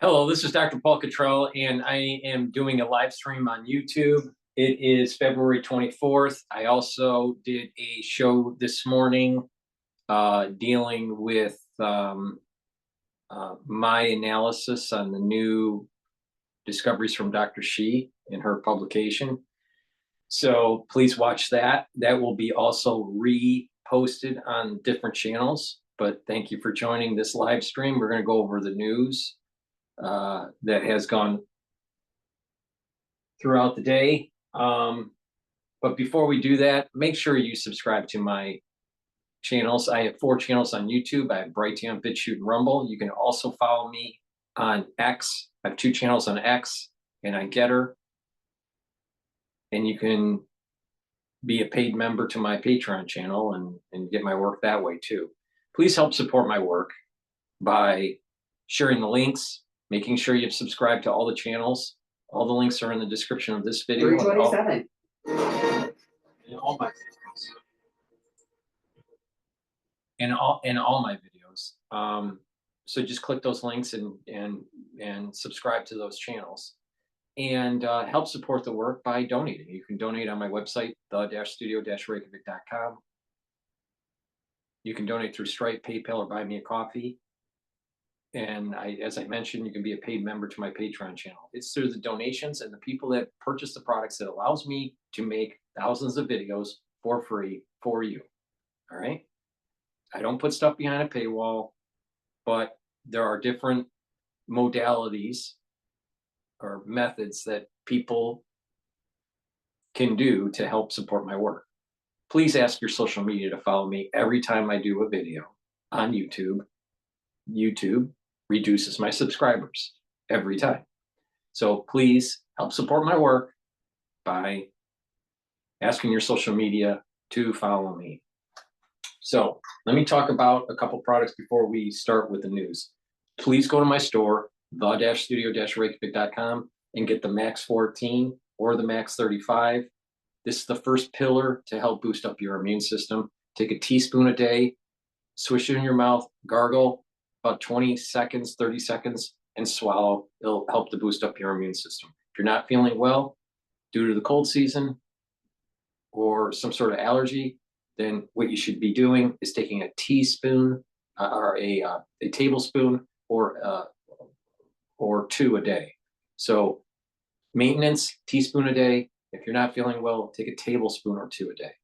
Hello, this is Dr. Paul Cottrell, and I am doing a live stream on YouTube. It is February 24th. I also did a show this morning dealing with my analysis on the new discoveries from Dr. Shi in her publication. So please watch that. That will be also reposted on different channels. But thank you for joining this live stream. We're going to go over the news that has gone throughout the day. But before we do that, make sure you subscribe to my channels. I have 4 channels on YouTube. I have Brighteon, Bitchute, and Rumble. You can also follow me on X. I have 2 channels on X and on GETTR. And you can be a paid member to my Patreon channel and get my work that way too. Please help support my work by sharing the links, making sure you've subscribed to all the channels. All the links are in the description of this video. 327. And all my videos. And all my videos. So just click those links and subscribe to those channels. And help support the work by donating. You can donate on my website, the-studio-reykjavik.com. You can donate through Stripe, PayPal, or Buy Me a Coffee. And as I mentioned, you can be a paid member to my Patreon channel. It's through the donations and the people that purchase the products that allows me to make thousands of videos for free for you. All right? I don't put stuff behind a paywall, but there are different modalities or methods that people can do to help support my work. Please ask your social media to follow me every time I do a video on YouTube. YouTube reduces my subscribers every time. So please help support my work by asking your social media to follow me. So let me talk about a couple products before we start with the news. Please go to my store, the-studio-reykjavik.com, and get the Max 14 or the Max 35. This is the first pillar to help boost up your immune system. Take a teaspoon a day, swish it in your mouth, gargle about 20 seconds, 30 seconds, and swallow. It'll help to boost up your immune system. If you're not feeling well due to the cold season or some sort of allergy, then what you should be doing is taking a teaspoon or a tablespoon or 2 a day. So maintenance, teaspoon a day. If you're not feeling well, take a tablespoon or 2 a day.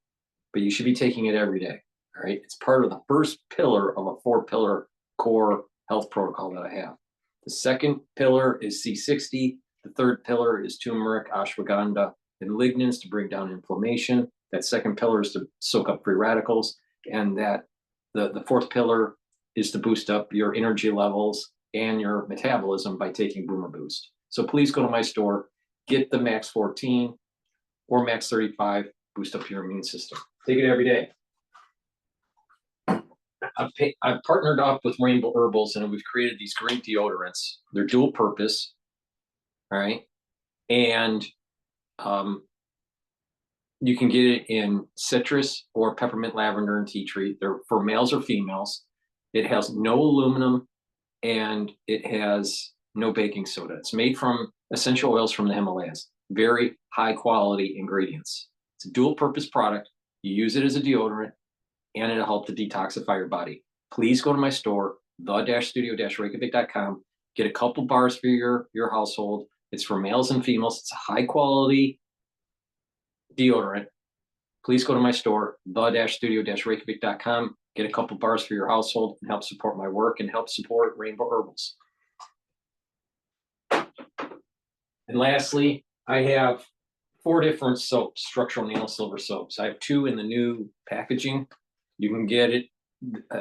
But you should be taking it every day. All right. It's part of the first pillar of a 4-pillar core health protocol that I have. The second pillar is C60. The third pillar is turmeric, ashwagandha, and lignans to bring down inflammation. That second pillar is to soak up free radicals. And that the fourth pillar is to boost up your energy levels and your metabolism by taking Boomer Boost. So please go to my store, get the Max 14 or Max 35, boost up your immune system. Take it every day. I've partnered up with Rainbow Herbals, and we've created these great deodorants. They're dual purpose, all right? And you can get it in citrus or peppermint, lavender, and tea tree. They're for males or females. It has no aluminum, and it has no baking soda. It's made from essential oils from the Himalayas. Very high quality ingredients. It's a dual purpose product. You use it as a deodorant, and it'll help to detoxify your body. Please go to my store, the-studio-reykjavik.com. Get a couple bars for your household. It's for males and females. It's a high quality deodorant. Please go to my store, the-studio-reykjavik.com. Get a couple bars for your household and help support my work and help support Rainbow Herbals. And lastly, I have 4 different soaps, structural nail silver soaps. I have 2 in the new packaging. You can get it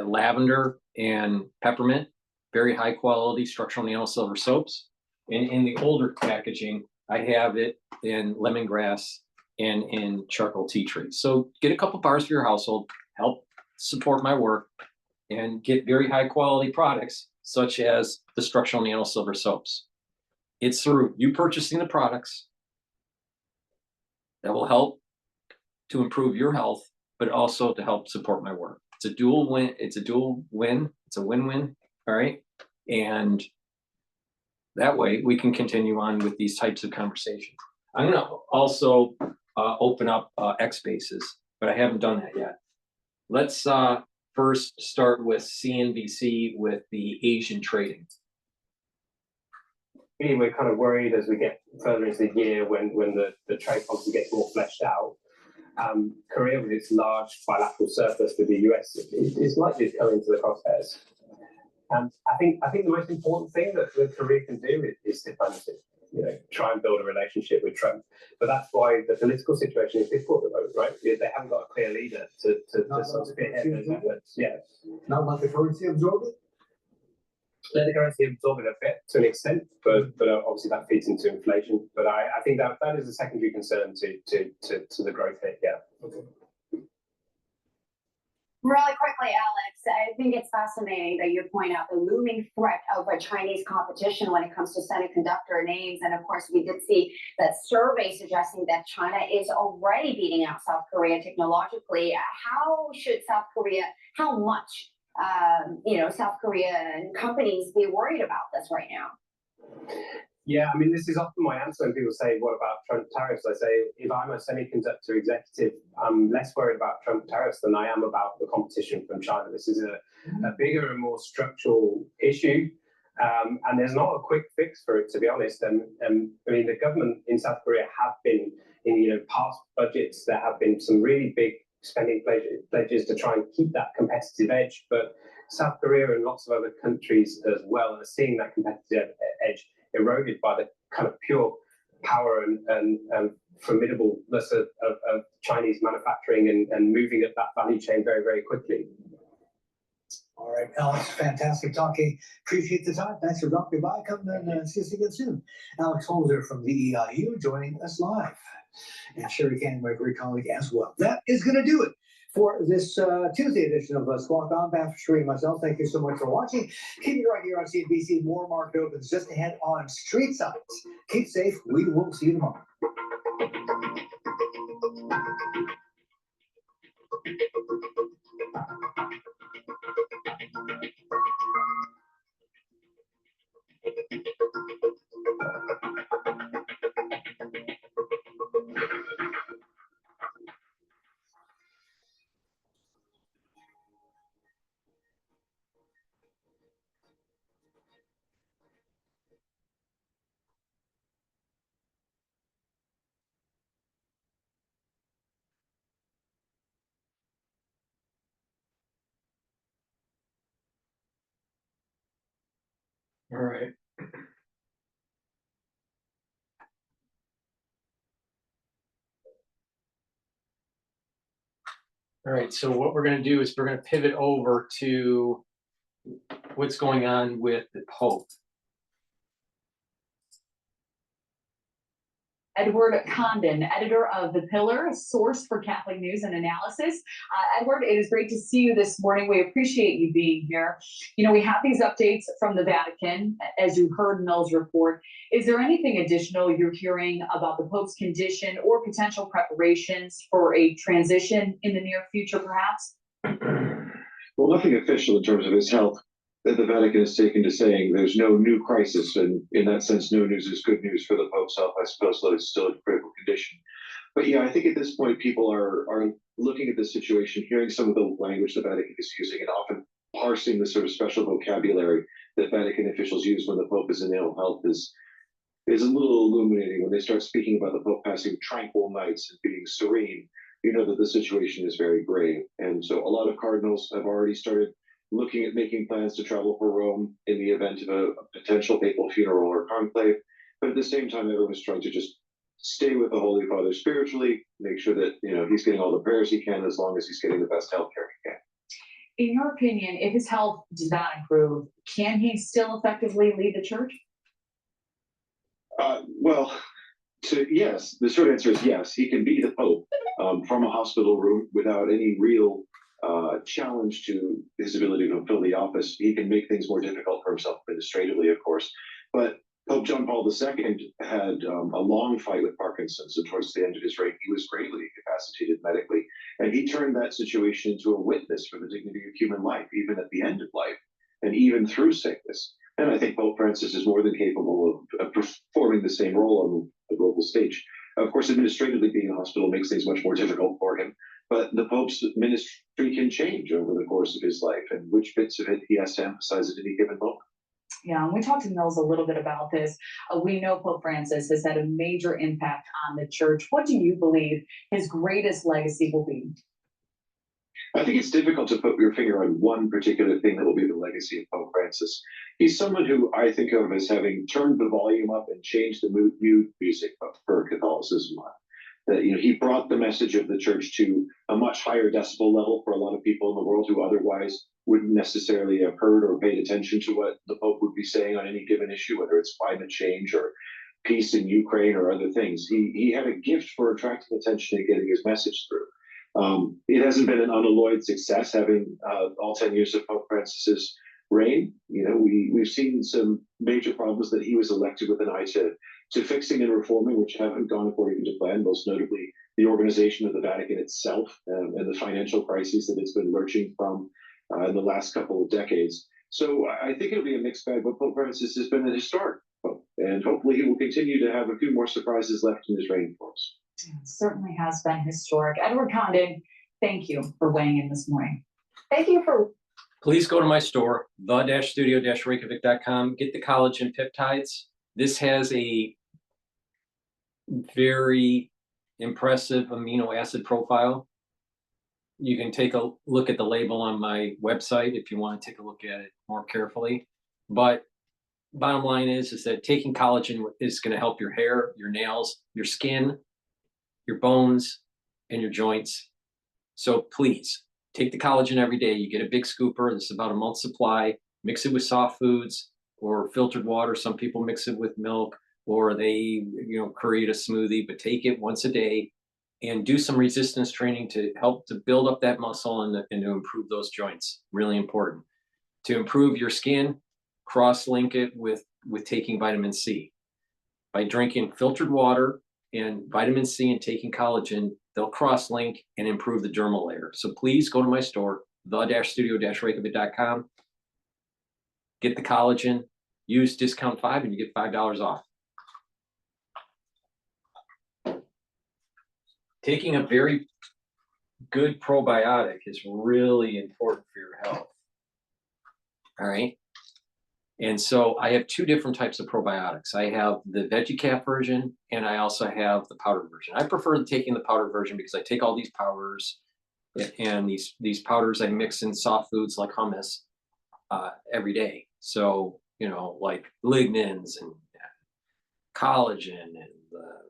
lavender and peppermint, very high quality structural nail silver soaps. And in the older packaging, I have it in lemongrass and in charcoal tea tree. So get a couple bars for your household, help support my work, and get very high quality products such as the structural nail silver soaps. It's through you purchasing the products that will help to improve your health, but also to help support my work. It's a dual win. It's a dual win. It's a win-win. All right. And That way we can continue on with these types of conversations. I'm going to also open up X Spaces, but I haven't done that yet. Let's first start with CNBC with the Asian trading. Really, we're kind of worried as we get further into the year when the trade policy gets more fleshed out. Korea, with its large bilateral surplus with the US, is likely to come into the crosshairs. And I think the most important thing that Korea can do is diplomacy. You know, try and build a relationship with Trump. But that's why the political situation is difficult at the moment, right? They haven't got a clear leader to sort of spearhead those efforts. Yeah. Not let the currency absorb it? Let the currency absorb it a bit to an extent, but obviously that feeds into inflation. But I think that is a secondary concern to the growth hit. Yeah. Okay. Really quickly, Alex, I think it's fascinating that you point out the looming threat of a Chinese competition when it comes to semiconductor names. And of course, we did see that survey suggesting that China is already beating out South Korea technologically. How much, South Korean companies be worried about this right now? Yeah, I mean, this is often my answer when people say, what about Trump tariffs? I say, if I'm a semiconductor executive, I'm less worried about Trump tariffs than I am about the competition from China. This is a bigger and more structural issue. And there's not a quick fix for it, to be honest. I mean, the government in South Korea have been, in past budgets, there have been some really big spending pledges to try and keep that competitive edge. But South Korea and lots of other countries as well are seeing that competitive edge eroded by the kind of pure power and formidableness of Chinese manufacturing and moving up that value chain very, very quickly. All right, Alex, fantastic talking. Appreciate the time. Thanks for dropping by. Come and see us again soon. Alex Holzer from the EIU joining us live. And Sherry Cannon, my great colleague as well. That is going to do it for this Tuesday edition of Squawk On. Behalf of Sherry and myself, thank you so much for watching. Keep it right here on CNBC. More market opens just ahead on Street Signs. Keep safe. We will see you tomorrow. All right. All right, so what we're going to do is we're going to pivot over to what's going on with the Pope. Edward Condon, editor of The Pillar, a source for Catholic news and analysis. Edward, it is great to see you this morning. We appreciate you being here. We have these updates from the Vatican, as you heard Mill's report. Is there anything additional you're hearing about the Pope's condition or potential preparations for a transition in the near future, perhaps? Well, nothing official in terms of his health that the Vatican has taken to saying there's no new crisis, and in that sense, no news is good news for the Pope's health, I suppose, though it's still in critical condition. But yeah, I think at this point, people are looking at this situation, hearing some of the language the Vatican is using, and often parsing the sort of special vocabulary that Vatican officials use when the Pope is in ill health is a little illuminating. When they start speaking about the Pope passing tranquil nights and being serene, you know that the situation is very grave. And so a lot of cardinals have already started looking at making plans to travel for Rome in the event of a potential papal funeral or conclave. But at the same time, everyone's trying to just stay with the Holy Father spiritually, make sure that he's getting all the prayers he can as long as he's getting the best health care he can. In your opinion, if his health does not improve, can he still effectively lead the church? Yes, the short answer is yes. He can be the Pope from a hospital room without any real challenge to his ability to fulfill the office. He can make things more difficult for himself administratively, of course. But Pope John Paul II had a long fight with Parkinson's, and towards the end of his reign, he was greatly incapacitated medically. And he turned that situation into a witness for the dignity of human life, even at the end of life, and even through sickness. And I think Pope Francis is more than capable of performing the same role on the global stage. Of course, administratively being in a hospital makes things much more difficult for him, but the Pope's ministry can change over the course of his life, and which bits of it he has to emphasize at any given moment. Yeah, and we talked to Mills a little bit about this. We know Pope Francis has had a major impact on the church. What do you believe his greatest legacy will be? I think it's difficult to put your finger on one particular thing that will be the legacy of Pope Francis. He's someone who I think of as having turned the volume up and changed the mood music for Catholicism. That, you know, he brought the message of the church to a much higher decibel level for a lot of people in the world who otherwise wouldn't necessarily have heard or paid attention to what the Pope would be saying on any given issue, whether it's climate change or peace in Ukraine or other things. He had a gift for attracting attention and getting his message through. It hasn't been an unalloyed success having all 10 years of Pope Francis's reign. You know, we've seen some major problems that he was elected with an eye to fixing and reforming, which haven't gone according to plan, most notably the organization of the Vatican itself and the financial crises that it's been lurching from in the last couple of decades. So I think it'll be a mixed bag, but Pope Francis has been an historic pope, and hopefully he will continue to have a few more surprises left in his reign for us. It certainly has been historic. Edward Condon, thank you for weighing in this morning. Thank you for. Please go to my store, the-studio-reykjavik.com, get the collagen peptides. This has a very impressive amino acid profile. You can take a look at the label on my website if you want to take a look at it more carefully. But bottom line is that taking collagen is going to help your hair, your nails, your skin, your bones, and your joints. So please take the collagen every day. You get a big scooper. This is about a month's supply. Mix it with soft foods or filtered water. Some people mix it with milk, or they, create a smoothie, but take it once a day and do some resistance training to help to build up that muscle and to improve those joints. Really important. To improve your skin, cross-link it with taking vitamin C. By drinking filtered water and vitamin C and taking collagen, they'll cross-link and improve the dermal layer. So please go to my store, the-studio-reykjavik.com. Get the collagen, use discount 5 and you get $5 off. Taking a very good probiotic is really important for your health. All right. And so I have two different types of probiotics. I have the veggie cap version and I also have the powder version. I prefer taking the powder version because I take all these powders and these powders I mix in soft foods like hummus every day. So, like lignans and collagen and the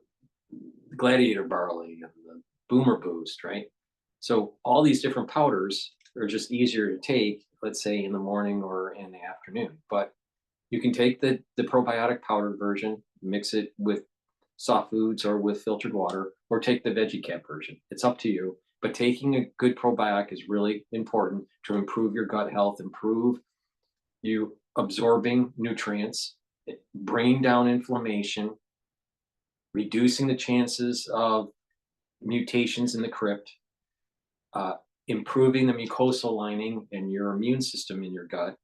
gladiator barley and the boomer boost, right? So all these different powders are just easier to take, let's say in the morning or in the afternoon. But you can take the probiotic powder version, mix it with soft foods or with filtered water, or take the veggie cap version. It's up to you. But taking a good probiotic is really important to improve your gut health, improve you absorbing nutrients, bringing down inflammation, reducing the chances of mutations in the crypt, improving the mucosal lining and your immune system in your gut,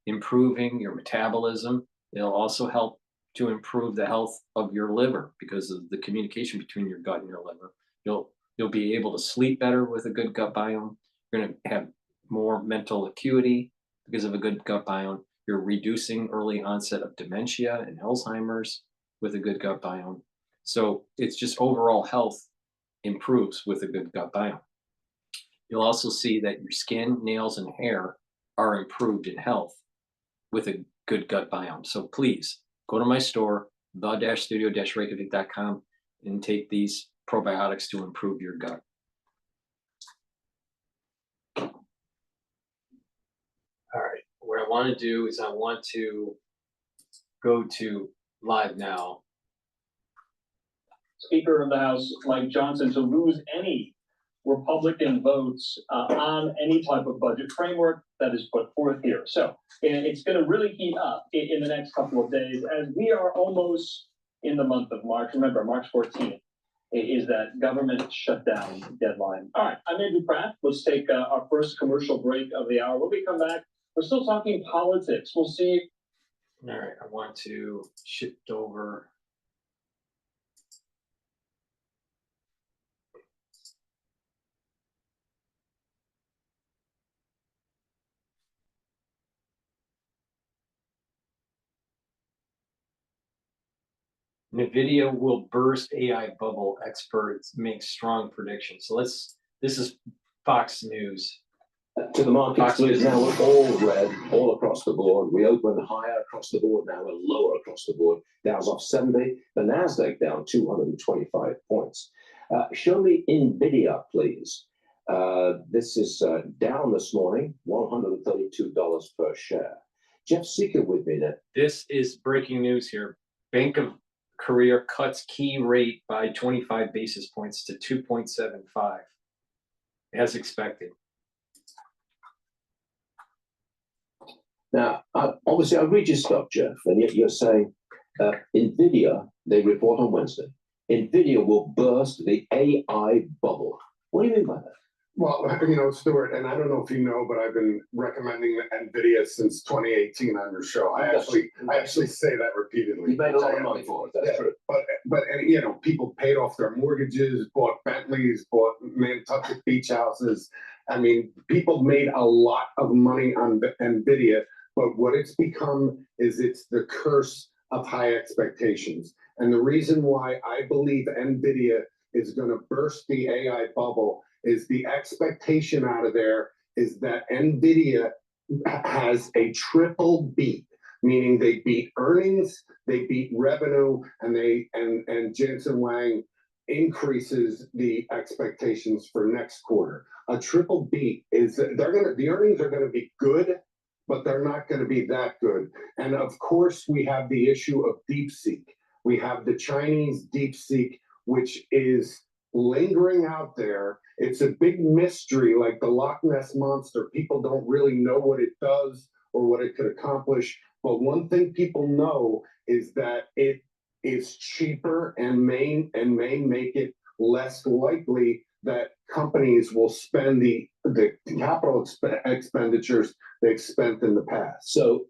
improving your metabolism. It'll also help to improve the health of your liver because of the communication between your gut and your liver. You'll be able to sleep better with a good gut biome. You're going to have more mental acuity because of a good gut biome. You're reducing early onset of dementia and Alzheimer's with a good gut biome. So it's just overall health improves with a good gut biome. You'll also see that your skin, nails, and hair are improved in health with a good gut biome. So please go to my store, the-studio-reykjavik.com, and take these probiotics to improve your gut. All right, what I want to do is I want to go to live now. Speaker of the House, Mike Johnson, to lose any Republican votes on any type of budget framework that is put forth here. So it's going to really heat up in the next couple of days as we are almost in the month of March. Remember, March 14th is that government shutdown deadline. All right, I'm Andrew Pratt. Let's take our first commercial break of the hour. When we come back, we're still talking politics. We'll see All right, I want to shift over. NVIDIA will burst AI bubble, experts make strong predictions. So this is Fox News. To the markets, is now all red, all across the board. We open higher across the board now and lower across the board. Dow's off 70, the Nasdaq down 225 points. Show me NVIDIA, please. This is down this morning, $132 per share. Jeff Seeker with me there. This is breaking news here. Bank of Korea cuts key rate by 25 basis points to 2.75, as expected. Now, obviously, I read your stuff, Jeff, and yet you're saying NVIDIA, they report on Wednesday, NVIDIA will burst the AI bubble. What do you mean by that? Well, you know, Stuart, and I don't know if you know, but I've been recommending NVIDIA since 2018 on your show. I actually say that repeatedly. You made a lot of money for it, that's true. But you know, people paid off their mortgages, bought Bentleys, bought Nantucket beach houses. I mean, people made a lot of money on NVIDIA, but what it's become is it's the curse of high expectations. And the reason why I believe NVIDIA is going to burst the AI bubble is the expectation out of there is that NVIDIA has a triple beat, meaning they beat earnings, they beat revenue, and Jensen Huang increases the expectations for next quarter. A triple beat is the earnings are going to be good, but they're not going to be that good. And of course, we have the issue of DeepSeek. We have the Chinese DeepSeek, which is lingering out there. It's a big mystery, like the Loch Ness Monster. People don't really know what it does or what it could accomplish. But one thing people know is that it is cheaper and may make it less likely that companies will spend the capital expenditures they've spent in the past. So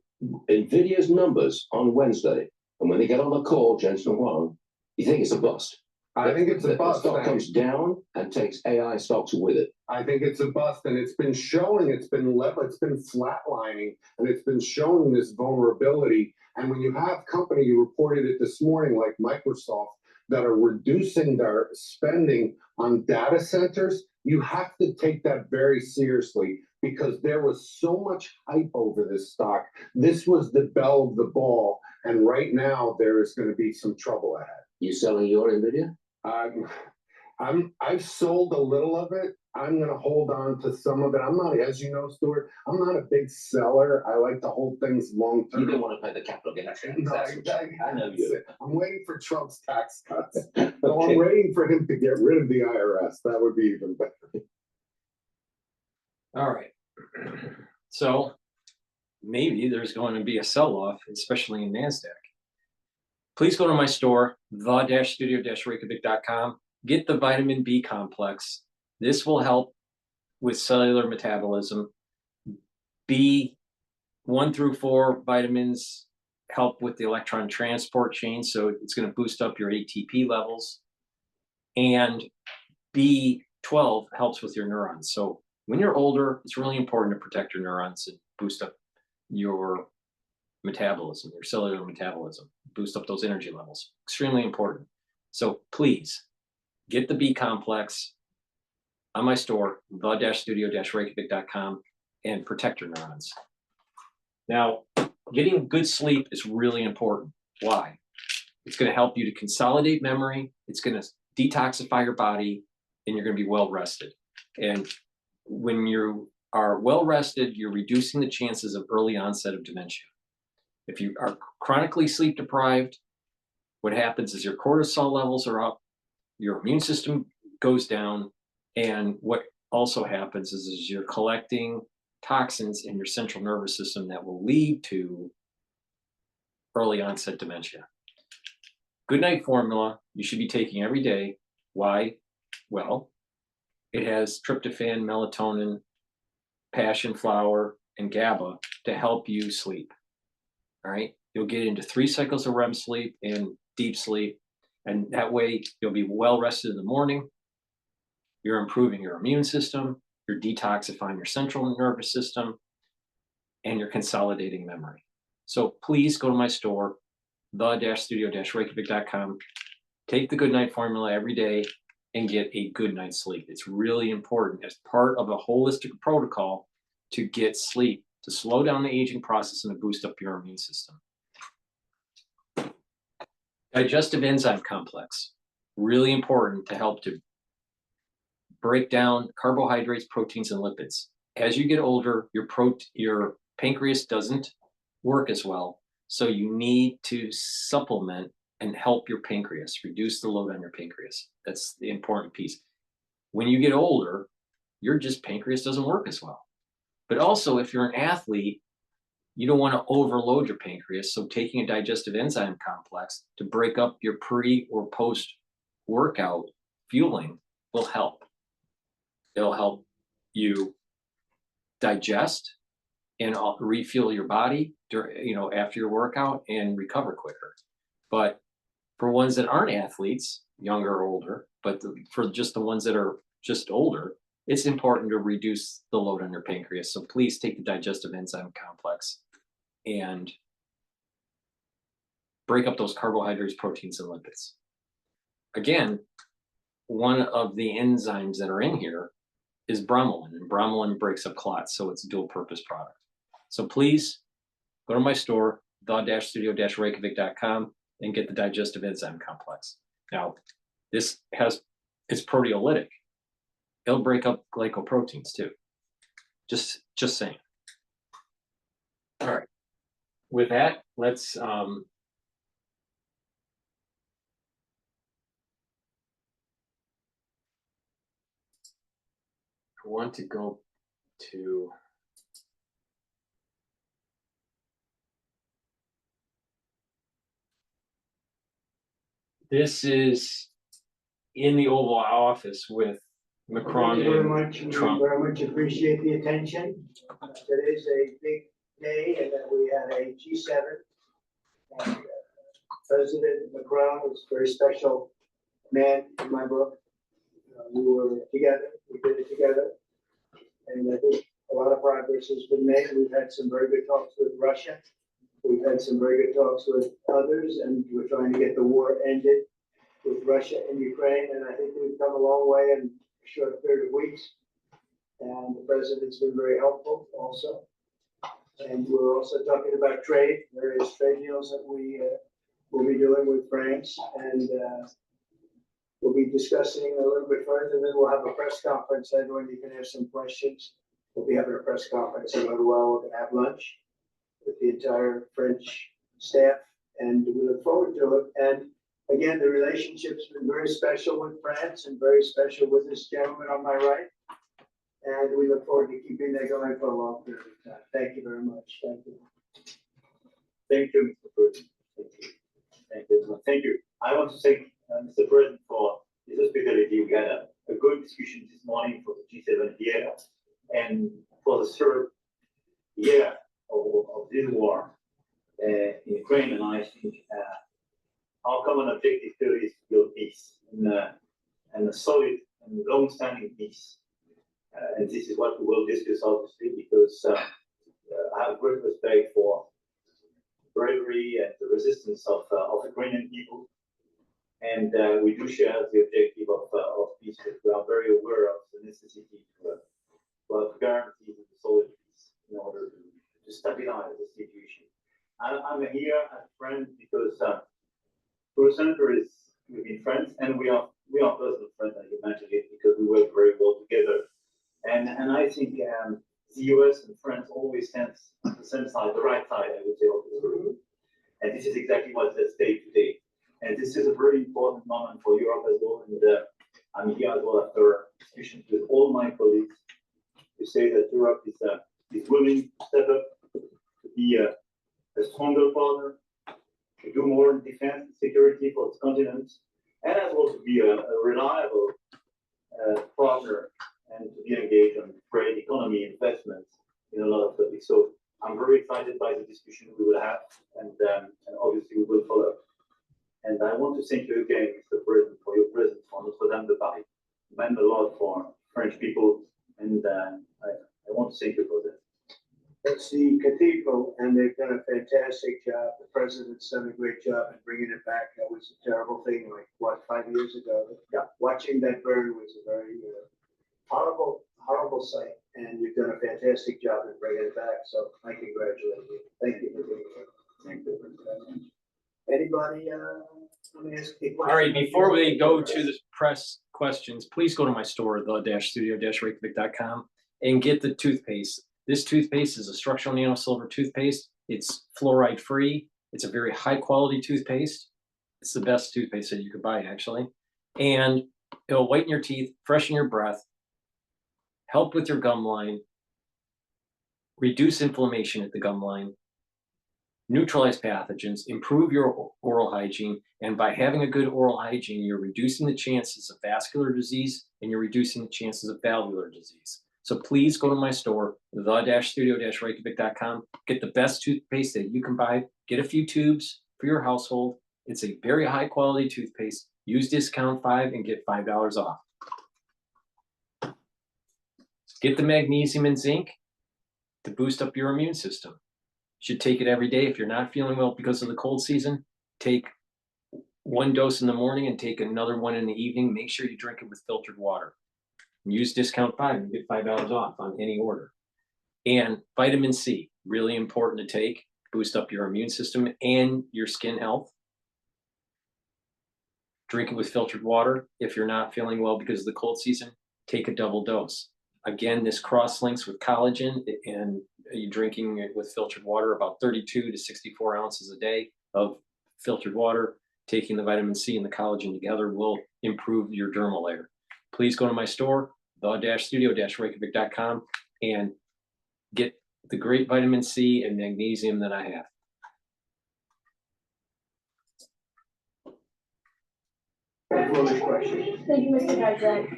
NVIDIA's numbers on Wednesday, and when they get on the call, Jensen Huang, you think it's a bust? I think it's a bust. The stock comes down and takes AI stocks with it. I think it's a bust, and it's been showing, it's been flatlining, and it's been showing this vulnerability. And when you have company, you reported it this morning, like Microsoft, that are reducing their spending on data centers, you have to take that very seriously because there was so much hype over this stock. This was the belle of the ball, and right now there is going to be some trouble ahead. You selling your NVIDIA? I've sold a little of it. I'm going to hold on to some of it. I'm not, as you know, Stuart, I'm not a big seller. I like to hold things long term. You don't want to pay the capital gains tax. No, exactly. I know you. I'm waiting for Trump's tax cuts. So I'm waiting for him to get rid of the IRS. That would be even better. All right. So maybe there's going to be a sell-off, especially in NASDAQ. Please go to my store, the-studio-reykjavik.com. Get the vitamin B complex. This will help with cellular metabolism. B1 through 4 vitamins help with the electron transport chain, so it's going to boost up your ATP levels. And B12 helps with your neurons. So when you're older, it's really important to protect your neurons and boost up your metabolism, your cellular metabolism, boost up those energy levels. Extremely important. So please get the B complex on my store, the-studio-reykjavik.com, and protect your neurons. Now, getting good sleep is really important. Why? It's going to help you to consolidate memory. It's going to detoxify your body, and you're going to be well rested. And when you are well rested, you're reducing the chances of early onset of dementia. If you are chronically sleep deprived, what happens is your cortisol levels are up, your immune system goes down, and what also happens is you're collecting toxins in your central nervous system that will lead to early onset dementia. Good night formula you should be taking every day. Why? Well, it has tryptophan, melatonin, passion flower, and GABA to help you sleep. All right. You'll get into 3 cycles of REM sleep and deep sleep. And that way you'll be well rested in the morning. You're improving your immune system. You're detoxifying your central nervous system. And you're consolidating memory. So please go to my store, the-studio-reykjavik.com. Take the Good Night Formula every day and get a good night's sleep. It's really important as part of a holistic protocol to get sleep, to slow down the aging process and to boost up your immune system. Digestive enzyme complex, really important to help to break down carbohydrates, proteins, and lipids. As you get older, your pancreas doesn't work as well, so you need to supplement and help your pancreas, reduce the load on your pancreas. That's the important piece. When you get older, your pancreas doesn't work as well. But also, if you're an athlete, you don't want to overload your pancreas, so taking a digestive enzyme complex to break up your pre or post-workout fueling will help. It'll help you digest and refuel your body after your workout and recover quicker. But for ones that aren't athletes, younger or older, but for just the ones that are just older, it's important to reduce the load on your pancreas. So please take the digestive enzyme complex and break up those carbohydrates, proteins, and lipids. Again, one of the enzymes that are in here is bromelain, and bromelain breaks up clots, so it's a dual purpose product. So please go to my store, the-studio-reykjavik.com, and get the digestive enzyme complex. Now, it's proteolytic. It'll break up glycoproteins too. Just saying. All right. With that, let's I want to go to this is in the Oval Office with Macron Thank you very and much. Trump. We very much appreciate the attention. Today's a big day, and that we had a G7. And President Macron was a very special man in my book. We were together, we did it together. And I think a lot of progress has been made. We've had some very good talks with Russia. We've had some very good talks with others, and we're trying to get the war ended with Russia and Ukraine. And I think we've come a long way in a short period of weeks. And the president's been very helpful also. And we're also talking about trade, various trade deals that we will be doing with France. And we'll be discussing a little bit further. Then we'll have a press conference. Everyone, you can ask some questions. We'll be having a press conference. And well, we're going to have lunch with the entire French staff. And we look forward to it. And again, the relationship's been very special with France and very special with this gentleman on my right. And we look forward to keeping that going for a long period of time. Thank you very much. Thank you. Thank you, Mr. President. Thank you. Thank you. I want to thank Mr. President for his hospitality. We had a good discussion this morning for the G7 here, and for the third year of this war in Ukraine. And I think our common objective here is to build peace and a solid and long-standing peace. And this is what we will discuss, obviously, because I have great respect for bravery and the resistance of Ukrainian people. And we do share the objective of peace, but we are very aware of the necessity to guarantee the solid peace in order to stabilize the situation. I'm here as a friend because Pro Center we've been friends, and we are personal friends, as you mentioned it, because we work very well together. And I think the US and France always stands on the same side, the right side, I would say, of the story. And this is exactly what's at stake today. And this is a very important moment for Europe as well. And I'm here as well after discussions with all my colleagues to say that Europe is willing to step up, to be a stronger partner, to do more in defense and security for its continent, and as well to be a reliable partner and to be engaged on trade, economy, investment in a lot of topics. So I'm very excited by the discussion we will have, and obviously we will follow up. And I want to thank you again, Mr. President, for your presence on Notre-Dame de Paris. It meant a lot for French people, and I want to thank you for that. It's the cathedral, and they've done a fantastic job. The president's done a great job in bringing it back. That was a terrible thing, like, what, 5 years ago? Yeah. Watching that burn was a very horrible, horrible sight, and you've done a fantastic job in bringing it back, so I congratulate you. Thank you for doing it. Thank you. Anybody, let me ask you a question. All right, before we go to the press questions, please go to my store, the-studio-reykjavik.com, and get the toothpaste. This toothpaste is a structural nano silver toothpaste. It's fluoride free. It's a very high quality toothpaste. It's the best toothpaste that you could buy, actually. And it'll whiten your teeth, freshen your breath, help with your gum line, reduce inflammation at the gum line, neutralize pathogens, improve your oral hygiene. And by having a good oral hygiene, you're reducing the chances of vascular disease and you're reducing the chances of valvular disease. So please go to my store, the-studio-reykjavik.com, get the best toothpaste that you can buy, get a few tubes for your household. It's a very high quality toothpaste. Use discount 5 and get $5 off. Get the magnesium and zinc to boost up your immune system. You should take it every day. If you're not feeling well because of the cold season, take 1 dose in the morning and take another one in the evening. Make sure you drink it with filtered water. Use discount 5 and get $5 off on any order. And vitamin C, really important to take, boost up your immune system and your skin health. Drink it with filtered water. If you're not feeling well because of the cold season, take a double dose. Again, this cross-links with collagen, and you're drinking it with filtered water, about 32 to 64 ounces a day of filtered water. Taking the vitamin C and the collagen together will improve your dermal layer. Please go to my store, the-studio-reykjavik.com, and get the great vitamin C and magnesium that I have. Further question. Thank you, Mr. President.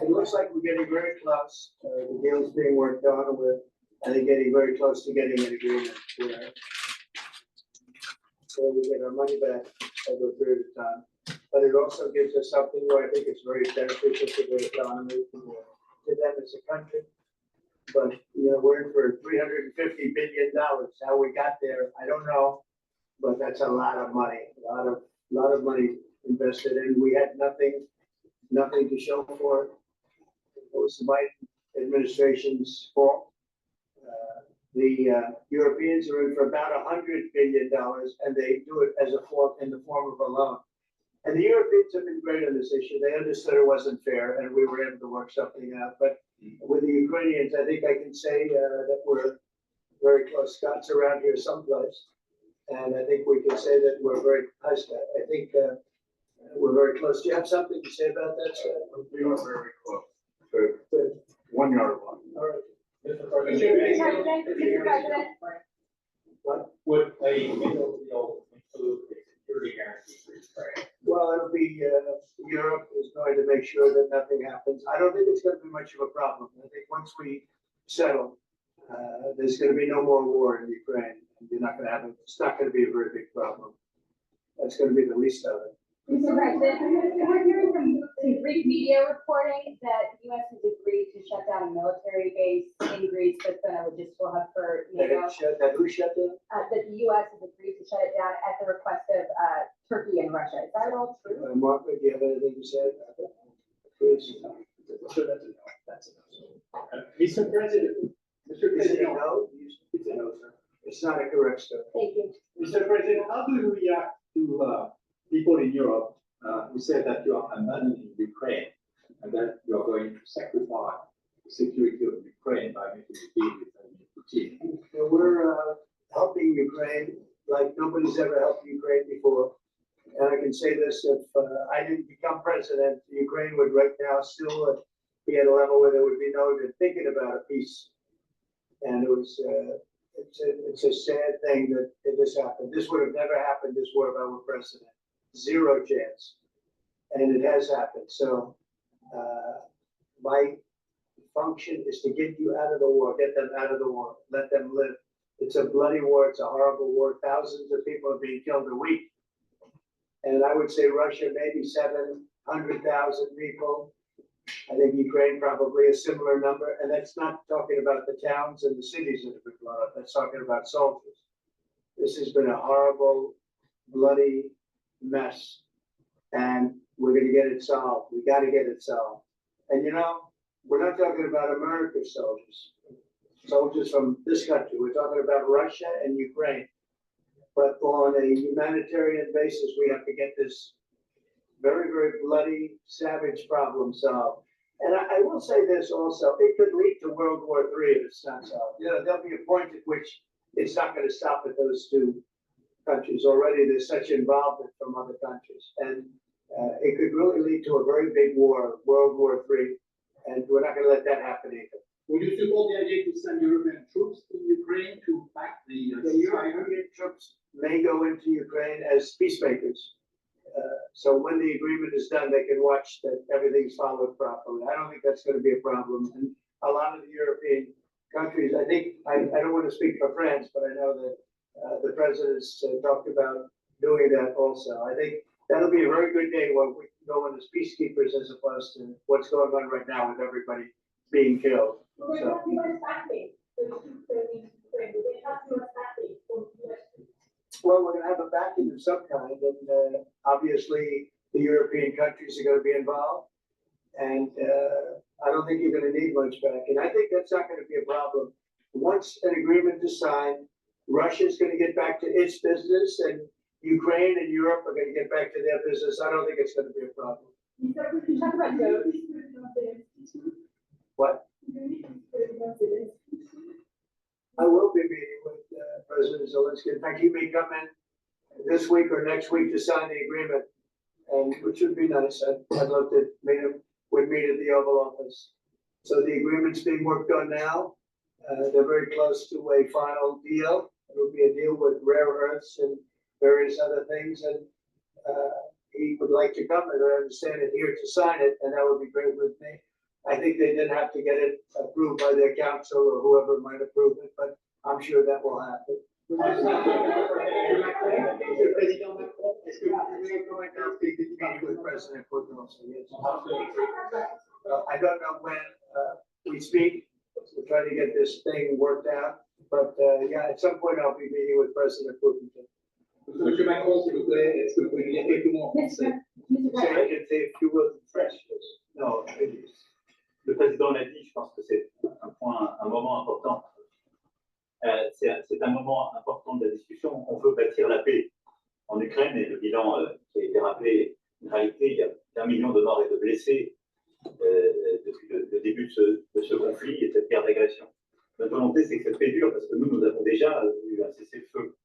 It looks like we're getting very close. The deal is being worked on, and we're, I think, getting very close to getting an agreement. So we get our money back over a period of time. But it also gives us something where I think it's very beneficial to the economy, to them as a country. But, you know, we're in for $350 billion. How we got there, I don't know. But that's a lot of money, a lot of money invested in. We had nothing to show for it. It was the Biden administration's fault. The Europeans are in for about $100 billion, and they do it as in the form of a loan. And the Europeans have been great on this issue. They understood it wasn't fair, and we were able to work something out. But with the Ukrainians, I think I can say that we're very close. Scott's around here someplace. And I think we can say that we're very close. I think we're very close. Do you have something to say about that, Scott? We are very close. Good. 1 yard line. All right. Mr. President. What? Would a middle deal include a security guarantee for Ukraine? Well, it'll be, Europe is going to make sure that nothing happens. I don't think it's going to be much of a problem. I think once we settle, there's going to be no more war in Ukraine. You're not going to have it. It's not going to be a very big problem. That's going to be the least of it. Mr. President, we're hearing from some Greek media reporting that the U.S. has agreed to shut down a military base in Greece that's been a logistical hub for NATO. That who shut down? That the U.S. has agreed to shut it down at the request of Turkey and Russia. Is that all true? Mark, do you have anything to say about that? Please. Mr. President, Is it a no? It's a no, sir. It's not a correct story. Thank you. Mr. President, how do you react to people in Europe who say that you are abandoning Ukraine and that you are going to sacrifice the security of Ukraine by making a deal with Putin? And we're helping Ukraine like nobody's ever helped Ukraine before. And I can say this, if I didn't become president, Ukraine would right now still be at a level where there would be no even thinking about a peace. And it was, it's a sad thing that this happened. This would have never happened, this war, if I were president. Zero chance. And it has happened. So my function is to get you out of the war, get them out of the war, let them live. It's a bloody war. It's a horrible war. Thousands of people are being killed a week. And I would say Russia, maybe 700,000 people. I think Ukraine probably a similar number. And that's not talking about the towns and the cities that have been blown up. That's talking about soldiers. This has been a horrible, bloody mess. And we're going to get it solved. We got to get it solved. And you know, we're not talking about American soldiers, soldiers from this country. We're talking about Russia and Ukraine. But on a humanitarian basis, we have to get this very, very bloody, savage problem solved. And I will say this also, it could lead to World War III if it's not solved. You know, there'll be a point at which it's not going to stop at those two countries. Already there's such involvement from other countries. And it could really lead to a very big war, World War III. And we're not going to let that happen either. Would you support the idea to send European troops to Ukraine to back the European troops may go into Ukraine as peacemakers. So when the agreement is done, they can watch that everything's followed properly. I don't think that's going to be a problem. And a lot of the European countries, I think, I don't want to speak for France, but I know that the president's talked about doing that also. I think that'll be a very good day when we go in as peacekeepers as opposed to what's going on right now with everybody being killed. So. Well, we're going to have a backing of some kind, and obviously the European countries are going to be involved. And I don't think you're going to need much backing. I think that's not going to be a problem. Once an agreement is signed, Russia's going to get back to its business, and Ukraine and Europe are going to get back to their business. I don't think it's going to be a problem. Talk about those. What? I will be meeting with President Zelensky. In fact, he may come in this week or next week to sign the agreement, and which would be nice. I'd love to meet him. We'd meet at the Oval Office. So the agreement's being worked on now. They're very close to a final deal. It will be a deal with rare earths and various other things, and he would like to come, and I understand it, here to sign it, and that would be great with me. I think they did have to get it approved by their council or whoever might approve it, but I'm sure that will happen. With President Cottrell, so yes. I don't know when we speak. We're trying to get this thing worked out, but yeah, at some point I'll be meeting with President Putin. Monsieur Macron, s'il vous plaît, est-ce que vous pouvez dire quelques mots en français? I can say a few words in French. Non, le président l'a dit, je pense que c'est un moment important. C'est un moment important de la discussion. On veut bâtir la paix en Ukraine, et le bilan qui a été rappelé, en réalité, il y a 1 million de morts et de blessés depuis le début de ce conflit et de cette guerre d'agression. Notre volonté, c'est que cette paix dure, parce que nous avons déjà eu un cessez-le-feu.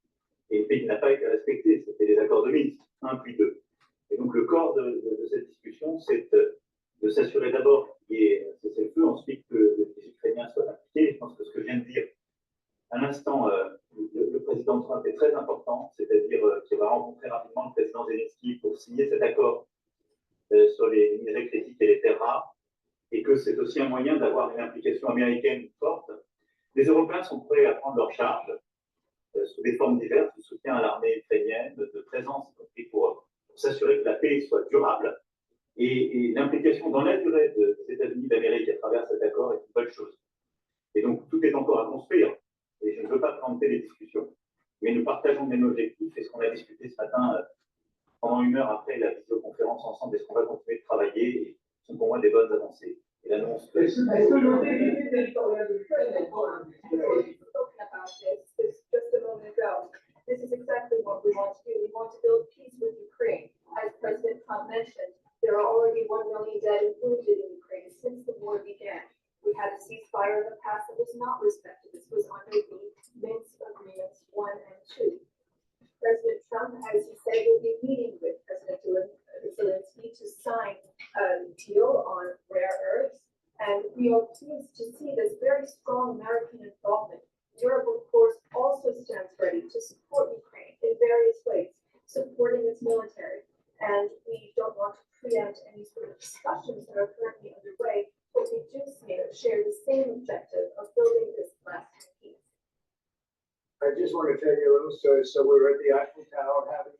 Et le pays n'a pas été respecté, c'était les accords de Minsk, 1 puis 2. Et donc le corps de cette discussion, c'est de s'assurer d'abord qu'il y ait un cessez-le-feu, ensuite que les Ukrainiens soient impliqués. Je pense que ce que je viens de dire à l'instant, le président Trump est très important, c'est-à-dire qu'il va rencontrer rapidement le président Zelensky pour signer cet accord sur les minerais critiques et les terres rares, et que c'est aussi un moyen d'avoir une implication américaine forte. Les Européens sont prêts à prendre leur charge sous des formes diverses, de soutien à l'armée ukrainienne, de présence, y compris pour s'assurer que la paix soit durable. Et l'implication dans la durée des États-Unis d'Amérique à travers cet accord est une bonne chose. Et donc, tout est encore à construire. Et je ne veux pas présenter les discussions. Mais nous partageons les mêmes objectifs. Et ce qu'on a discuté ce matin, pendant 1 heure après la visioconférence ensemble, est-ce qu'on va continuer de travailler, et ce sont pour moi des bonnes avancées. Et l'annonce. This is exactly what we want to do. We want to build peace with Ukraine. As President Trump mentioned, there are already 1 million dead and wounded in Ukraine since the war began. We had a ceasefire in the past that was not respected. This was under the Minsk Agreements 1 and 2. President Trump, as he said, will be meeting with President Zelensky to sign a deal on rare earths. And we are pleased to see this very strong American involvement. Europe, of course, also stands ready to support Ukraine in various ways, supporting its military. And we don't want to preempt any sort of discussions that are currently underway, but we do see a shared I just want to tell you a little story. So we were at the Eiffel Tower having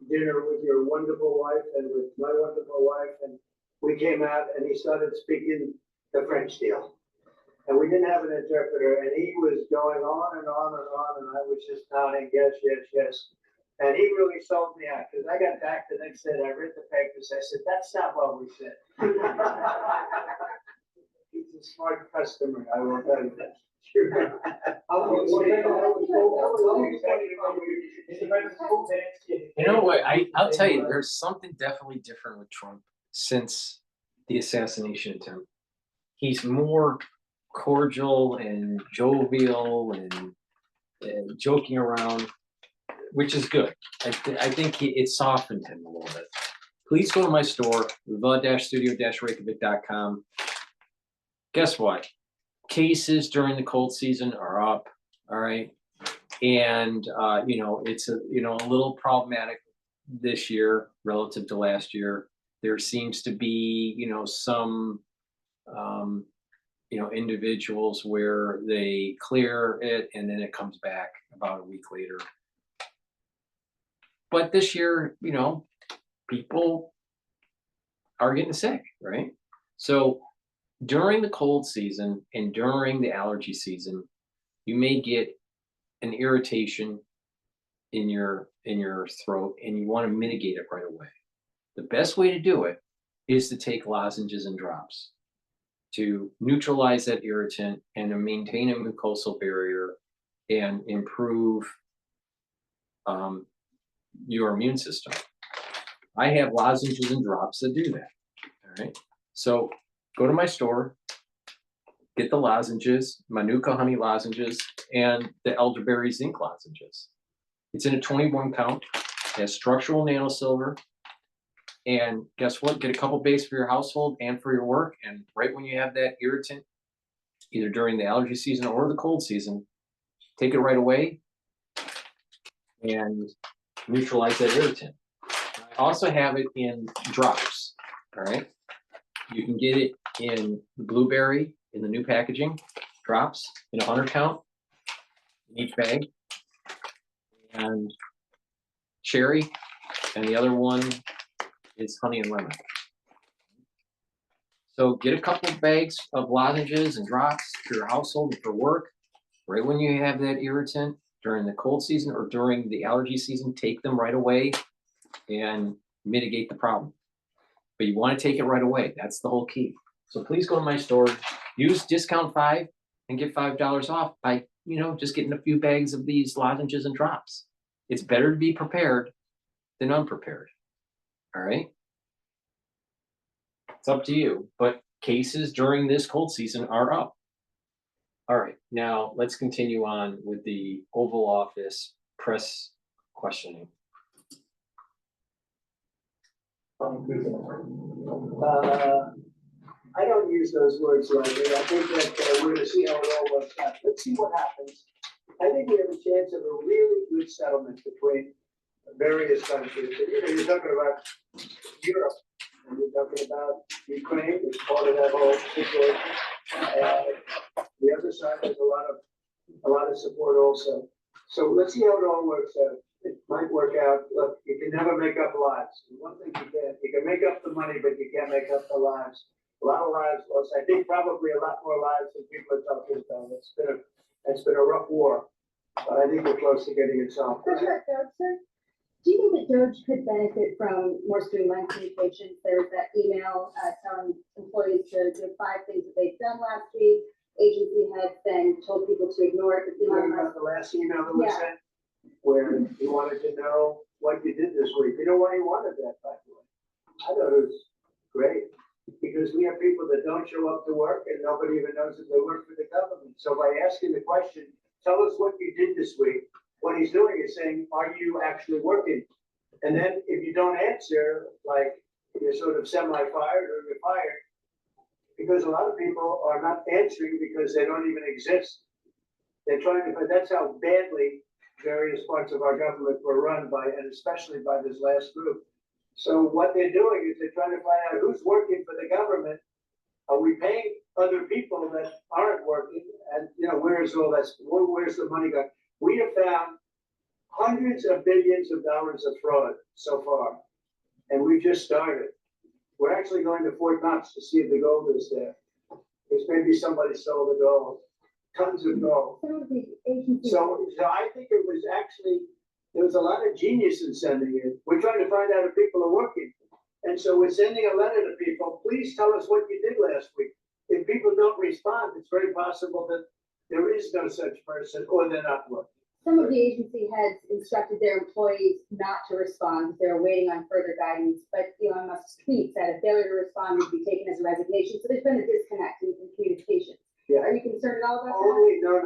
dinner with your wonderful wife and with my wonderful wife, and we came out and he started speaking the French deal. And we didn't have an interpreter, and he was going on and on and on, and I was just nodding, yes, yes, yes. And he really sold me out, because I got back the next day and I read the papers. I said, that's not what we said. He's a smart customer, I will tell you that. You know what? I'll tell you, there's something definitely different with Trump since the assassination attempt. He's more cordial and jovial and joking around, which is good. I think it softened him a little bit. Please go to my store, the-studio-reykjavik.com. Guess what? Cases during the cold season are up. All right. And, it's a little problematic this year relative to last year. There seems to be, some, individuals where they clear it and then it comes back about a week later. But this year, people are getting sick, right? So during the cold season and during the allergy season, you may get an irritation in your throat and you want to mitigate it right away. The best way to do it is to take lozenges and drops to neutralize that irritant and to maintain a mucosal barrier and improve your immune system. I have lozenges and drops that do that. All right. So go to my store, get the lozenges, Manuka honey lozenges, and the elderberry zinc lozenges. It's in a 21 count, it has structural nanosilver. And guess what? Get a couple bags for your household and for your work. And right when you have that irritant, either during the allergy season or the cold season, take it right away and neutralize that irritant. I also have it in drops. All right. You can get it in blueberry in the new packaging, drops in 100 count in each bag, and cherry, and the other one is honey and lemon. So get a couple bags of lozenges and drops for your household and for work. Right when you have that irritant during the cold season or during the allergy season, take them right away and mitigate the problem. But you want to take it right away. That's the whole key. So please go to my store, use discount 5 and get $5 off by, just getting a few bags of these lozenges and drops. It's better to be prepared than unprepared. All right. It's up to you, but cases during this cold season are up. All right, now let's continue on with the Oval Office press questioning. I don't use those words lightly. I think that we're going to see how it all works out. Let's see what happens. I think we have a chance of a really good settlement between various countries. You're talking about Europe, and you're talking about Ukraine, it's part of that whole situation. The other side has a lot of support also. So let's see how it all works out. It might work out. Look, you can never make up lives. One thing you can make up the money, but you can't make up the lives. A lot of lives lost. I think probably a lot more lives than people are talking about. It's been a rough war, but I think we're close to getting it solved. Do you think that Doge could benefit from more streamlined communications? There's that email telling employees to do 5 things that they've done last week. Agency had then told people to ignore it. But about the last email that was sent, where he wanted to know what you did this week. You know why he wanted that, by the way? I thought it was great, because we have people that don't show up to work and nobody even knows that they work for the government. So by asking the question, tell us what you did this week, what he's doing is saying, are you actually working? And then if you don't answer, like you're sort of semi-fired or you're fired, because a lot of people are not answering because they don't even exist. They're trying to, but that's how badly various parts of our government were run by, and especially by this last group. So what they're doing is they're trying to find out who's working for the government. Are we paying other people that aren't working? And where's all that? Where's the money going? We have found hundreds of billions of dollars of fraud so far, and we just started. We're actually going to Fort Knox to see if the gold is there. Because maybe somebody stole the gold, tons of gold. So I think it was actually, there was a lot of genius in sending it. We're trying to find out if people are working. And so we're sending a letter to people, please tell us what you did last week. If people don't respond, it's very possible that there is no such person or they're not working. Some of the agency heads instructed their employees not to respond because they're waiting on further guidance. But Elon Musk's tweet said a failure to respond would be taken as a resignation. So there's been a disconnect in communication. Yeah. Are you concerned at all about that? No.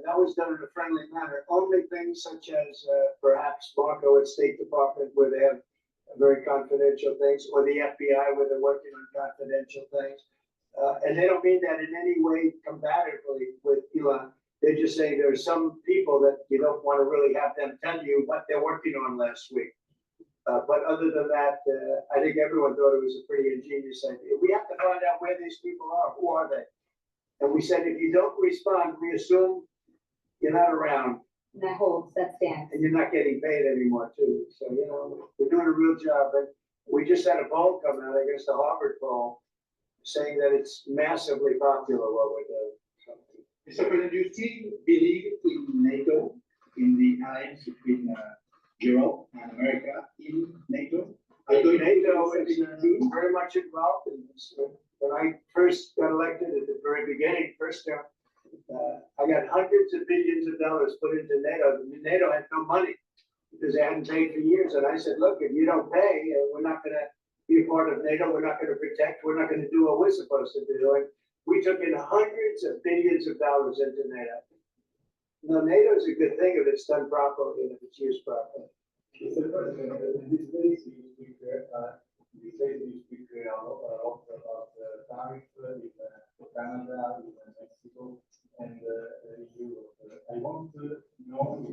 That was done in a friendly manner. Only things such as perhaps Marco at State Department where they have very confidential things, or the FBI where they're working on confidential things. And they don't mean that in any way combatively with Elon. They're just saying there are some people that you don't want to really have them tell you what they're working on last week. But other than that, I think everyone thought it was a pretty ingenious idea. We have to find out where these people are. Who are they? And we said, if you don't respond, we assume you're not around. And that holds, that stands. And you're not getting paid anymore, too. So, we're doing a real job. And we just had a poll come out, I guess the Harvard poll, saying that it's massively popular what we're doing. Mr. President, do you still believe in NATO, in the alliance between Europe and America in NATO? NATO is very much involved in this. When I first got elected at the very beginning, first term, I got hundreds of billions of dollars put into NATO. NATO had no money because they hadn't paid for years. And I said, look, if you don't pay, we're not going to be a part of NATO. We're not going to protect. We're not going to do what we're supposed to do. And we took in hundreds of billions of dollars into NATO. Now, NATO is a good thing if it's done properly and if it's used properly. Mr. President, these days you speak a lot about the tariffs in Canada, in Mexico, and Europe. I want to know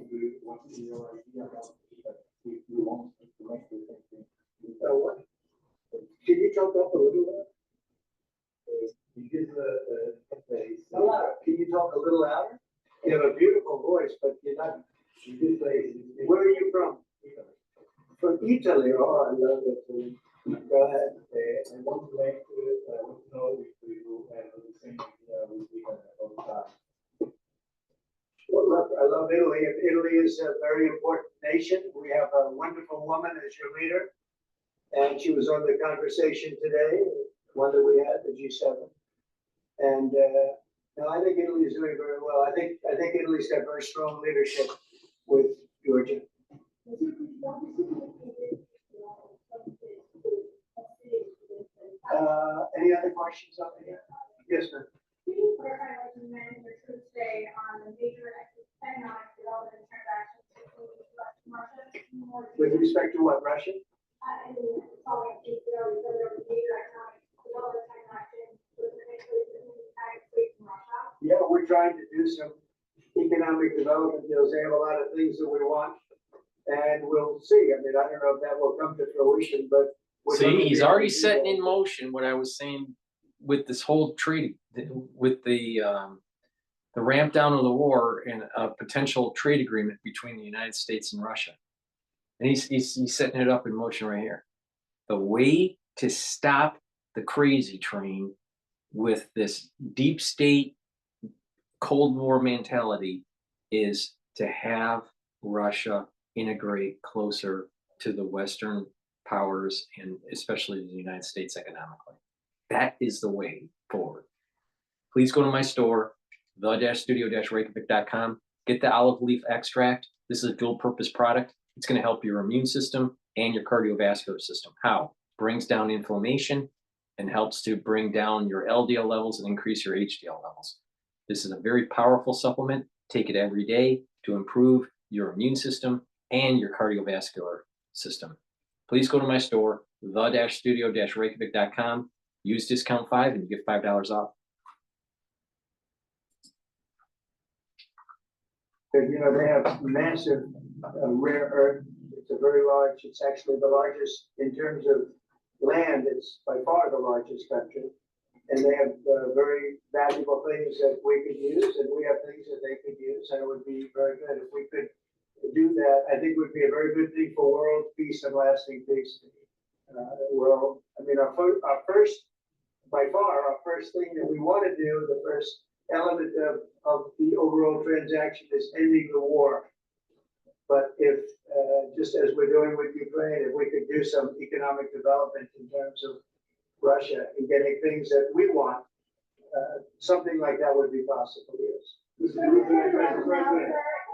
what is your idea about if you want to make the same thing. Can you talk up a little bit? Can you talk a little louder? You have a beautiful voice, but you're not. Where are you from? From Italy. Oh, I love it. Go ahead. I want to know if you have the same idea with the Well, look, I love Italy. Italy is a very important nation. We have a wonderful woman as your leader, and she was on the conversation today, one that we had, the G7. And no, I think Italy is doing very well. I think Italy's got very strong leadership with Georgia. Any other questions on here? Yes, ma'am. Can you clarify what you meant in your truth today on the major economic development transactions between Russia and Russia? With respect to what, Russia? I mean, it's all like major economic development transactions between the United States and Russia. Yeah, we're trying to do some economic development deals. They have a lot of things that we want, and we'll see. I mean, I don't know if that will come to fruition, but see, he's already setting in motion what I was saying with this whole treaty, with the ramp down of the war and a potential trade agreement between the United States and Russia. And he's setting it up in motion right here. The way to stop the crazy train with this deep state Cold War mentality is to have Russia integrate closer to the Western powers and especially the United States economically. That is the way forward. Please go to my store, the-studio-reykjavik.com. Get the olive leaf extract. This is a dual purpose product. It's going to help your immune system and your cardiovascular system. How? Brings down inflammation and helps to bring down your LDL levels and increase your HDL levels. This is a very powerful supplement. Take it every day to improve your immune system and your cardiovascular system. Please go to my store, the-studio-reykjavik.com. Use discount 5 and you get $5 off. You know, they have massive rare earth. It's a very large, it's actually the largest in terms of land. It's by far the largest country. And they have very valuable things that we could use, and we have things that they could use, and it would be very good if we could do that. I think it would be a very good thing for world peace and lasting peace. Well, I mean, our first, by far, our first thing that we want to do, the first element of the overall transaction is ending the war. But if, just as we're doing with Ukraine, if we could do some economic development in terms of Russia and getting things that we want, something like that would be possible, yes.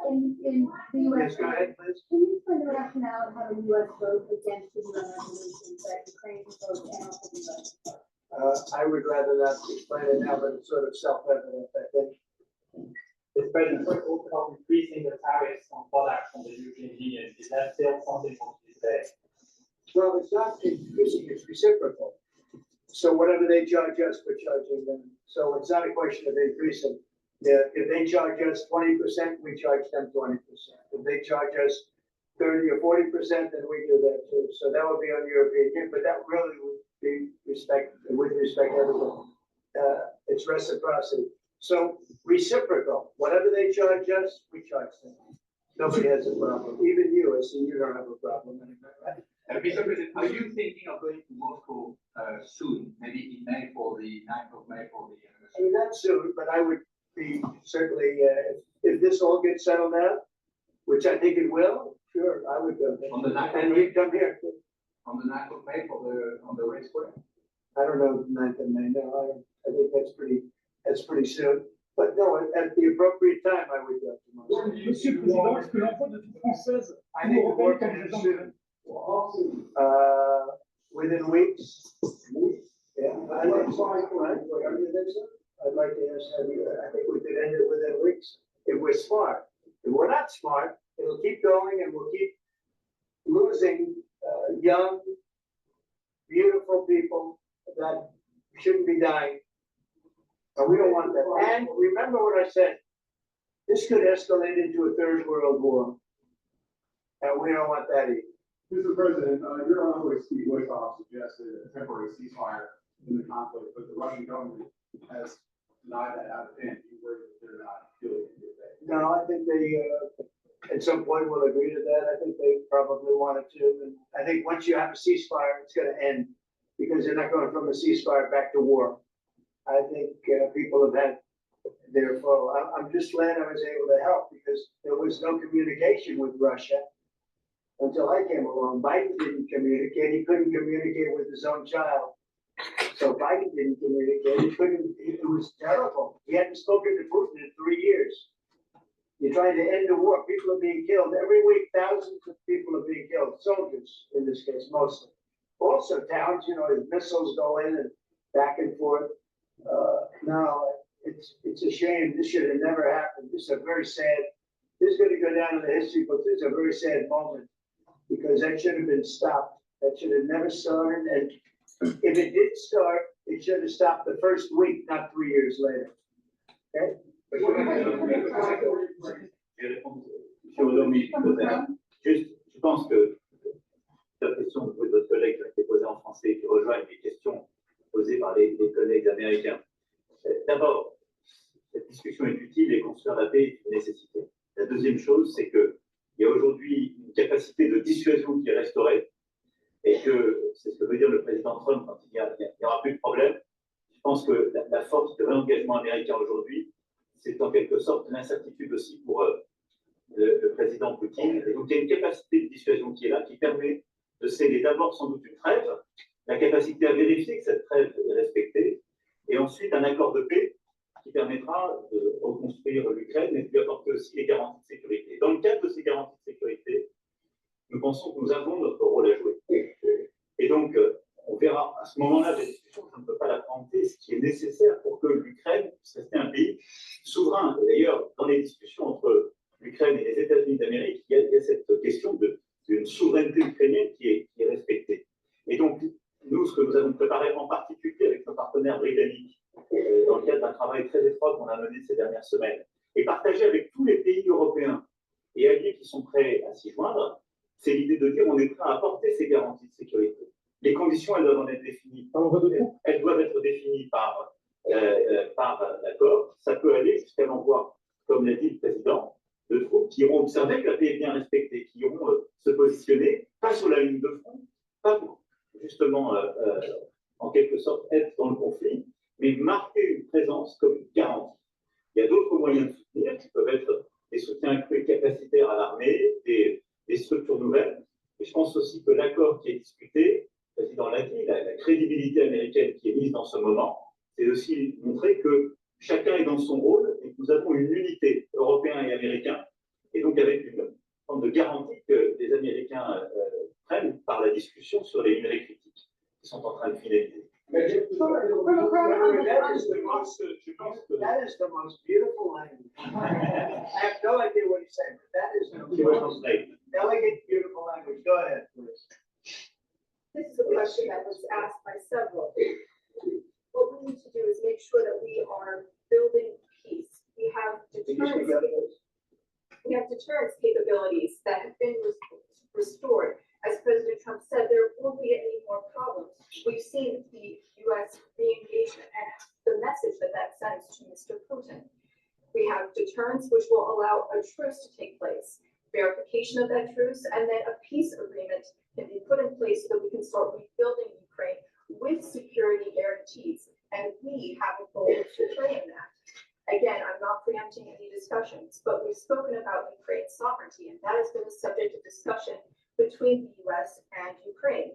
In the US. Yes, go ahead, please. Can you explain the rationale of how the US voted against the UN resolutions that Ukraine proposed and also the US? I would rather not explain it now, but it's sort of self-evident, I think. Mr. President, what about increasing the tariffs on products from the European Union? Is that still something for today? Well, it's not increasing, it's reciprocal. So whatever they charge us, we're charging them. So it's not a question of increasing. If they charge us 20%, we charge them 20%. If they charge us 30 or 40%, then we do that too. So that would be on European Union, but that really would be with respect to everyone. It's reciprocity. So reciprocal, whatever they charge us, we charge them. Nobody has a problem. Even you, I see you don't have a problem anymore, right? Mr. President, are you thinking of going to Moscow soon, maybe in May for the 9th of May for the I mean, not soon, but I would be certainly, if this all gets settled out, which I think it will, sure, I would go there. On the 9th And you'd come here. on the 9th of May on the Red Square? I don't know, 9th of May, no, I think that's pretty soon. But no, at the appropriate time, I would go to Moscow. Monsieur le Président, est-ce que l'emploi de toute française I think the work comme is président soon. Within weeks. Yeah, I think so, right? Whatever you think so. I'd like to ask, I think we could end it within weeks, if we're smart. If we're not smart, it'll keep going and we'll keep losing young, beautiful people that shouldn't be dying. And we don't want that. And remember what I said, this could escalate into a third world war. And we don't want that either. Mr. President, your honorary Steve Witkoff suggested a temporary ceasefire in the conflict, but the Russian government has denied that out of hand. You worry that they're not doing it. No, I think they, at some point will agree to that. I think they probably wanted to. And I think once you have a ceasefire, it's going to end because they're not going from a ceasefire back to war. I think people have had their full. I'm just glad I was able to help because there was no communication with Russia until I came along. Biden didn't communicate. He couldn't communicate with his own child. So Biden didn't communicate. He couldn't. It was terrible. He hadn't spoken to Putin in 3 years. You're trying to end the war. People are being killed. Every week, thousands of people are being killed. Soldiers, in this case, mostly. Also towns, as missiles go in and back and forth. No, it's a shame. This should have never happened. This is a very sad, this is going to go down in the history books. This is a very sad moment because that should have been stopped. That should have never started. And if it did start, it should have stopped the first week, not 3 years later. Okay? Juste, je pense que la question de votre collègue qui a été posée en français qui rejoint les questions posées par les collègues américains. D'abord, cette discussion est utile et construire la paix est une nécessité. La deuxième chose, c'est qu'il y a aujourd'hui une capacité de dissuasion qui est restaurée et que c'est ce que veut dire le président Trump quand il n'y aura plus de problème. Je pense que la force de réengagement américain aujourd'hui, c'est en quelque sorte l'incertitude aussi pour le président Poutine. Et donc il y a une capacité de dissuasion qui est là, qui permet de sceller d'abord sans doute une trêve, la capacité à vérifier que cette trêve est respectée, et ensuite un accord de paix qui permettra de reconstruire l'Ukraine et de lui apporter aussi des garanties de sécurité. Dans le cadre de ces garanties de sécurité, nous pensons que nous avons notre rôle à jouer. Et donc, on verra à ce moment-là des discussions, je ne peux pas la présenter, ce qui est nécessaire pour que l'Ukraine puisse rester un pays souverain. Et d'ailleurs, dans les discussions entre l'Ukraine et les États-Unis d'Amérique, il y a cette question d'une souveraineté ukrainienne qui est respectée. Et donc, nous, ce que nous avons préparé en particulier avec nos partenaires britanniques, dans le cadre d'un travail très étroit qu'on a mené ces dernières semaines, et partagé avec tous les pays européens et alliés qui sont prêts à s'y joindre, c'est l'idée de dire on est prêt à apporter ces garanties de sécurité. Les conditions, elles doivent être définies. Elles doivent être définies par l'accord. Ça peut aller jusqu'à l'envoi, comme l'a dit le président, de troupes qui auront observé que la paix est bien respectée, qui auront se positionner, pas sur la ligne de front, pas pour justement, en quelque sorte, être dans le conflit, mais marquer une présence comme une garantie. Il y a d'autres moyens de soutenir qui peuvent être des soutiens capacitaires à l'armée, des structures nouvelles. Et je pense aussi que l'accord qui est discuté, le président l'a dit, la crédibilité américaine qui est mise dans ce moment, c'est aussi montrer que chacun est dans son rôle et que nous avons une unité européenne et américaine, et donc avec une forme de garantie que les Américains prennent par la discussion sur les minerais critiques qui sont en train de finaliser. That is the most beautiful language. I have no idea what he's saying, but that is the most elegant, beautiful language. Go ahead, please. This is a question that was asked by several. What we need to do is make sure that we are building peace. We have deterrence capabilities that have been restored. As President Trump said, there won't be any more problems. We've seen the U.S. re-engagement and the message that that sends to Mr. Putin. We have deterrence, which will allow a truce to take place, verification of that truce, and then a peace agreement can be put in place so that we can start rebuilding Ukraine with security guarantees. And we have a role to play in that. Again, I'm not preempting any discussions, but we've spoken about Ukraine's sovereignty, and that has been a subject of discussion between the U.S. and Ukraine.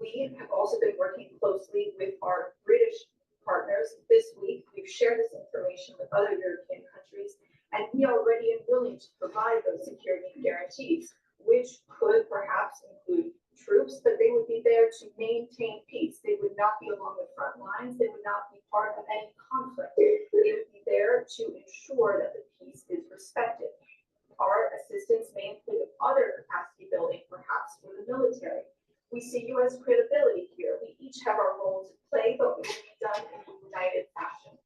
We have also been working closely with our British partners this week. We've shared this information with other European countries, and we are ready and willing to provide those security guarantees, which could perhaps include troops, but they would be there to maintain peace. They would not be along the front lines. They would not be part of any conflict. They would be there to ensure that the peace is respected. Our assistance may include other capacity building, perhaps for the military. We see U.S. credibility here. We each have our role to play, but we will be done in a united fashion.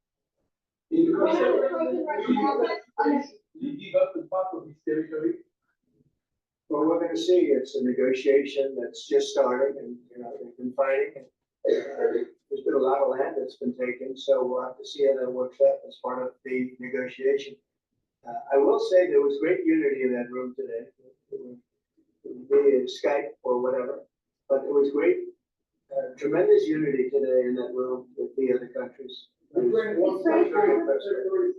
You give up the part of this territory? Well, we're going to see. It's a negotiation that's just starting, and they've been fighting. And, there's been a lot of land that's been taken, so we'll have to see how that works out as part of the negotiation. I will say there was great unity in that room today, via Skype or whatever, but there was great, tremendous unity today in that room with the other countries.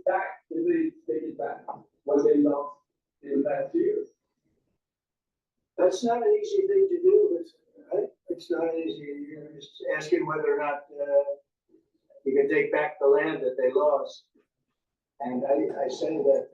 Back, take it back, what they lost in the past years. That's not an easy thing to do, right? It's not easy. You're just asking whether or not you can take back the land that they lost. And I say that,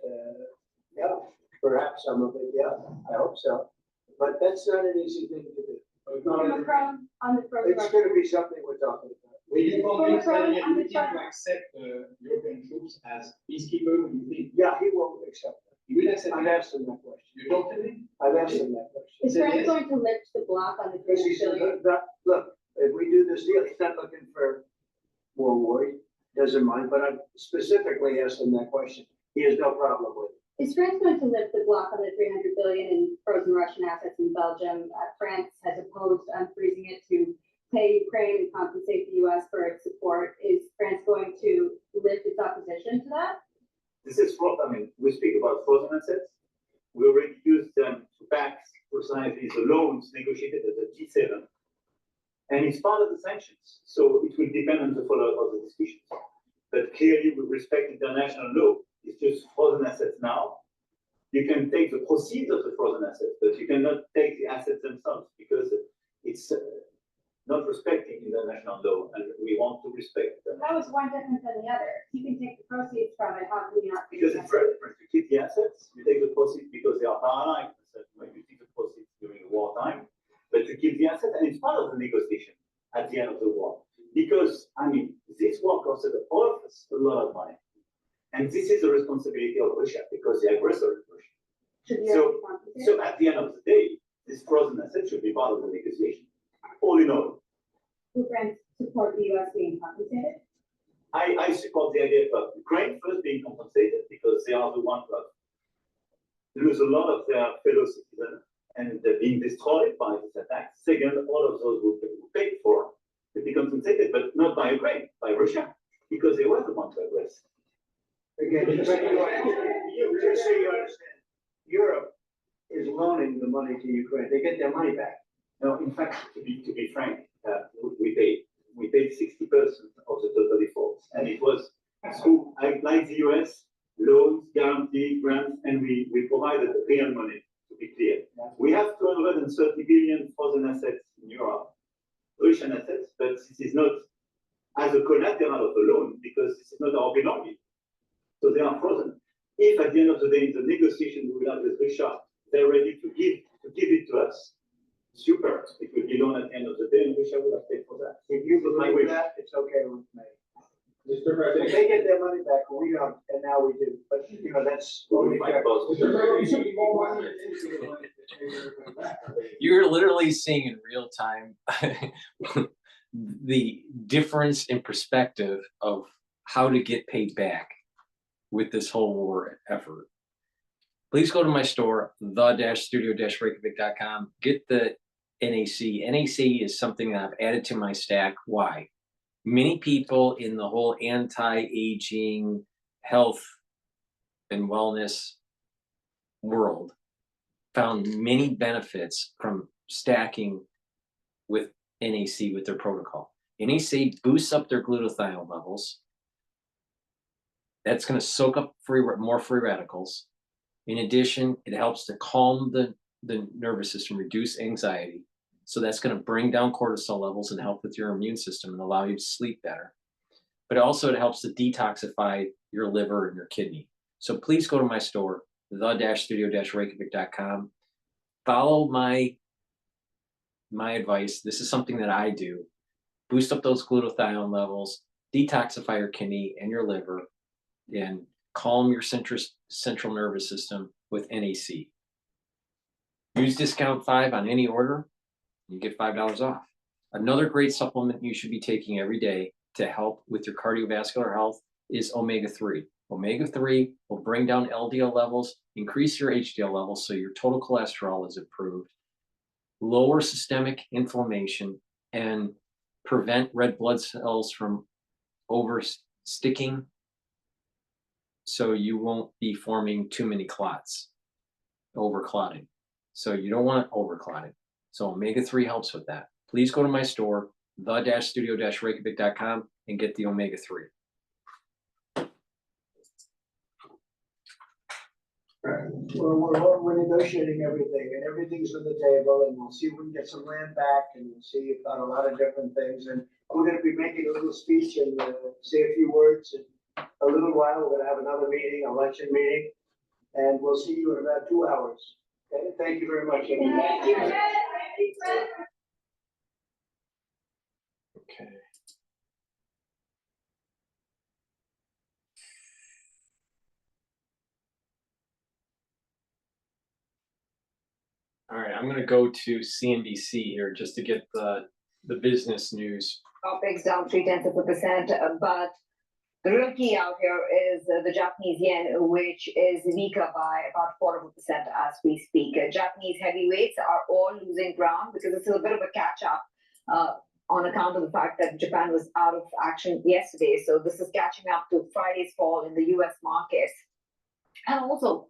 yeah, perhaps some of it, yeah, I hope so. But that's not an easy thing to do. Macron on the program. It's going to be something we're talking about. Will you convince Putin to accept European troops as peacekeepers? Yeah, he will accept that. He will accept I've asked him that question. You talked to him? I've asked him that question. Is France going to lift the block on the Because he said, look, if we do this deal, he's not looking for more war. He doesn't mind, but I've specifically asked him that question. He has no problem with it. Is France going to lift the block on the 300 billion in frozen Russian assets in Belgium? France has opposed unfreezing it to pay Ukraine and compensate the U.S. for its support. Is France going to lift its opposition to that? This is what, I mean, we speak about frozen assets. We already used them to back precisely the loans negotiated at the G7. And it's part of the sanctions. So it will depend on the follow-up of the discussions. But clearly, with respect to international law, it's just frozen assets now. You can take the proceeds of the frozen assets, but you cannot take the assets themselves because it's not respecting international law, and we want to respect them. How is one different than the other? You can take the proceeds from it, how can you not? Because it's very different. You keep the assets, you take the proceeds because they are paralyzed in a certain way. You take the proceeds during the wartime, but you keep the assets, and it's part of the negotiation at the end of the war. Because, I mean, this war costed all of us a lot of money. And this is the responsibility of Russia because the aggressor is Russia. So at the end of the day, this frozen asset should be part of the negotiation. All in all. Will France support the U.S. being compensated? I support the idea of Ukraine first being compensated because they are the ones who lose a lot of their fellow citizens and they're being destroyed by this attack. Second, all of those who paid for to be compensated, but not by Ukraine, by Russia, because they were the ones to aggress. Again, just so you understand, Europe is loaning the money to Ukraine. They get their money back. No, in fact, to be frank, we paid 60% of the total defaults, and it was through, like the US, loans, guaranteed grants, and we provided real money, to be clear. We have 230 billion frozen assets in Europe, Russian assets, but this is not as a collateral of a loan, because this is not our belonging. So they are frozen. If at the end of the day, in the negotiation we will have with Russia, they're ready to give it to us, super. It will be loan at the end of the day, and Russia will have paid for that. If you believe that, it's okay with me. If they get their money back, we don't, and now we do. But you know, that's only fair. You're literally seeing in real time the difference in perspective of how to get paid back with this whole war effort. Please go to my store, the-studio-reykjavik.com. Get the NAC. NAC is something that I've added to my stack. Why? Many people in the whole anti-aging, health, and wellness world found many benefits from stacking with NAC with their protocol. NAC boosts up their glutathione levels. That's going to soak up more free radicals. In addition, it helps to calm the nervous system, reduce anxiety. So that's going to bring down cortisol levels and help with your immune system and allow you to sleep better. But also it helps to detoxify your liver and your kidney. So please go to my store, the-studio-reykjavik.com. Follow my advice. This is something that I do. Boost up those glutathione levels, detoxify your kidney and your liver, and calm your central nervous system with NAC. Use discount 5 on any order, you get $5 off. Another great supplement you should be taking every day to help with your cardiovascular health is omega-3. Omega-3 will bring down LDL levels, increase your HDL levels so your total cholesterol is improved, lower systemic inflammation, and prevent red blood cells from oversticking, so you won't be forming too many clots, overclotting. So you don't want overclotting. So omega-3 helps with that. Please go to my store, the-studio-reykjavik.com, and get the omega-3. We're negotiating everything, and everything's on the table, and we'll see if we can get some land back, and we'll see about a lot of different things. And we're going to be making a little speech and say a few words. And a little while, we're going to have another meeting, a luncheon meeting, and we'll see you in about 2 hours. Okay? Thank you very much, everybody. Okay. All right, I'm going to go to CNBC here just to get the business news. Topics down 0.3%, but the real key out here is the Japanese yen, which is weaker by about 0.25% as we speak. Japanese heavyweights are all losing ground because it's a bit of a catch-up on account of the fact that Japan was out of action yesterday. So this is catching up to Friday's fall in the US markets. And also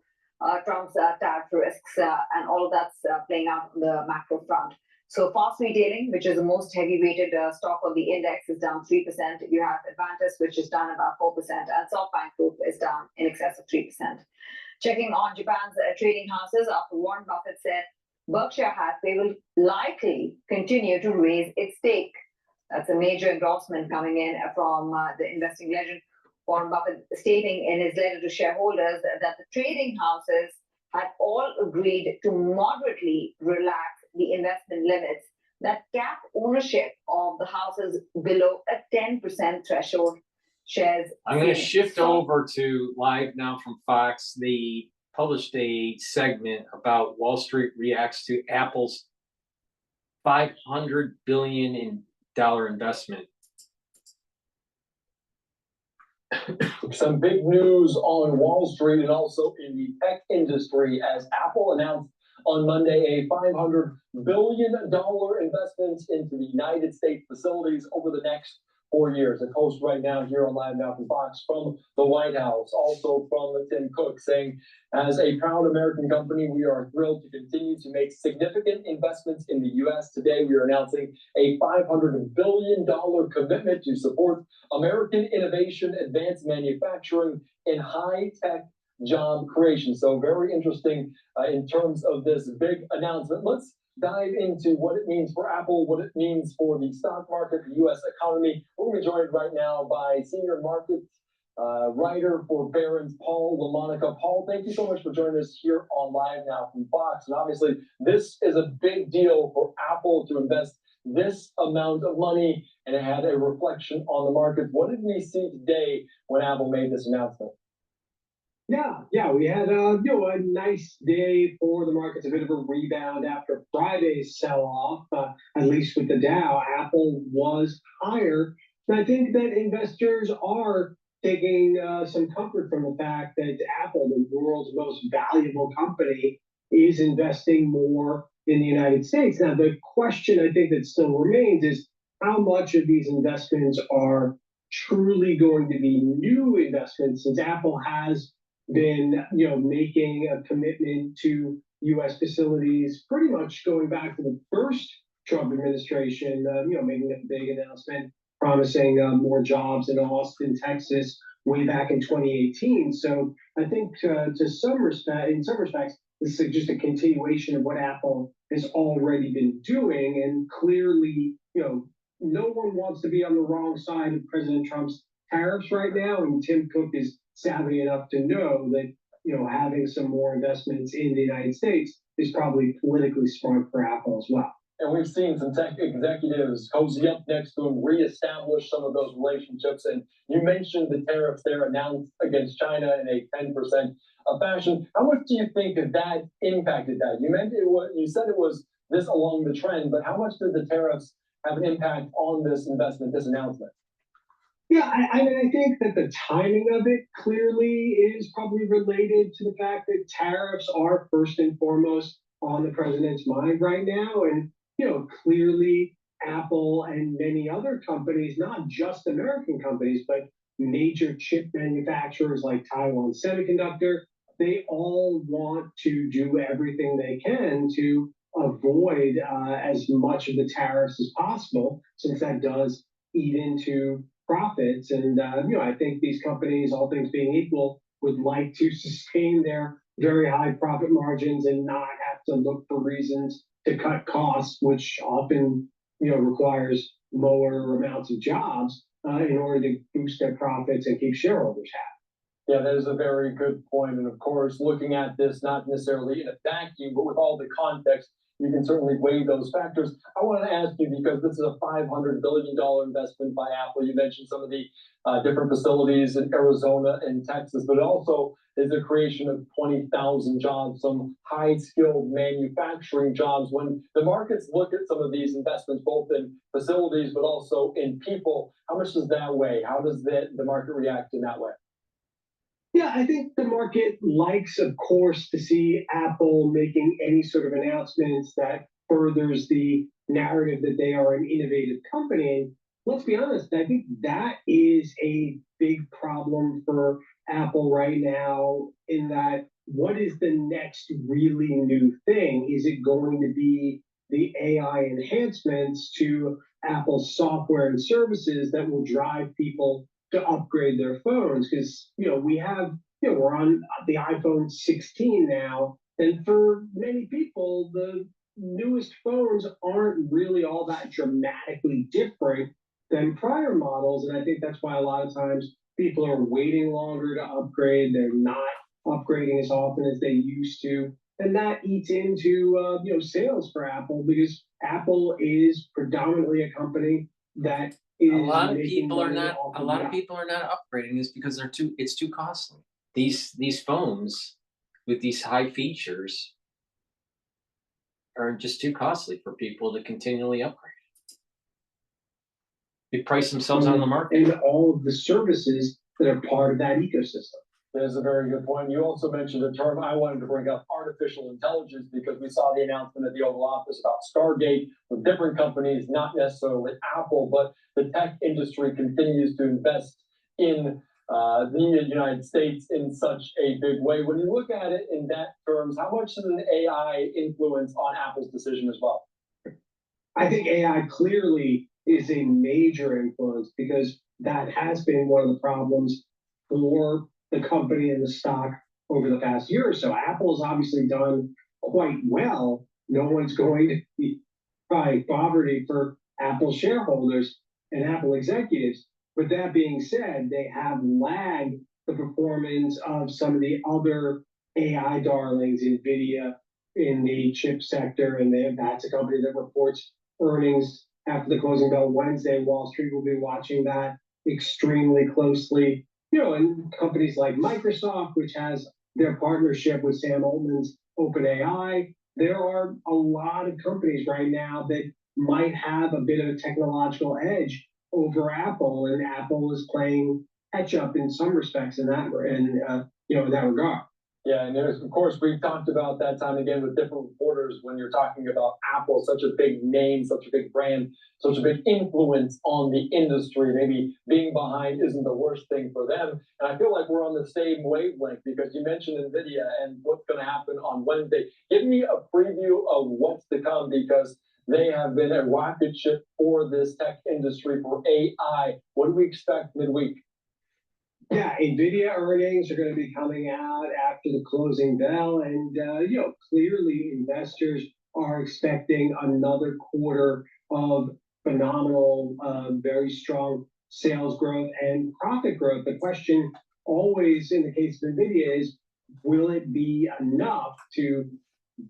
Trump's tariff risks and all of that's playing out on the macro front. So fast retailing, which is the most heavy weighted stock on the index, is down 3%. You have Advantis, which is down about 4%, and SoftBank Group is down in excess of 3%. Checking on Japan's trading houses, after Warren Buffett said Berkshire Hathaway will likely continue to raise its stake. That's a major endorsement coming in from the investing legend. Warren Buffett stating in his letter to shareholders that the trading houses had all agreed to moderately relax the investment limits that cap ownership of the houses below a 10% threshold. Shares. I'm going to shift over to live now from Fox. They published a segment about Wall Street reacts to Apple's $500 billion investment. Some big news on Wall Street and also in the tech industry as Apple announced on Monday a $500 billion investment into the United States facilities over the next 4 years. A post right now here on Live Now from Fox from the White House, also from Tim Cook, saying, as a proud American company, we are thrilled to continue to make significant investments in the U.S. Today, we are announcing a $500 billion commitment to support American innovation, advanced manufacturing, and high-tech job creation. So very interesting in terms of this big announcement. Let's dive into what it means for Apple, what it means for the stock market, the U.S. economy. We're going to be joined right now by senior market writer for Barron's, Paul LaMonica. Paul, thank you so much for joining us here on Live Now from Fox. And obviously, this is a big deal for Apple to invest this amount of money, and it had a reflection on the market. What did we see today when Apple made this announcement? Yeah, we had a nice day for the markets, a bit of a rebound after Friday's sell-off, at least with the Dow. Apple was higher, and I think that investors are taking some comfort from the fact that Apple, the world's most valuable company, is investing more in the United States. Now, the question I think that still remains is how much of these investments are truly going to be new investments, since Apple has been, making a commitment to U.S. facilities pretty much going back to the first Trump administration, making a big announcement, promising more jobs in Austin, Texas, way back in 2018. So I think in some respects, this is just a continuation of what Apple has already been doing. And clearly, no one wants to be on the wrong side of President Trump's tariffs right now. And Tim Cook is savvy enough to know that, having some more investments in the United States is probably politically smart for Apple as well. And we've seen some tech executives cozy up next to him, reestablish some of those relationships. And you mentioned the tariffs there announced against China in a 10% fashion. How much do you think that impacted that? You said it was this along the trend, but how much did the tariffs have an impact on this investment, this announcement? Yeah, I think that the timing of it clearly is probably related to the fact that tariffs are first and foremost on the president's mind right now. And, clearly Apple and many other companies, not just American companies, but major chip manufacturers like Taiwan Semiconductor, they all want to do everything they can to avoid as much of the tariffs as possible, since that does eat into profits. And, I think these companies, all things being equal, would like to sustain their very high profit margins and not have to look for reasons to cut costs, which often, requires lower amounts of jobs in order to boost their profits and keep shareholders happy. Yeah, that is a very good point. And of course, looking at this not necessarily in a vacuum, but with all the context, you can certainly weigh those factors. I want to ask you, because this is a $500 billion investment by Apple. You mentioned some of the different facilities in Arizona and Texas, but also is the creation of 20,000 jobs, some high-skilled manufacturing jobs. When the markets look at some of these investments, both in facilities, but also in people, how much does that weigh? How does the market react in that way? Yeah, I think the market likes, of course, to see Apple making any sort of announcements that furthers the narrative that they are an innovative company. And let's be honest, I think that is a big problem for Apple right now, in that what is the next really new thing? Is it going to be the AI enhancements to Apple's software and services that will drive people to upgrade their phones? Because we have, we're on the iPhone 16 now, and for many people the newest phones aren't really all that dramatically different than prior models. And I think that's why a lot of times people are waiting longer to upgrade. They're not upgrading as often as they used to, and that eats into sales for Apple, because Apple is predominantly a company that a lot of people are not upgrading is because it's too costly. These phones with these high features are just too costly for people to continually upgrade. They price themselves out of the market. And all of the services that are part of that ecosystem. That is a very good point. You also mentioned a term I wanted to bring up, artificial intelligence, because we saw the announcement at the Oval Office about Stargate with different companies, not necessarily Apple, but the tech industry continues to invest in the United States in such a big way. When you look at it in that terms, how much does an AI influence on Apple's decision as well? I think AI clearly is a major influence because that has been one of the problems for the company and the stock over the past year or so. Apple has obviously done quite well. No one's going to be by poverty for Apple shareholders and Apple executives. But that being said, they have lagged the performance of some of the other AI darlings, NVIDIA in the chip sector, and that's a company that reports earnings after the closing bell Wednesday. Wall Street will be watching that extremely closely. You know, and companies like Microsoft, which has their partnership with Sam Altman's OpenAI, there are a lot of companies right now that might have a bit of a technological edge over Apple, and Apple is playing catch up in some respects in that in that regard. Yeah, and there's, of course, we've talked about that time again with different reporters when you're talking about Apple, such a big name, such a big brand, such a big influence on the industry. Maybe being behind isn't the worst thing for them. And I feel like we're on the same wavelength because you mentioned NVIDIA and what's going to happen on Wednesday. Give me a preview of what's to come because they have been a rocket ship for this tech industry for AI. What do we expect midweek? Yeah, NVIDIA earnings are going to be coming out after the closing bell, and clearly investors are expecting another quarter of phenomenal, very strong sales growth and profit growth. The question always in the case of NVIDIA is, will it be enough to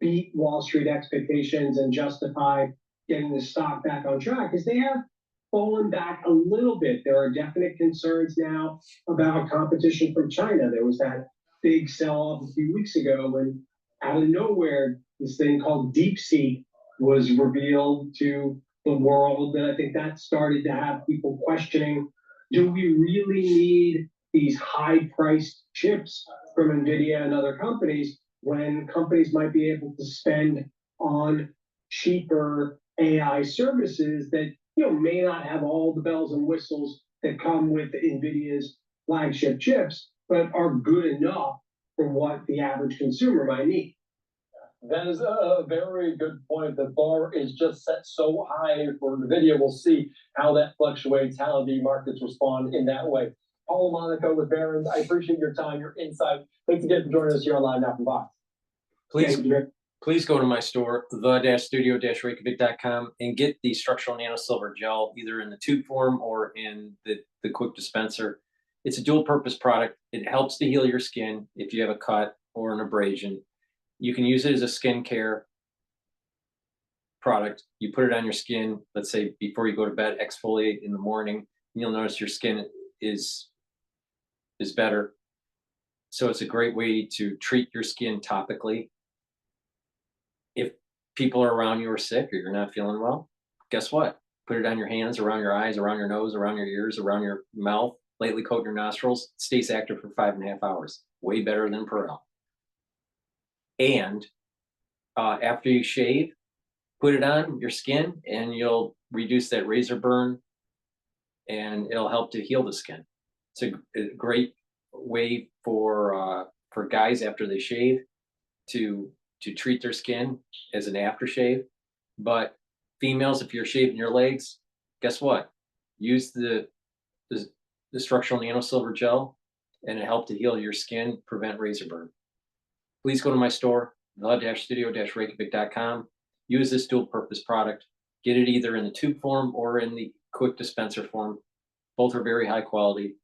beat Wall Street expectations and justify getting the stock back on track? Because they have fallen back a little bit. There are definite concerns now about competition from China. There was that big sell-off a few weeks ago when out of nowhere, this thing called DeepSeek was revealed to the world. And I think that started to have people questioning, do we really need these high-priced chips from NVIDIA and other companies when companies might be able to spend on cheaper AI services that may not have all the bells and whistles that come with NVIDIA's flagship chips, but are good enough for what the average consumer might need. That is a very good point. The bar is just set so high for NVIDIA. We'll see how that fluctuates, how the markets respond in that way. Paul Monaco with Barron's, I appreciate your time, your insight. Thanks again for joining us here on Live Now from Box. Please go to my store, the-studio-reykjavik.com, and get the structural nano silver gel, either in the tube form or in the quick dispenser. It's a dual purpose product. It helps to heal your skin if you have a cut or an abrasion. You can use it as a skincare product. You put it on your skin, let's say before you go to bed, exfoliate in the morning, and you'll notice your skin is better. So it's a great way to treat your skin topically. If people are around you are sick or you're not feeling well, guess what? Put it on your hands, around your eyes, around your nose, around your ears, around your mouth, lightly coat your nostrils. It stays active for 5.5 hours. Way better than Perel. And after you shave, put it on your skin and you'll reduce that razor burn and it'll help to heal the skin. It's a great way for guys after they shave to treat their skin as an aftershave. But females, if you're shaving your legs, guess what? Use the structural nano silver gel and it helps to heal your skin, prevent razor burn. Please go to my store, the-studio-reykjavik.com. Use this dual purpose product. Get it either in the tube form or in the quick dispenser form. Both are very high quality.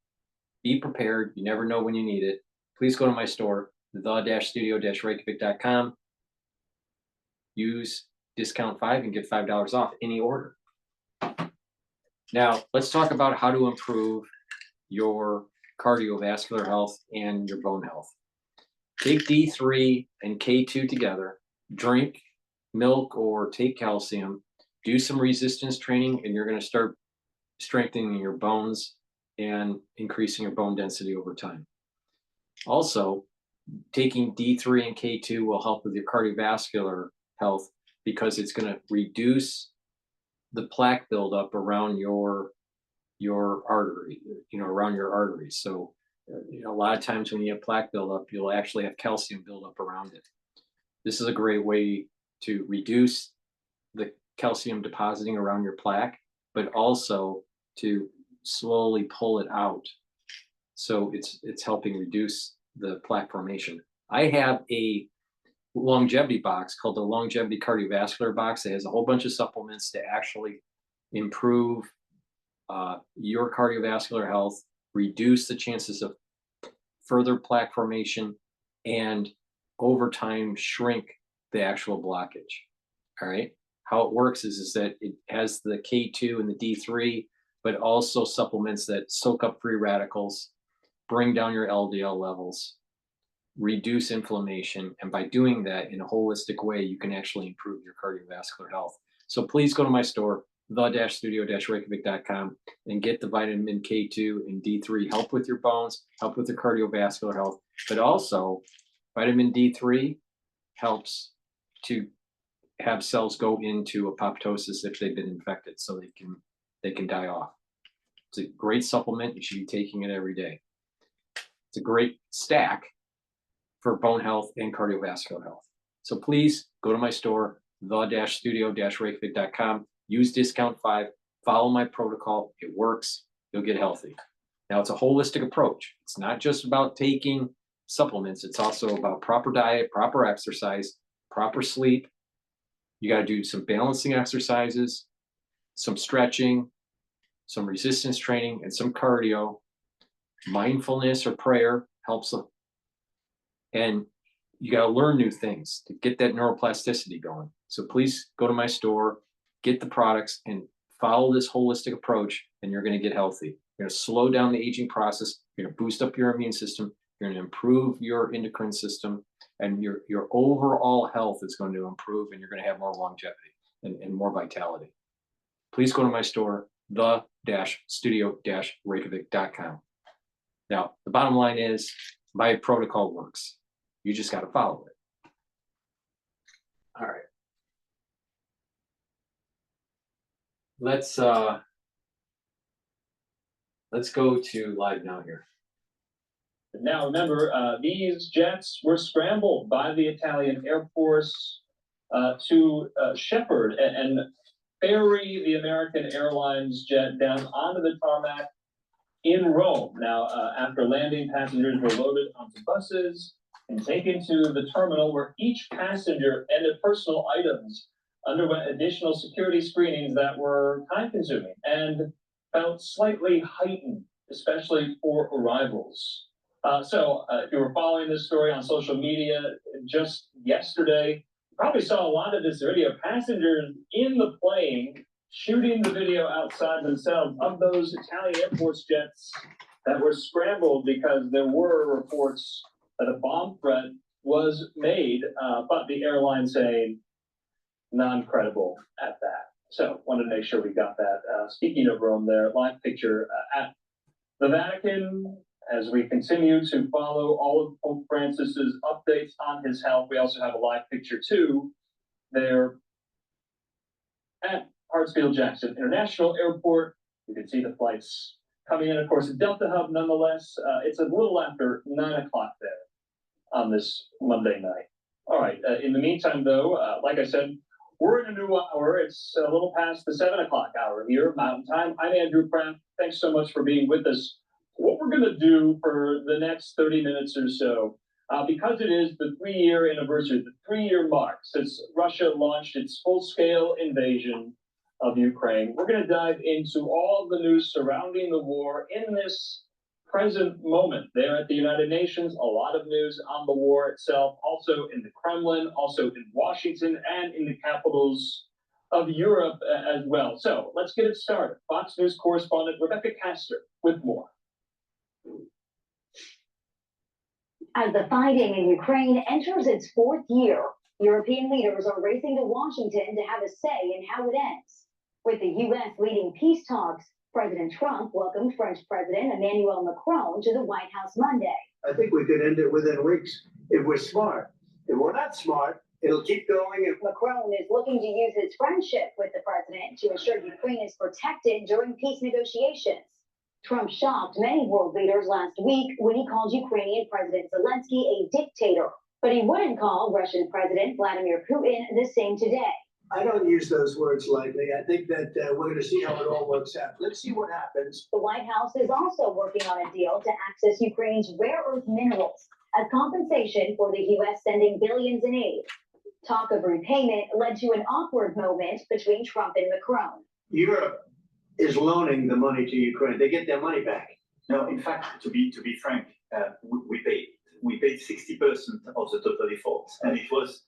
Be prepared. You never know when you need it. Please go to my store, the-studio-reykjavik.com. Use discount 5 and get $5 off any order. Now, let's talk about how to improve your cardiovascular health and your bone health. Take D3 and K2 together, drink milk or take calcium, do some resistance training, and you're going to start strengthening your bones and increasing your bone density over time. Also, taking D3 and K2 will help with your cardiovascular health because it's going to reduce the plaque buildup around your artery, around your arteries. So, a lot of times when you have plaque buildup, you'll actually have calcium buildup around it. This is a great way to reduce the calcium depositing around your plaque, but also to slowly pull it out. So it's helping reduce the plaque formation. I have a longevity box called the Longevity Cardiovascular Box. It has a whole bunch of supplements to actually improve your cardiovascular health, reduce the chances of further plaque formation, and over time shrink the actual blockage. All right. How it works is that it has the K2 and the D3, but also supplements that soak up free radicals, bring down your LDL levels, reduce inflammation. And by doing that in a holistic way, you can actually improve your cardiovascular health. So please go to my store, the-studio-reykjavik.com, and get the vitamin K2 and D3, help with your bones, help with your cardiovascular health, but also vitamin D3 helps to have cells go into apoptosis if they've been infected, so they can die off. It's a great supplement. You should be taking it every day. It's a great stack for bone health and cardiovascular health. So please go to my store, the-studio-reykjavik.com. Use discount 5. Follow my protocol. It works. You'll get healthy. Now, it's a holistic approach. It's not just about taking supplements. It's also about proper diet, proper exercise, proper sleep. You got to do some balancing exercises, some stretching, some resistance training, and some cardio. Mindfulness or prayer helps them. And you got to learn new things to get that neuroplasticity going. So please go to my store, get the products, and follow this holistic approach, and you're going to get healthy. You're going to slow down the aging process. You're going to boost up your immune system. You're going to improve your endocrine system, and your overall health is going to improve, and you're going to have more longevity and more vitality. Please go to my store, the-studio-reykjavik.com. Now, the bottom line is my protocol works. You just got to follow it. All right. Let's go to live now here. Now remember, these jets were scrambled by the Italian Air Force to shepherd and ferry the American Airlines jet down onto the tarmac in Rome. Now, after landing, passengers were loaded onto buses and taken to the terminal where each passenger and their personal items underwent additional security screenings that were time-consuming and felt slightly heightened, especially for arrivals. So if you were following this story on social media just yesterday, you probably saw a lot of this video. Passengers in the plane shooting the video outside themselves of those Italian Air Force jets that were scrambled because there were reports that a bomb threat was made, but the airline saying non-credible at that. So wanted to make sure we got that. Speaking of Rome there, live picture at the Vatican as we continue to follow all of Pope Francis's updates on his health. We also have a live picture too there at Hartsfield-Jackson International Airport. You can see the flights coming in. Of course, the Delta Hub nonetheless. It's a little after 9 o'clock there on this Monday night. All right. In the meantime, though, like I said, we're in a new hour. It's a little past the 7 o'clock hour here, Mountain Time. I'm Andrew Pratt. Thanks so much for being with us. What we're going to do for the next 30 minutes or so, because it is the 3-year anniversary, the 3-year mark since Russia launched its full-scale invasion of Ukraine, we're going to dive into all the news surrounding the war in this present moment there at the United Nations. A lot of news on the war itself, also in the Kremlin, also in Washington, and in the capitals of Europe as well. So let's get it started. Fox News correspondent Rebecca Castor with more. As the fighting in Ukraine enters its 4th year, European leaders are racing to Washington to have a say in how it ends. With the U.S. leading peace talks, President Trump welcomed French President Emmanuel Macron to the White House Monday. I think we could end it within weeks if we're smart. If we're not smart, it'll keep going. Macron is looking to use his friendship with the president to ensure Ukraine is protected during peace negotiations. Trump shocked many world leaders last week when he called Ukrainian President Zelensky a dictator, but he wouldn't call Russian President Vladimir Putin the same today. I don't use those words lightly. I think that we're going to see how it all works out. Let's see what happens. The White House is also working on a deal to access Ukraine's rare earth minerals as compensation for the U.S. sending billions in aid. Talk of repayment led to an awkward moment between Trump and Macron. Europe is loaning the money to Ukraine. They get their money back. No, in fact, to be frank, we paid 60% of the total effort, and it was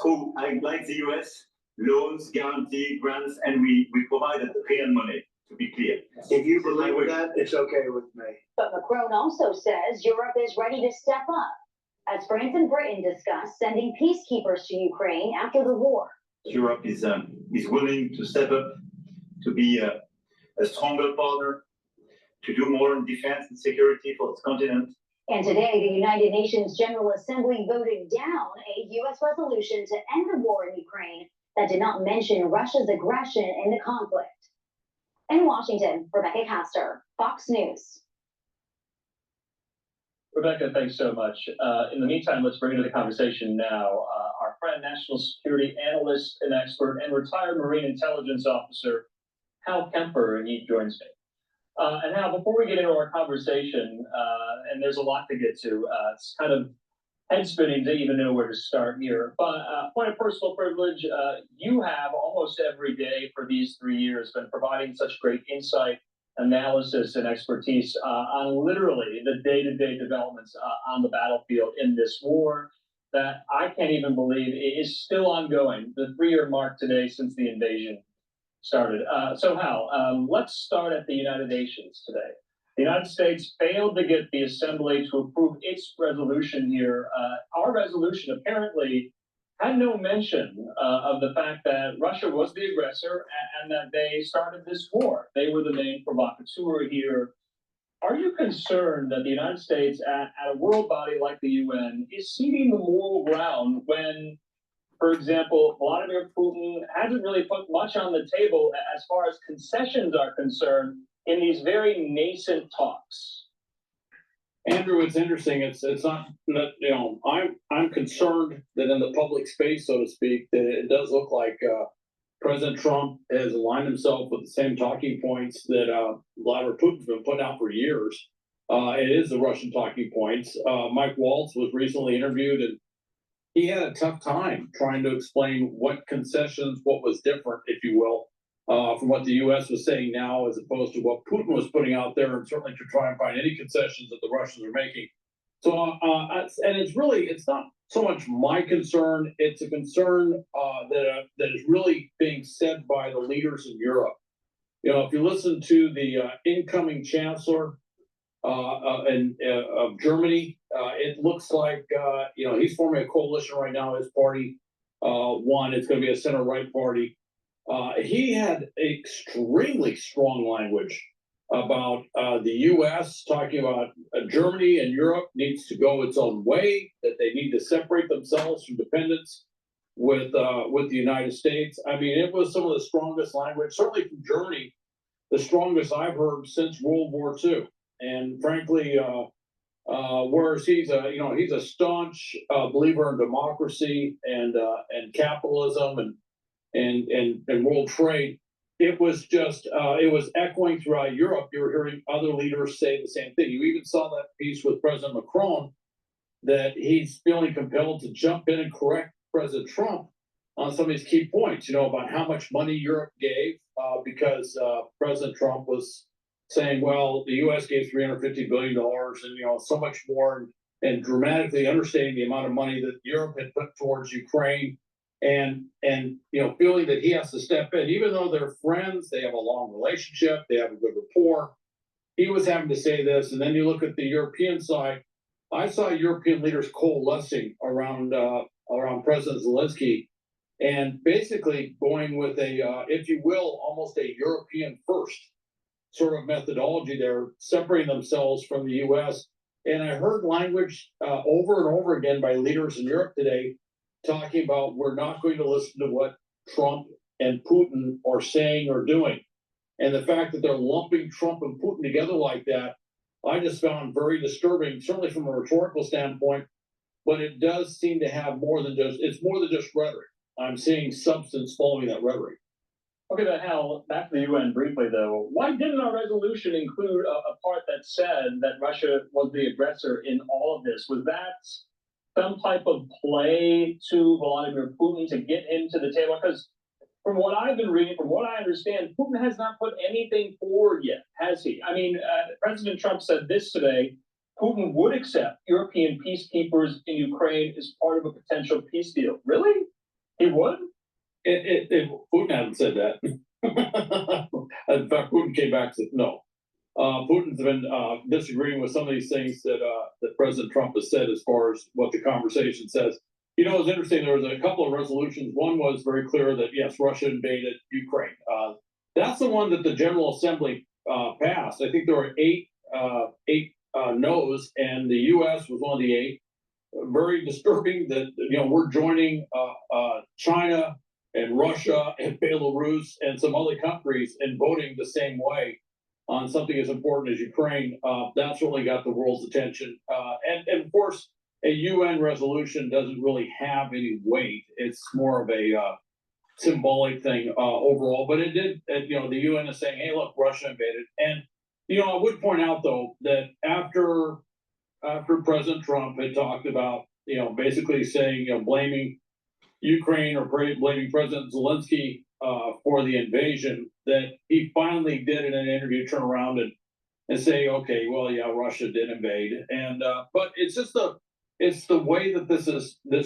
through, like the US, loans, guarantee, grants, and we provided real money. To be clear, If you believe that, it's okay with me. But Macron also says Europe is ready to step up, as France and Britain discuss sending peacekeepers to Ukraine after the war. Europe is willing to step up, to be a stronger partner, to do more in defense and security for this continent. And today, the United Nations General Assembly voted down a U.S. resolution to end the war in Ukraine that did not mention Russia's aggression in the conflict. In Washington, Rebecca Castor, Fox News. Rebecca, thanks so much. In the meantime, let's bring into the conversation now our friend, national security analyst and expert, and retired Marine intelligence officer, Hal Kemper, and he joins me. And Hal, before we get into our conversation, and there's a lot to get to, it's kind of head spinning to even know where to start here. But point of personal privilege, you have almost every day for these 3 years been providing such great insight, analysis, and expertise on literally the day-to-day developments on the battlefield in this war that I can't even believe is still ongoing. The 3-year mark today since the invasion started. So Hal, let's start at the United Nations today. The United States failed to get the Assembly to approve its resolution here. Our resolution apparently had no mention of the fact that Russia was the aggressor and that they started this war. They were the main provocateur here. Are you concerned that the United States at a world body like the UN is ceding the moral ground when, for example, Vladimir Putin hasn't really put much on the table as far as concessions are concerned in these very nascent talks? Andrew, it's interesting. It's not I'm concerned that in the public space, so to speak, that it does look like President Trump has aligned himself with the same talking points that Vladimir Putin's been putting out for years. It is the Russian talking points. Mike Waltz was recently interviewed, and he had a tough time trying to explain what concessions, what was different, if you will, from what the U.S. was saying now, as opposed to what Putin was putting out there, and certainly to try and find any concessions that the Russians are making. So, and it's not so much my concern; it's a concern that is really being said by the leaders in Europe. You know, if you listen to the incoming chancellor of Germany, it looks like he's forming a coalition right now. His party won. It's going to be a center-right party. He had extremely strong language about the U.S., talking about Germany and Europe needs to go its own way, that they need to separate themselves from dependence with the United States. I mean, it was some of the strongest language, certainly from Germany, the strongest I've heard since World War II. And frankly, whereas he's a staunch believer in democracy and capitalism and world trade, it was just it was echoing throughout Europe. You were hearing other leaders say the same thing. You even saw that piece with President Macron, that he's feeling compelled to jump in and correct President Trump on some of these key points, about how much money Europe gave, because President Trump was saying, well, the U.S. gave $350 billion and, so much more, and dramatically understating the amount of money that Europe had put towards Ukraine. And feeling that he has to step in, even though they're friends, they have a long relationship, they have a good rapport. He was having to say this, and then you look at the European side. I saw European leaders coalescing around President Zelensky, and basically going with a, if you will, almost a European first sort of methodology there, separating themselves from the U.S. And I heard language over and over again by leaders in Europe today talking about we're not going to listen to what Trump and Putin are saying or doing. And the fact that they're lumping Trump and Putin together like that, I just found very disturbing, certainly from a rhetorical standpoint, but it does seem to have more than it's more than just rhetoric. I'm seeing substance following that rhetoric. Okay, then Hal, back to the UN briefly though. Why didn't our resolution include a part that said that Russia was the aggressor in all of this? Was that some type of play to Vladimir Putin to get him to the table? Because from what I've been reading, from what I understand, Putin has not put anything forward yet, has he? I mean, President Trump said this today. Putin would accept European peacekeepers in Ukraine as part of a potential peace deal. Really? He would? Putin hasn't said that. In fact, Putin came back and said no. Putin's been disagreeing with some of these things that President Trump has said as far as what the conversation says. You know, it's interesting. There was a couple of resolutions. One was very clear that yes, Russia invaded Ukraine. That's the one that the General Assembly passed. I think there were eight no's, and the U.S. was one of the 8. Very disturbing that we're joining China and Russia and Belarus and some other countries in voting the same way on something as important as Ukraine. That's really got the world's attention. And of course, a UN resolution doesn't really have any weight. It's more of a symbolic thing overall. But it did, the UN is saying, hey, look, Russia invaded. And, I would point out, though, that after President Trump had talked about, basically saying, blaming Ukraine or blaming President Zelensky for the invasion, that he finally did in an interview turn around and say, okay, well, yeah, Russia did invade. And but it's just the way that this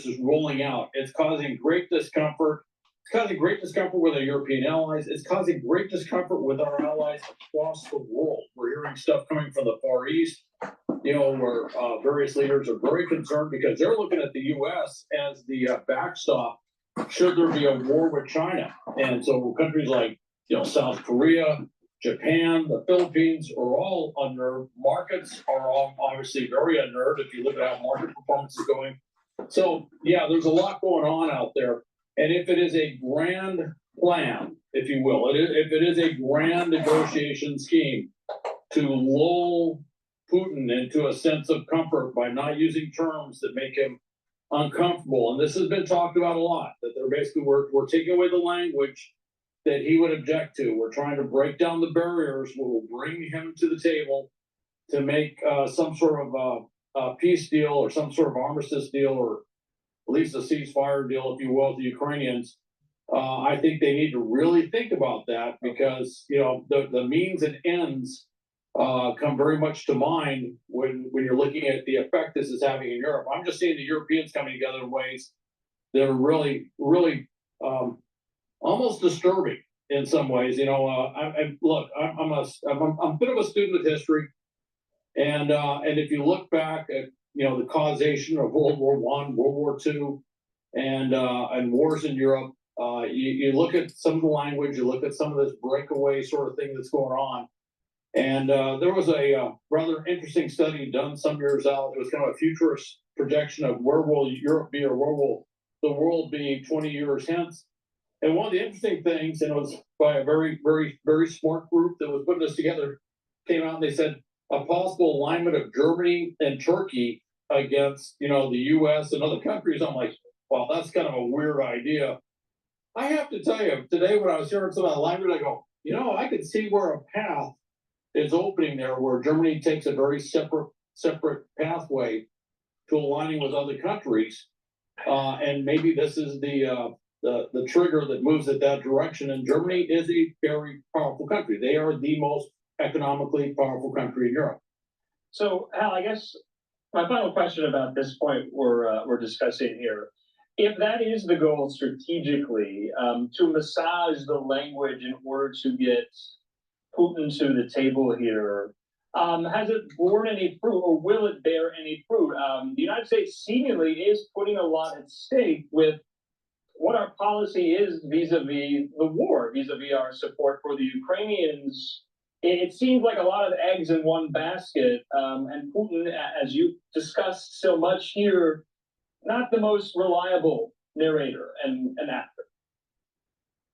is rolling out. It's causing great discomfort. It's causing great discomfort with our European allies. It's causing great discomfort with our allies across the world. We're hearing stuff coming from the Far East, where various leaders are very concerned because they're looking at the U.S. as the backstop should there be a war with China. And so countries like, South Korea, Japan, the Philippines are all unnerved. Markets are all obviously very unnerved if you look at how market performance is going. So, yeah, there's a lot going on out there. And if it is a grand plan, if you will, if it is a grand negotiation scheme to lull Putin into a sense of comfort by not using terms that make him uncomfortable, and this has been talked about a lot, that they're basically, we're taking away the language that he would object to. We're trying to break down the barriers. We'll bring him to the table to make some sort of a peace deal or some sort of armistice deal, or at least a ceasefire deal, if you will, with the Ukrainians. I think they need to really think about that because, the means and ends come very much to mind when you're looking at the effect this is having in Europe. I'm just seeing the Europeans coming together in ways that are really, really almost disturbing in some ways. Look, I'm a bit of a student of history, and if you look back at the causation of World War I, World War II, and wars in Europe, you look at some of the language, you look at some of this breakaway sort of thing that's going on. And there was a rather interesting study done some years out. It was kind of a futurist projection of where will Europe be, or where will the world be 20 years hence. And one of the interesting things, and it was by a very, very, very smart group that was putting this together, came out and they said a possible alignment of Germany and Turkey against, the U.S. and other countries. I'm like, well, that's kind of a weird idea. I have to tell you, today when I was hearing some of that language, I go, I could see where a path is opening there, where Germany takes a very separate pathway to aligning with other countries, and maybe this is the trigger that moves it that direction. And Germany is a very powerful country. They are the most economically powerful country in Europe. So, Hal, I guess my final question about this point we're discussing here, if that is the goal strategically, to massage the language in order to get Putin to the table here, has it borne any fruit, or will it bear any fruit? The United States seemingly is putting a lot at stake with what our policy is vis-a-vis the war, vis-a-vis our support for the Ukrainians. it seems like a lot of eggs in one basket. And Putin, as you discussed so much here, not the most reliable narrator and actor.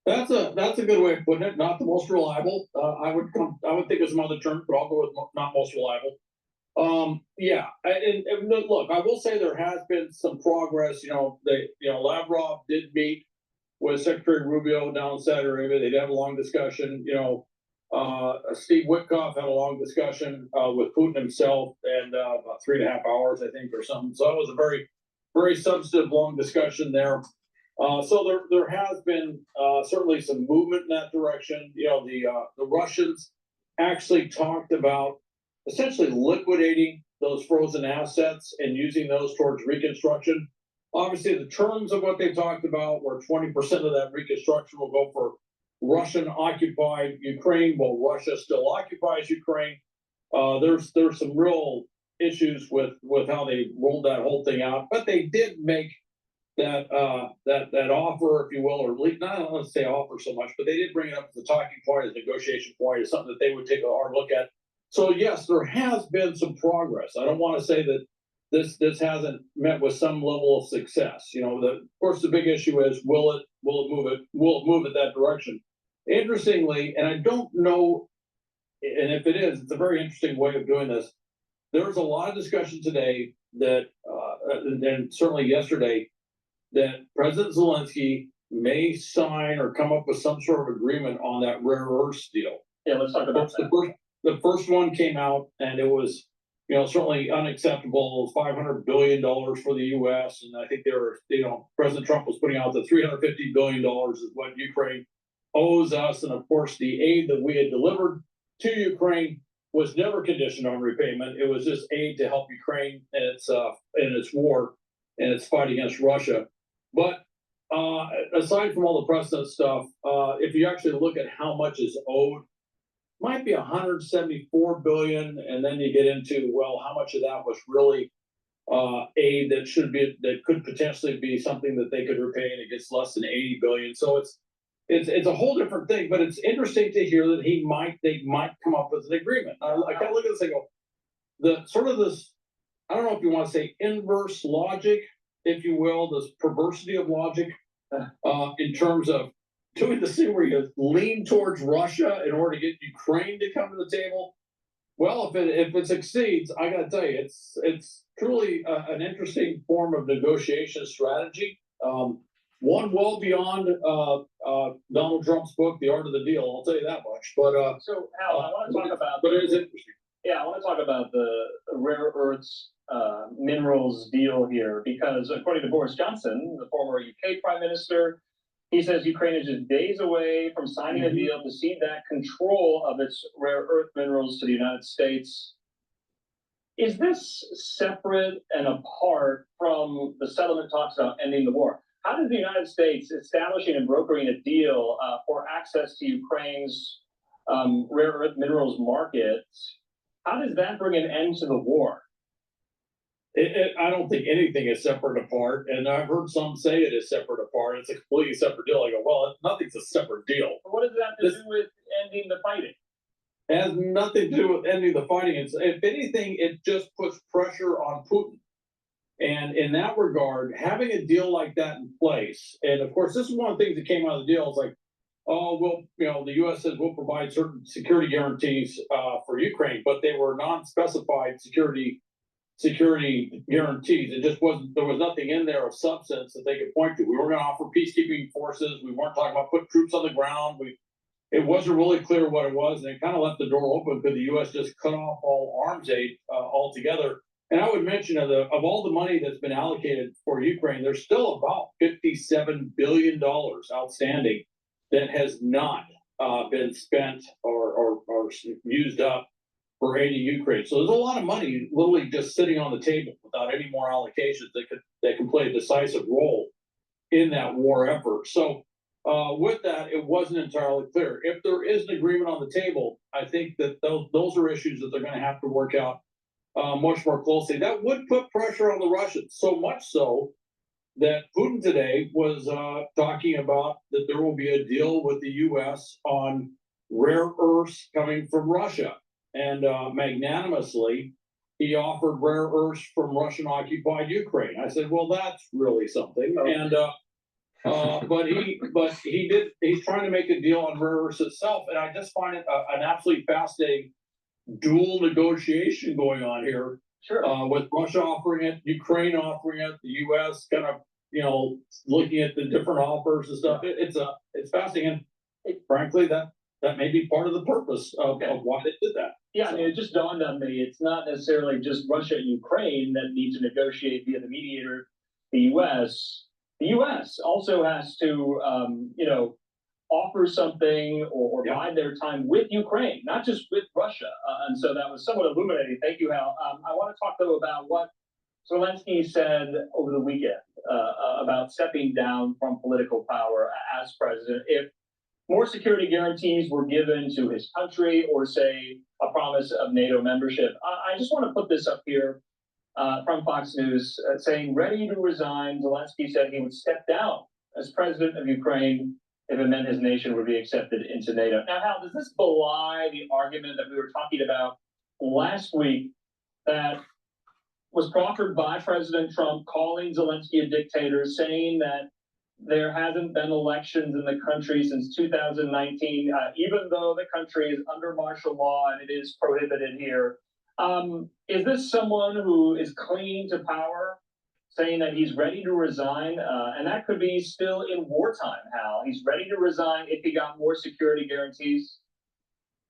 That's a good way of putting it. Not the most reliable. I would think of some other terms, but I'll go with not most reliable. Yeah, and look, I will say there has been some progress. Lavrov did meet with Secretary Rubio down in Saudi Arabia. They did have a long discussion. Steve Witkoff had a long discussion with Putin himself, and about 3.5 hours, I think, or something. So it was a very, very substantive, long discussion there. So there has been certainly some movement in that direction. The Russians actually talked about essentially liquidating those frozen assets and using those towards reconstruction. Obviously, the terms of what they talked about were 20% of that reconstruction will go for Russian-occupied Ukraine, while Russia still occupies Ukraine. There's some real issues with how they rolled that whole thing out, but they did make that offer, if you will, or at least not let's say offer so much, but they did bring it up as the talking point, as a negotiation point, as something that they would take a hard look at. So yes, there has been some progress. I don't want to say that this hasn't met with some level of success. Of course, the big issue is will it move in that direction? Interestingly, and I don't know, and if it is, it's a very interesting way of doing this. There's a lot of discussion today that, and certainly yesterday, that President Zelensky may sign or come up with some sort of agreement on that rare earths deal. Yeah, let's talk about that. The first one came out, and it was, certainly unacceptable. It was $500 billion for the U.S., and I think President Trump was putting out that $350 billion is what Ukraine owes us, and of course, the aid that we had delivered to Ukraine was never conditioned on repayment. It was just aid to help Ukraine in its war and its fight against Russia. But aside from all the precedent stuff, if you actually look at how much is owed, might be 174 billion, and then you get into, well, how much of that was really aid that could potentially be something that they could repay, and it gets less than 80 billion. So it's a whole different thing. But it's interesting to hear that they might come up with an agreement. I kind of look at this and go, this, I don't know if you want to say inverse logic, if you will, this perversity of logic, in terms of doing the thing where you lean towards Russia in order to get Ukraine to come to the table. Well, if it succeeds, I got to tell you, it's truly an interesting form of negotiation strategy. One well beyond Donald Trump's book, The Art of the Deal. I'll tell you that much. But so Al, I want to talk about. But it is interesting. Yeah, I want to talk about the rare earths minerals deal here, because according to Boris Johnson, the former UK Prime Minister, he says Ukraine is just days away from signing a deal to cede back control of its rare earth minerals to the United States. Is this separate and apart from the settlement talks about ending the war? How does the United States establishing and brokering a deal for access to Ukraine's rare earth minerals market, how does that bring an end to the war? I don't think anything is separate apart, and I've heard some say it is separate apart. It's a completely separate deal. I go, well, nothing's a separate deal. What does that have to do with ending the fighting? It has nothing to do with ending the fighting. If anything, it just puts pressure on Putin. And in that regard, having a deal like that in place, and of course, this is one of the things that came out of the deal. It's like, oh, well, the U.S. says we'll provide certain security guarantees for Ukraine, but they were non-specified security guarantees. It just wasn't, there was nothing in there of substance that they could point to. We were going to offer peacekeeping forces. We weren't talking about putting troops on the ground. It wasn't really clear what it was, and it kind of left the door open because the U.S. just cut off all arms aid altogether. And I would mention of all the money that's been allocated for Ukraine, there's still about $57 billion outstanding that has not been spent or used up for aid to Ukraine. So there's a lot of money literally just sitting on the table without any more allocations that can play a decisive role in that war effort. So with that, it wasn't entirely clear. If there is an agreement on the table, I think that those are issues that they're going to have to work out much more closely. That would put pressure on the Russians, so much so that Putin today was talking about that there will be a deal with the U.S. on rare earths coming from Russia. And magnanimously, he offered rare earths from Russian-occupied Ukraine. I said, well, that's really something. And he's trying to make a deal on rare earths itself. And I just find it an absolutely fascinating dual negotiation going on here. Sure. With Russia offering it, Ukraine offering it, the U.S. kind of, looking at the different offers and stuff. It's fascinating. And frankly, that may be part of the purpose of why they did that. Yeah, I mean, it just dawned on me, it's not necessarily just Russia and Ukraine that need to negotiate via the mediator, the U.S. The U.S. also has to, offer something or bide their time with Ukraine, not just with Russia. And so that was somewhat illuminating. Thank you, Hal. I want to talk, though, about what Zelensky said over the weekend about stepping down from political power as president. If more security guarantees were given to his country, or say a promise of NATO membership. I just want to put this up here from Fox News saying, ready to resign. Zelensky said he would step down as president of Ukraine if it meant his nation would be accepted into NATO. Now, Hal, does this belie the argument that we were talking about last week that was proffered by President Trump, calling Zelensky a dictator, saying that there hasn't been elections in the country since 2019, even though the country is under martial law and it is prohibited here. Is this someone who is clinging to power, saying that he's ready to resign? And that could be still in wartime, Hal. He's ready to resign if he got more security guarantees.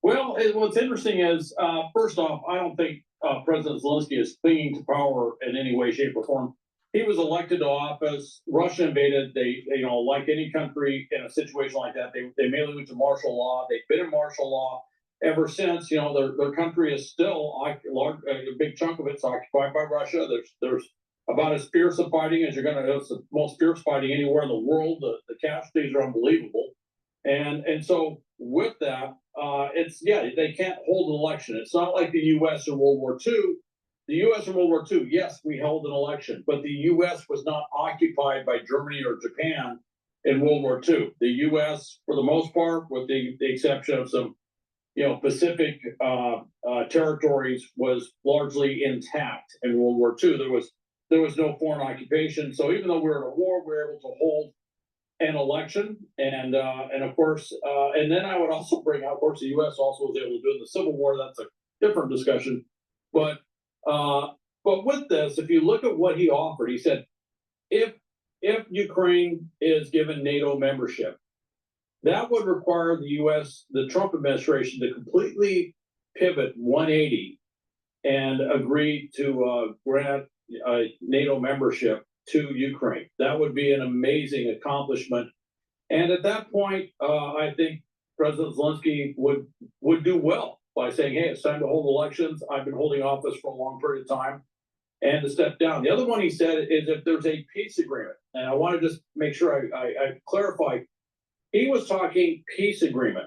Well, what's interesting is, first off, I don't think President Zelensky is clinging to power in any way, shape, or form. He was elected to office. Russia invaded. They, like any country in a situation like that, they mainly went to martial law. They've been in martial law ever since. Their country is still a big chunk of it's occupied by Russia. There's about as fierce a fighting as you're going to. It's the most fierce fighting anywhere in the world. The casualties are unbelievable, and so with that, they can't hold an election. It's not like the U.S. in World War II. The U.S. in World War II, yes, we held an election, but the U.S. was not occupied by Germany or Japan in World War II. The U.S., for the most part, with the exception of some, Pacific territories, was largely intact in World War II. There was no foreign occupation. So even though we were in a war, we were able to hold an election, and of course, and then I would also bring out, of course, the U.S. also was able to do it in the Civil War. That's a different discussion, but with this, if you look at what he offered, he said, if Ukraine is given NATO membership, that would require the U.S., the Trump administration, to completely pivot 180 and agree to grant NATO membership to Ukraine. That would be an amazing accomplishment. And at that point, I think President Zelensky would do well by saying, hey, it's time to hold elections. I've been holding office for a long period of time, and to step down. The other one he said is if there's a peace agreement, and I want to just make sure I clarify, he was talking peace agreement,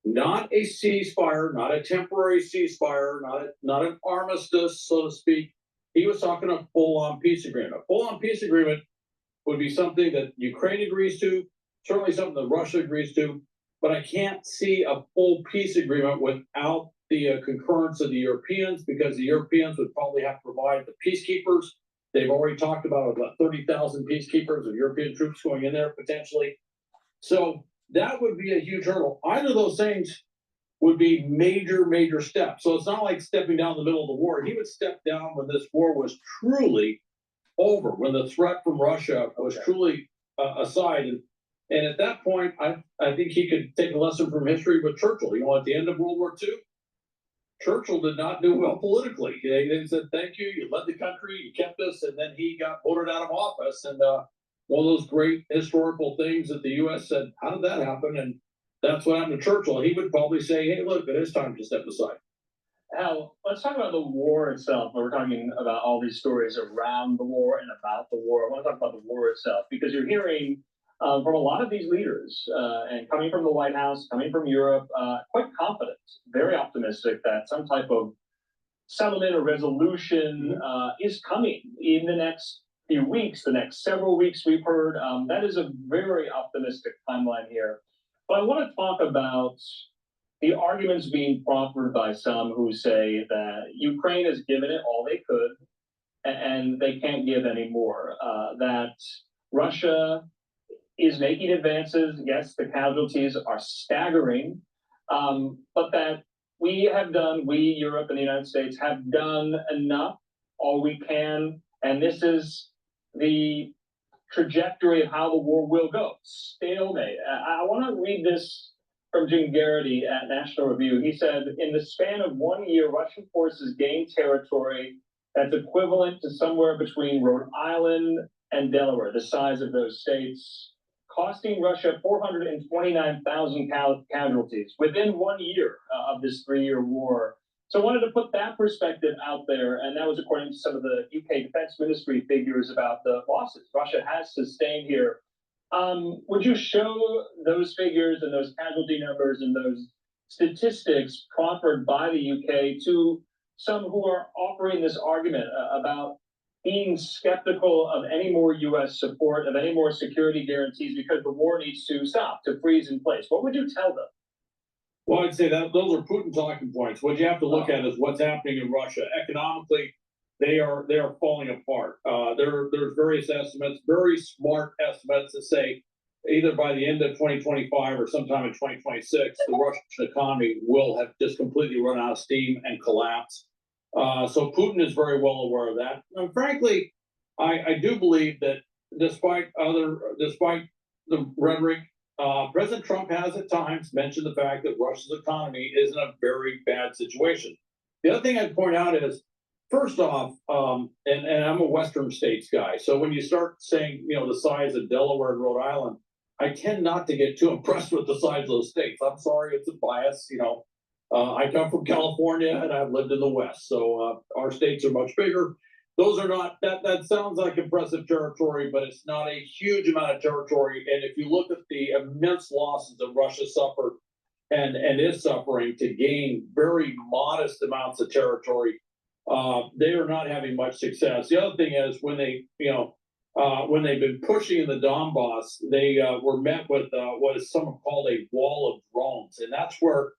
not a ceasefire, not a temporary ceasefire, not an armistice, so to speak. He was talking a full-on peace agreement. A full-on peace agreement would be something that Ukraine agrees to, certainly something that Russia agrees to, but I can't see a full peace agreement without the concurrence of the Europeans, because the Europeans would probably have to provide the peacekeepers. They've already talked about 30,000 peacekeepers of European troops going in there potentially. So that would be a huge hurdle. Either of those things would be major steps. So it's not like stepping down in the middle of the war. He would step down when this war was truly over, when the threat from Russia was truly aside. And at that point, I think he could take a lesson from history with Churchill. At the end of World War II, Churchill did not do well politically. They said, thank you, you led the country, you kept us, and then he got voted out of office. And one of those great historical things that the U.S. said, how did that happen? And that's what happened to Churchill. He would probably say, hey, look, it is time to step aside. Al, let's talk about the war itself. We're talking about all these stories around the war and about the war. I want to talk about the war itself, because you're hearing from a lot of these leaders, and coming from the White House, coming from Europe, quite confident, very optimistic that some type of settlement or resolution is coming in the next few weeks, the next several weeks. We've heard that is a very optimistic timeline here. But I want to talk about the argument's being proffered by some who say that Ukraine has given it all they could, and they can't give any more. That Russia is making advances. Yes, the casualties are staggering, but that we, Europe and the United States, have done enough, all we can, and this is the trajectory of how the war will go. Stalemate. I want to read this from Jim Garrity at National Review. He said, in the span of 1 year, Russian forces gained territory that's equivalent to somewhere between Rhode Island and Delaware, the size of those states, costing Russia 429,000 casualties within 1 year of this 3-year war. So I wanted to put that perspective out there, and that was according to some of the UK Defense Ministry figures about the losses Russia has sustained here. Would you show those figures and those casualty numbers and those statistics proffered by the UK to some who are offering this argument about being skeptical of any more U.S. support, of any more security guarantees, because the war needs to stop, to freeze in place? What would you tell them? Well, I'd say that those are Putin talking points. What you have to look at is what's happening in Russia. Economically, they are falling apart. There's various estimates, very smart estimates that say either by the end of 2025 or sometime in 2026, the Russian economy will have just completely run out of steam and collapse. So Putin is very well aware of that. And frankly, I do believe that despite the rhetoric, President Trump has at times mentioned the fact that Russia's economy is in a very bad situation. The other thing I'd point out is, first off, and I'm a Western states guy, so when you start saying, the size of Delaware and Rhode Island, I tend not to get too impressed with the size of those states. I'm sorry, it's a bias. I come from California and I've lived in the West, so our states are much bigger. Those are not, that sounds like impressive territory, but it's not a huge amount of territory. And if you look at the immense losses that Russia suffered and is suffering to gain very modest amounts of territory, they are not having much success. The other thing is when they've been pushing in the Donbass, they were met with what is some called a wall of drones. And that's where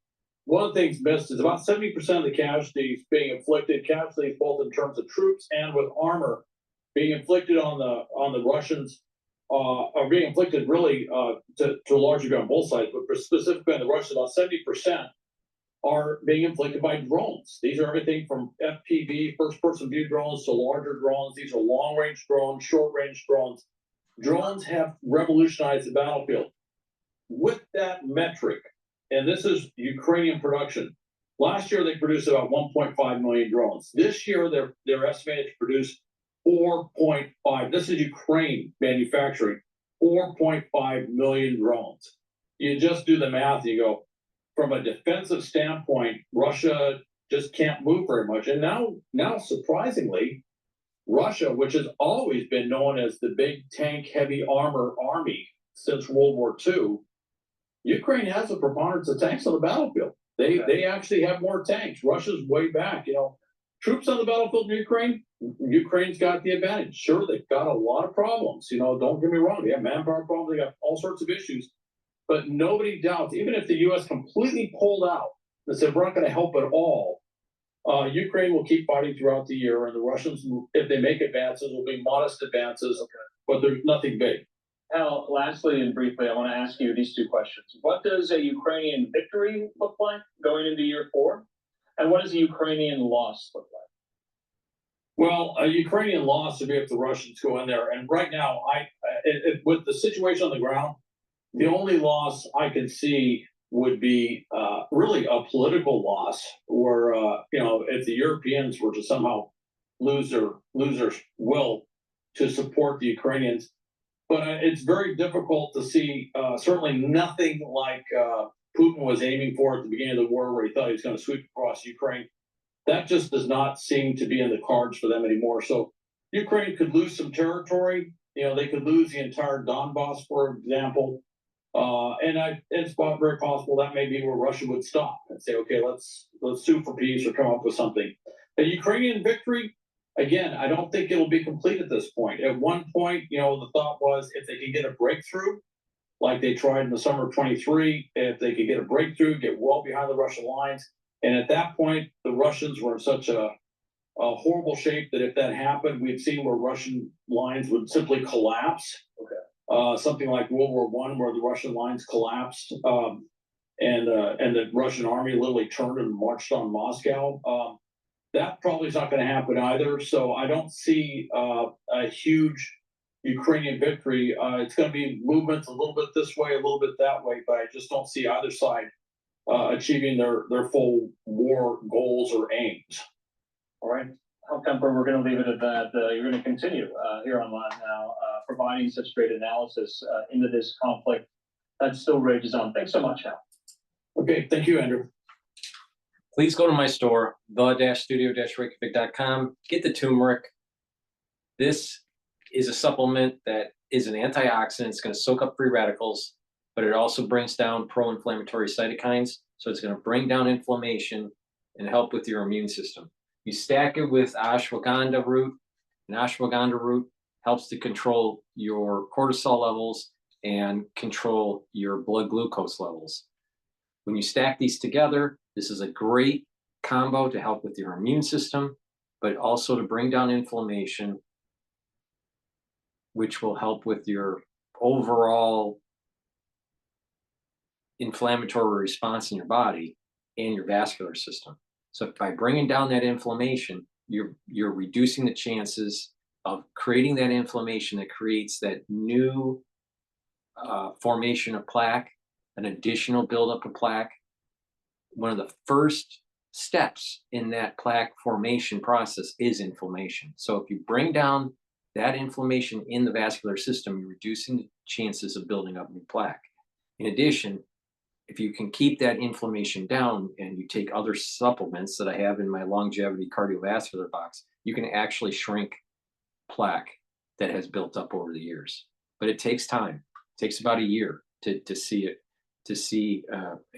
one of the things missed is about 70% of the casualties being inflicted, casualties both in terms of troops and with armor, being inflicted on the Russians, are being inflicted really to a large degree on both sides, but specifically on the Russians, about 70% are being inflicted by drones. These are everything from FPV, first-person view drones, to larger drones. These are long-range drones, short-range drones. Drones have revolutionized the battlefield. With that metric, and this is Ukrainian production, last year they produced about 1.5 million drones. This year they're estimated to produce 4.5. This is Ukraine manufacturing 4.5 million drones. You just do the math, you go, from a defensive standpoint, Russia just can't move very much. And now surprisingly, Russia, which has always been known as the big tank, heavy armor army since World War II, Ukraine has a preponderance of tanks on the battlefield. They actually have more tanks. Russia's way back. Troops on the battlefield in Ukraine, Ukraine's got the advantage. Sure, they've got a lot of problems. Don't get me wrong. They have manpower problems. They got all sorts of issues. But nobody doubts, even if the U.S. completely pulled out and said, we're not going to help at all, Ukraine will keep fighting throughout the year. And the Russians, if they make advances, will be modest advances, but there's nothing big. Hal, lastly and briefly, I want to ask you these two questions. What does a Ukrainian victory look like going into year 4? And what does a Ukrainian loss look like? Well, a Ukrainian loss would be if the Russians go in there. And right now, with the situation on the ground, the only loss I can see would be really a political loss, where if the Europeans were to somehow lose their will to support the Ukrainians. But it's very difficult to see, certainly nothing like Putin was aiming for at the beginning of the war, where he thought he was going to sweep across Ukraine. That just does not seem to be in the cards for them anymore. So Ukraine could lose some territory. They could lose the entire Donbass, for example. And it's very possible that may be where Russia would stop and say, okay, let's sue for peace or come up with something. A Ukrainian victory, again, I don't think it'll be complete at this point. At one point, the thought was if they can get a breakthrough, like they tried in the summer of 23, if they could get a breakthrough, get well behind the Russian lines. And at that point, the Russians were in such a horrible shape that if that happened, we'd see where Russian lines would simply collapse. Something like World War I, where the Russian lines collapsed, and the Russian army literally turned and marched on Moscow. That probably is not going to happen either. So I don't see a huge Ukrainian victory. It's going to be movements a little bit this way, a little bit that way, but I just don't see either side achieving their full war goals or aims. All right, Kemper, we're going to leave it at that. You're going to continue here on Live Now, providing such great analysis into this conflict that still rages on. Thanks so much, Hal. Okay, thank you, Andrew. Please go to my store, the-studio-reykjavik.com. Get the turmeric. This is a supplement that is an antioxidant. It's going to soak up free radicals, but it also brings down pro-inflammatory cytokines. So it's going to bring down inflammation and help with your immune system. You stack it with ashwagandha root, and ashwagandha root helps to control your cortisol levels and control your blood glucose levels. When you stack these together, this is a great combo to help with your immune system, but also to bring down inflammation, which will help with your overall inflammatory response in your body and your vascular system. So by bringing down that inflammation, you're reducing the chances of creating that inflammation that creates that new formation of plaque, an additional buildup of plaque. One of the first steps in that plaque formation process is inflammation. So if you bring down that inflammation in the vascular system, you're reducing the chances of building up new plaque. In addition, if you can keep that inflammation down and you take other supplements that I have in my longevity cardiovascular box, you can actually shrink plaque that has built up over the years. But it takes time. It takes about a year to see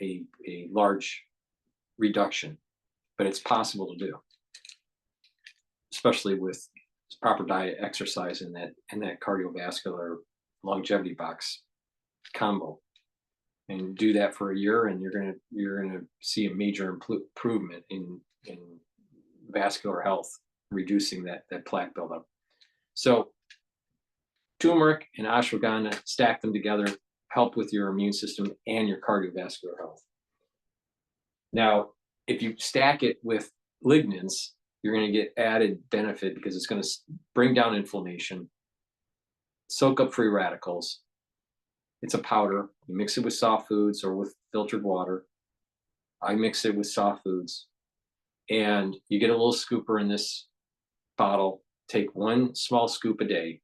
a large reduction, but it's possible to do, especially with proper diet, exercise, and that cardiovascular longevity box combo. And do that for a year, and you're gonna see a major improvement in vascular health, reducing that plaque buildup. So turmeric and ashwagandha, stack them together, help with your immune system and your cardiovascular health. Now, if you stack it with lignans, you're going to get added benefit because it's going to bring down inflammation, soak up free radicals. It's a powder. You mix it with soft foods or with filtered water. I mix it with soft foods. And you get a little scooper in this bottle. Take one small scoop a day.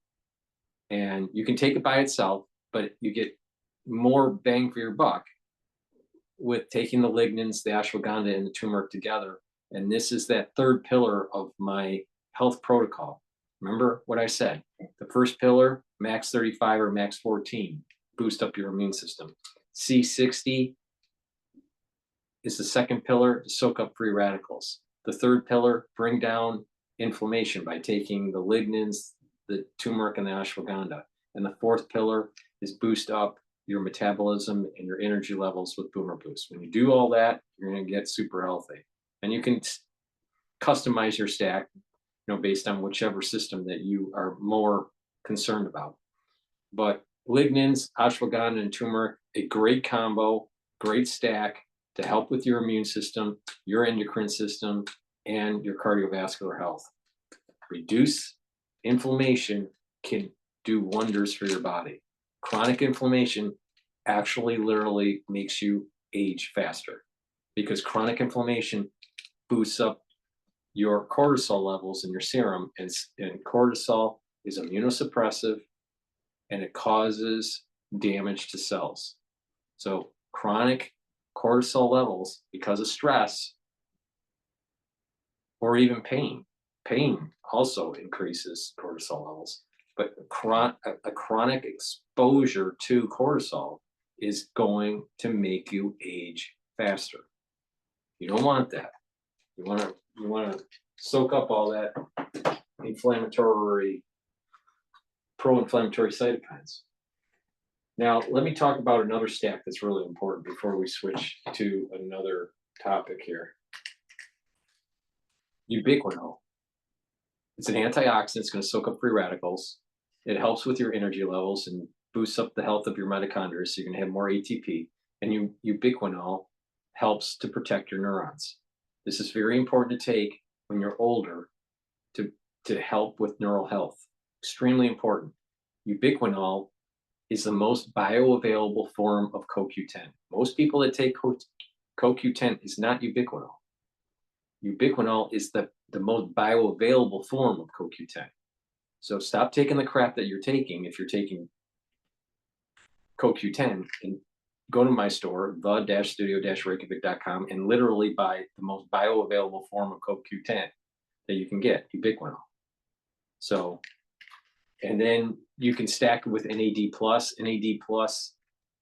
And you can take it by itself, but you get more bang for your buck with taking the lignans, the ashwagandha, and the turmeric together. And this is that third pillar of my health protocol. Remember what I said. The first pillar, max 35 or max 14. Boost up your immune system. C60 is the second pillar, to soak up free radicals. The third pillar, bring down inflammation by taking the lignans, the turmeric, and the ashwagandha. And the fourth pillar is boost up your metabolism and your energy levels with Boomer Boost. When you do all that, you're going to get super healthy. And you can customize your stack, based on whichever system that you are more concerned about. But lignans, ashwagandha, and turmeric, a great combo, great stack to help with your immune system, your endocrine system, and your cardiovascular health. Reduce inflammation can do wonders for your body. Chronic inflammation actually literally makes you age faster because chronic inflammation boosts up your cortisol levels in your serum, and cortisol is immunosuppressive and it causes damage to cells. So chronic cortisol levels, because of stress or even pain also increases cortisol levels. But a chronic exposure to cortisol is going to make you age faster. You don't want that. You want to soak up all that pro-inflammatory cytokines. Now, let me talk about another stack that's really important before we switch to another topic here. Ubiquinol. It's an antioxidant. It's going to soak up free radicals. It helps with your energy levels and boosts up the health of your mitochondria, so you're going to have more ATP. And ubiquinol helps to protect your neurons. This is very important to take when you're older to help with neural health. Extremely important. Ubiquinol is the most bioavailable form of CoQ10. Most people that take CoQ10 is not ubiquinol. Ubiquinol is the most bioavailable form of CoQ10. So stop taking the crap that you're taking if you're taking CoQ10 and go to my store, the-studio-reykjavik.com, and literally buy the most bioavailable form of CoQ10 that you can get, ubiquinol. So, and then you can stack it with NAD+. NAD+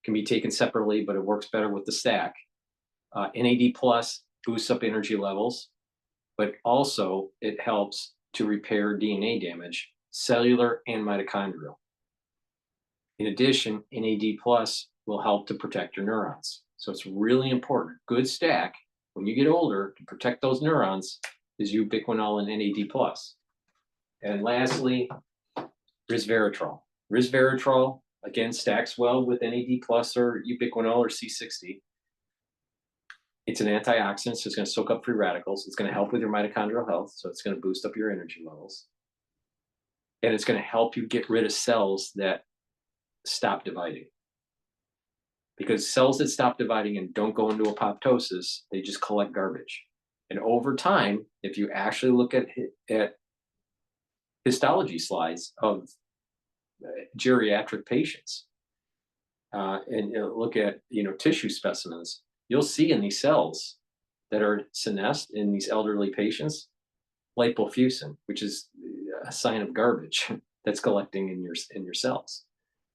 can be taken separately, but it works better with the stack. NAD+ boosts up energy levels, but also it helps to repair DNA damage, cellular and mitochondrial. In addition, NAD+ will help to protect your neurons. So it's really important. Good stack when you get older to protect those neurons is ubiquinol and NAD+. And lastly, resveratrol. Resveratrol, again, stacks well with NAD+ or ubiquinol or C60. It's an antioxidant, so it's going to soak up free radicals. It's going to help with your mitochondrial health, so it's going to boost up your energy levels. And it's going to help you get rid of cells that stop dividing. Because cells that stop dividing and don't go into apoptosis, they just collect garbage. And over time, if you actually look at histology slides of geriatric patients and look at tissue specimens, you'll see in these cells that are senesced in these elderly patients, lipofuscin, which is a sign of garbage that's collecting in your cells.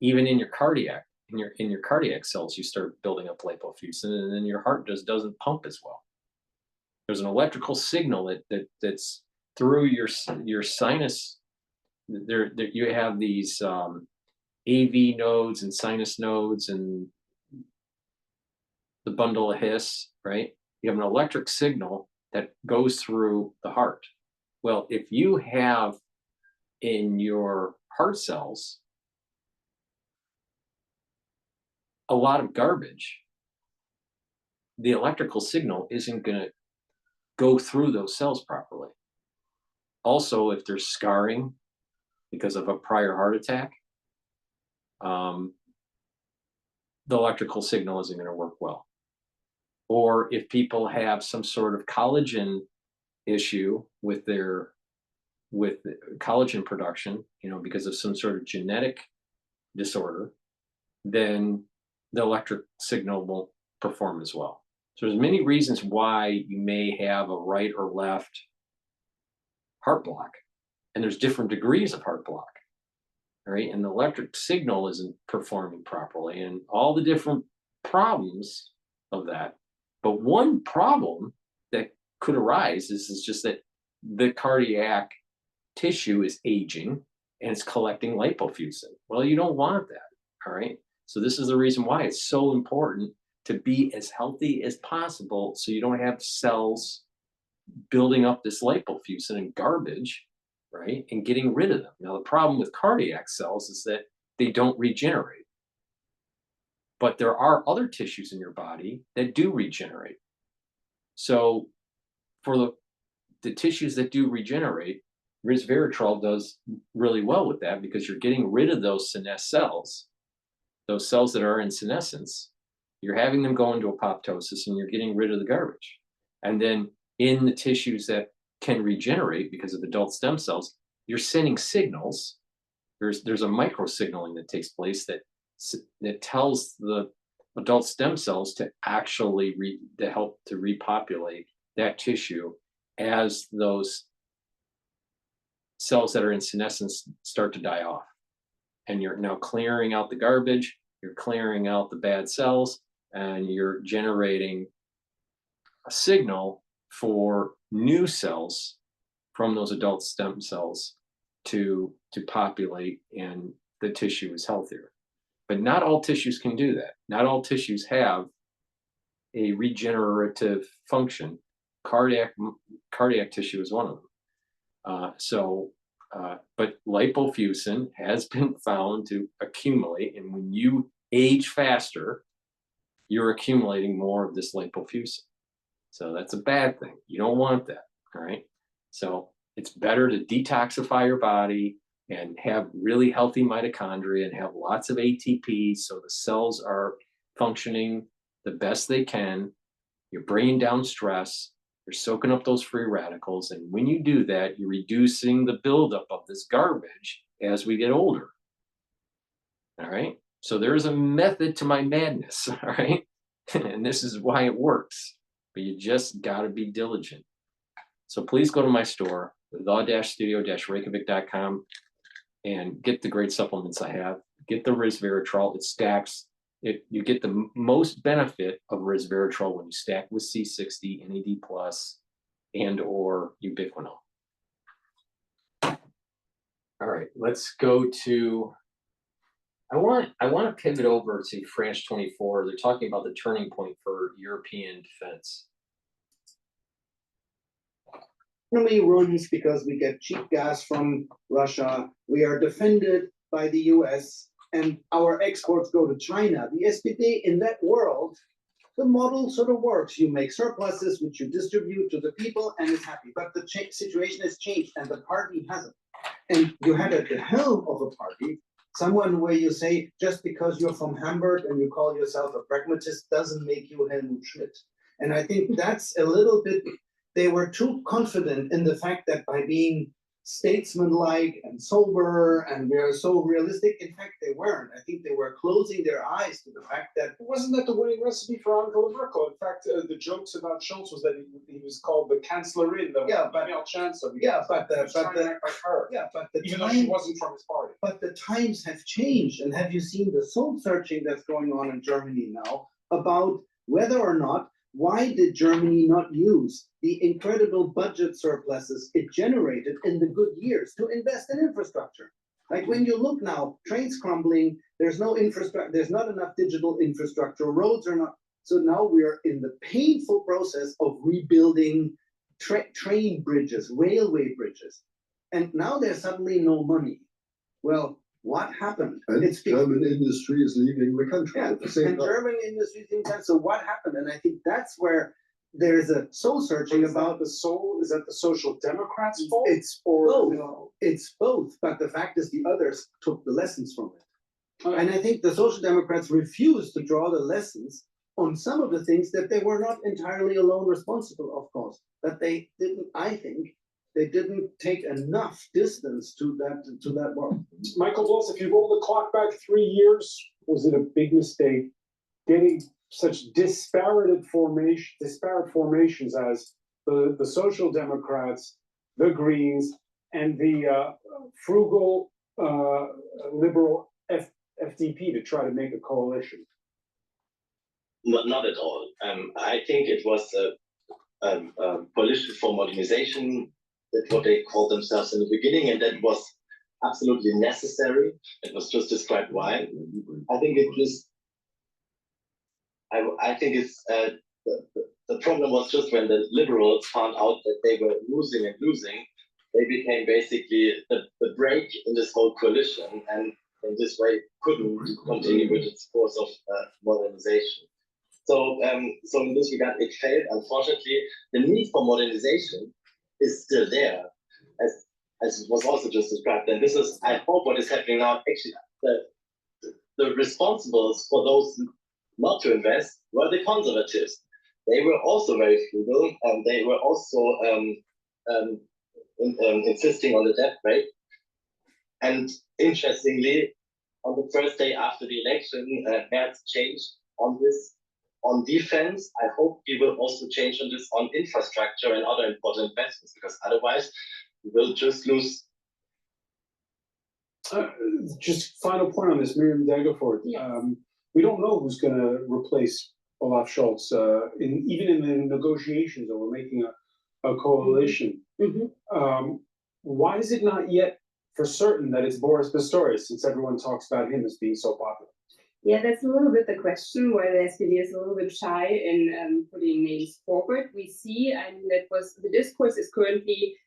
Even in your cardiac, in your cardiac cells, you start building up lipofuscin, and then your heart just doesn't pump as well. There's an electrical signal that's through your sinus. There you have these AV nodes and sinus nodes and the bundle of His, right? You have an electric signal that goes through the heart. Well, if you have in your heart cells a lot of garbage, the electrical signal isn't going to go through those cells properly. Also, if there's scarring because of a prior heart attack, the electrical signal isn't going to work well. Or if people have some sort of collagen issue with collagen production, because of some sort of genetic disorder, then the electric signal won't perform as well. So there's many reasons why you may have a right or left heart block, and there's different degrees of heart block, right? And the electric signal isn't performing properly, and all the different problems of that. But one problem that could arise is just that the cardiac tissue is aging and it's collecting lipofuscin. Well, you don't want that, all right? So this is the reason why it's so important to be as healthy as possible so you don't have cells building up this lipofuscin and garbage, right? And getting rid of them. Now, the problem with cardiac cells is that they don't regenerate. But there are other tissues in your body that do regenerate. So for the tissues that do regenerate, resveratrol does really well with that because you're getting rid of those senesced cells, those cells that are in senescence. You're having them go into apoptosis and you're getting rid of the garbage. And then in the tissues that can regenerate because of adult stem cells, you're sending signals. There's a micro signaling that takes place that tells the adult stem cells to actually help to repopulate that tissue as those cells that are in senescence start to die off. And you're now clearing out the garbage, you're clearing out the bad cells, and you're generating a signal for new cells from those adult stem cells to populate, and the tissue is healthier. But not all tissues can do that. Not all tissues have a regenerative function. Cardiac tissue is one of them. But lipofuscin has been found to accumulate, and when you age faster, you're accumulating more of this lipofuscin. So that's a bad thing. You don't want that, all right? So it's better to detoxify your body and have really healthy mitochondria and have lots of ATP so the cells are functioning the best they can. You're bringing down stress. You're soaking up those free radicals. And when you do that, you're reducing the buildup of this garbage as we get older. All right? So there's a method to my madness, all right? And this is why it works. But you just got to be diligent. So please go to my store, the-studio-reykjavik.com, and get the great supplements I have. Get the resveratrol. It stacks. You get the most benefit of resveratrol when you stack with C60, NAD+, and or ubiquinol. All right, let's go to. I want to pivot over to France 24. They're talking about the turning point for European defense. Economy runs because we get cheap gas from Russia. We are defended by the US, and our exports go to China. The SPD in that world, the model sort of works. You make surpluses, which you distribute to the people, and it's happy. But the situation has changed, and the party hasn't. And you had at the helm of a party someone where you say, just because you're from Hamburg and you call yourself a pragmatist doesn't make you Helmut Schmidt. And I think that's a little bit, they were too confident in the fact that by being statesmanlike and sober and we're so realistic, in fact, they weren't. I think they were closing their eyes to the fact that. Wasn't that the winning recipe for Angela Merkel? In fact, the jokes about Schultz was that he was called the Kanzlerin, the female chancellor. Yeah, but the even though she wasn't from his party. But the times have changed, and have you seen the soul searching that's going on in Germany now about whether or not, why did Germany not use the incredible budget surpluses it generated in the good years to invest in infrastructure? Like when you look now, trains crumbling, there's no infrastructure, there's not enough digital infrastructure, roads are not. So now we're in the painful process of rebuilding train bridges, railway bridges. And now there's suddenly no money. Well, what happened? And it's German industry is leaving the country. Yeah, and German industry thinks that. So what happened? And I think that's where there's a soul searching about the soul. Is that the Social Democrats' fault? It's both. No. It's both. But the fact is, the others took the lessons from it. And I think the Social Democrats refused to draw the lessons on some of the things that they were not entirely alone responsible, of course. But they didn't. I think they didn't take enough distance to that work. Michael Bloss, if you roll the clock back 3 years, was it a big mistake getting such disparate formations as the Social Democrats, the Greens, and the frugal liberal FDP to try to make a coalition? Not at all. I think it was a coalition for modernization. That's what they called themselves in the beginning, and that was absolutely necessary. It was just described why. I think it just. I think it's the problem was just when the liberals found out that they were losing, they became basically the break in this whole coalition, and in this way couldn't continue with its course of modernization. So in this regard, it failed. Unfortunately, the need for modernization is still there, as was also just described. And this is, I hope, what is happening now. Actually, the responsibles for those not to invest were the conservatives. They were also very frugal, and they were also insisting on the debt rate. And interestingly, on the first day after the election, Merz changed on this. On defense, I hope he will also change on this on infrastructure and other important investments, because otherwise we will just lose. Just final point on this, Miriam Daggerford. Yes. We don't know who's going to replace Olaf Scholz, even in the negotiations that we're making a coalition. Mm-hmm. Why is it not yet for certain that it's Boris Pistorius, since everyone talks about him as being so popular? Yeah, that's a little bit the question where the SPD is a little bit shy in putting names forward. We see, and that was the discourse is currently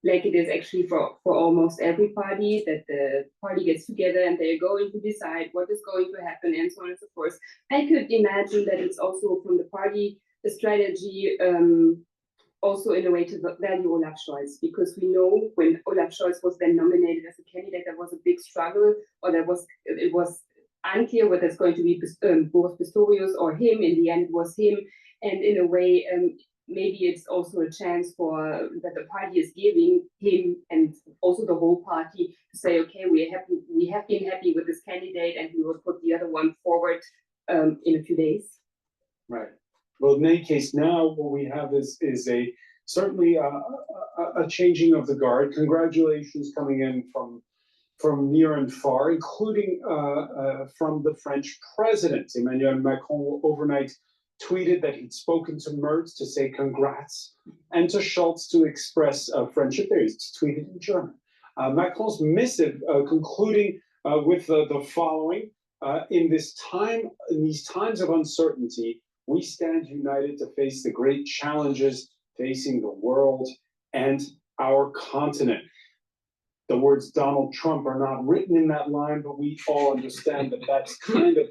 like it is actually for almost every party, that the party gets together and they're going to decide what is going to happen and so on and so forth. I could imagine that it's also from the party, the strategy, also in a way to value Olaf Scholz, because we know when Olaf Scholz was then nominated as a candidate, there was a big struggle, or it was unclear whether it's going to be both Pistorius or him. In the end, it was him, and in a way, maybe it's also a chance for that the party is giving him and also the whole party to say, okay, we have been happy with this candidate, and we will put the other one forward in a few days. Right. Well, in any case, now what we have is certainly a changing of the guard. Congratulations coming in from near and far, including from the French president. Emmanuel Macron overnight tweeted that he'd spoken to Merz to say congrats, and to Scholz to express friendship. There, he's tweeted in German. Macron's missive concluding with the following: in these times of uncertainty, we stand united to face the great challenges facing the world and our continent. The words Donald Trump are not written in that line, but we all understand that that's kind of,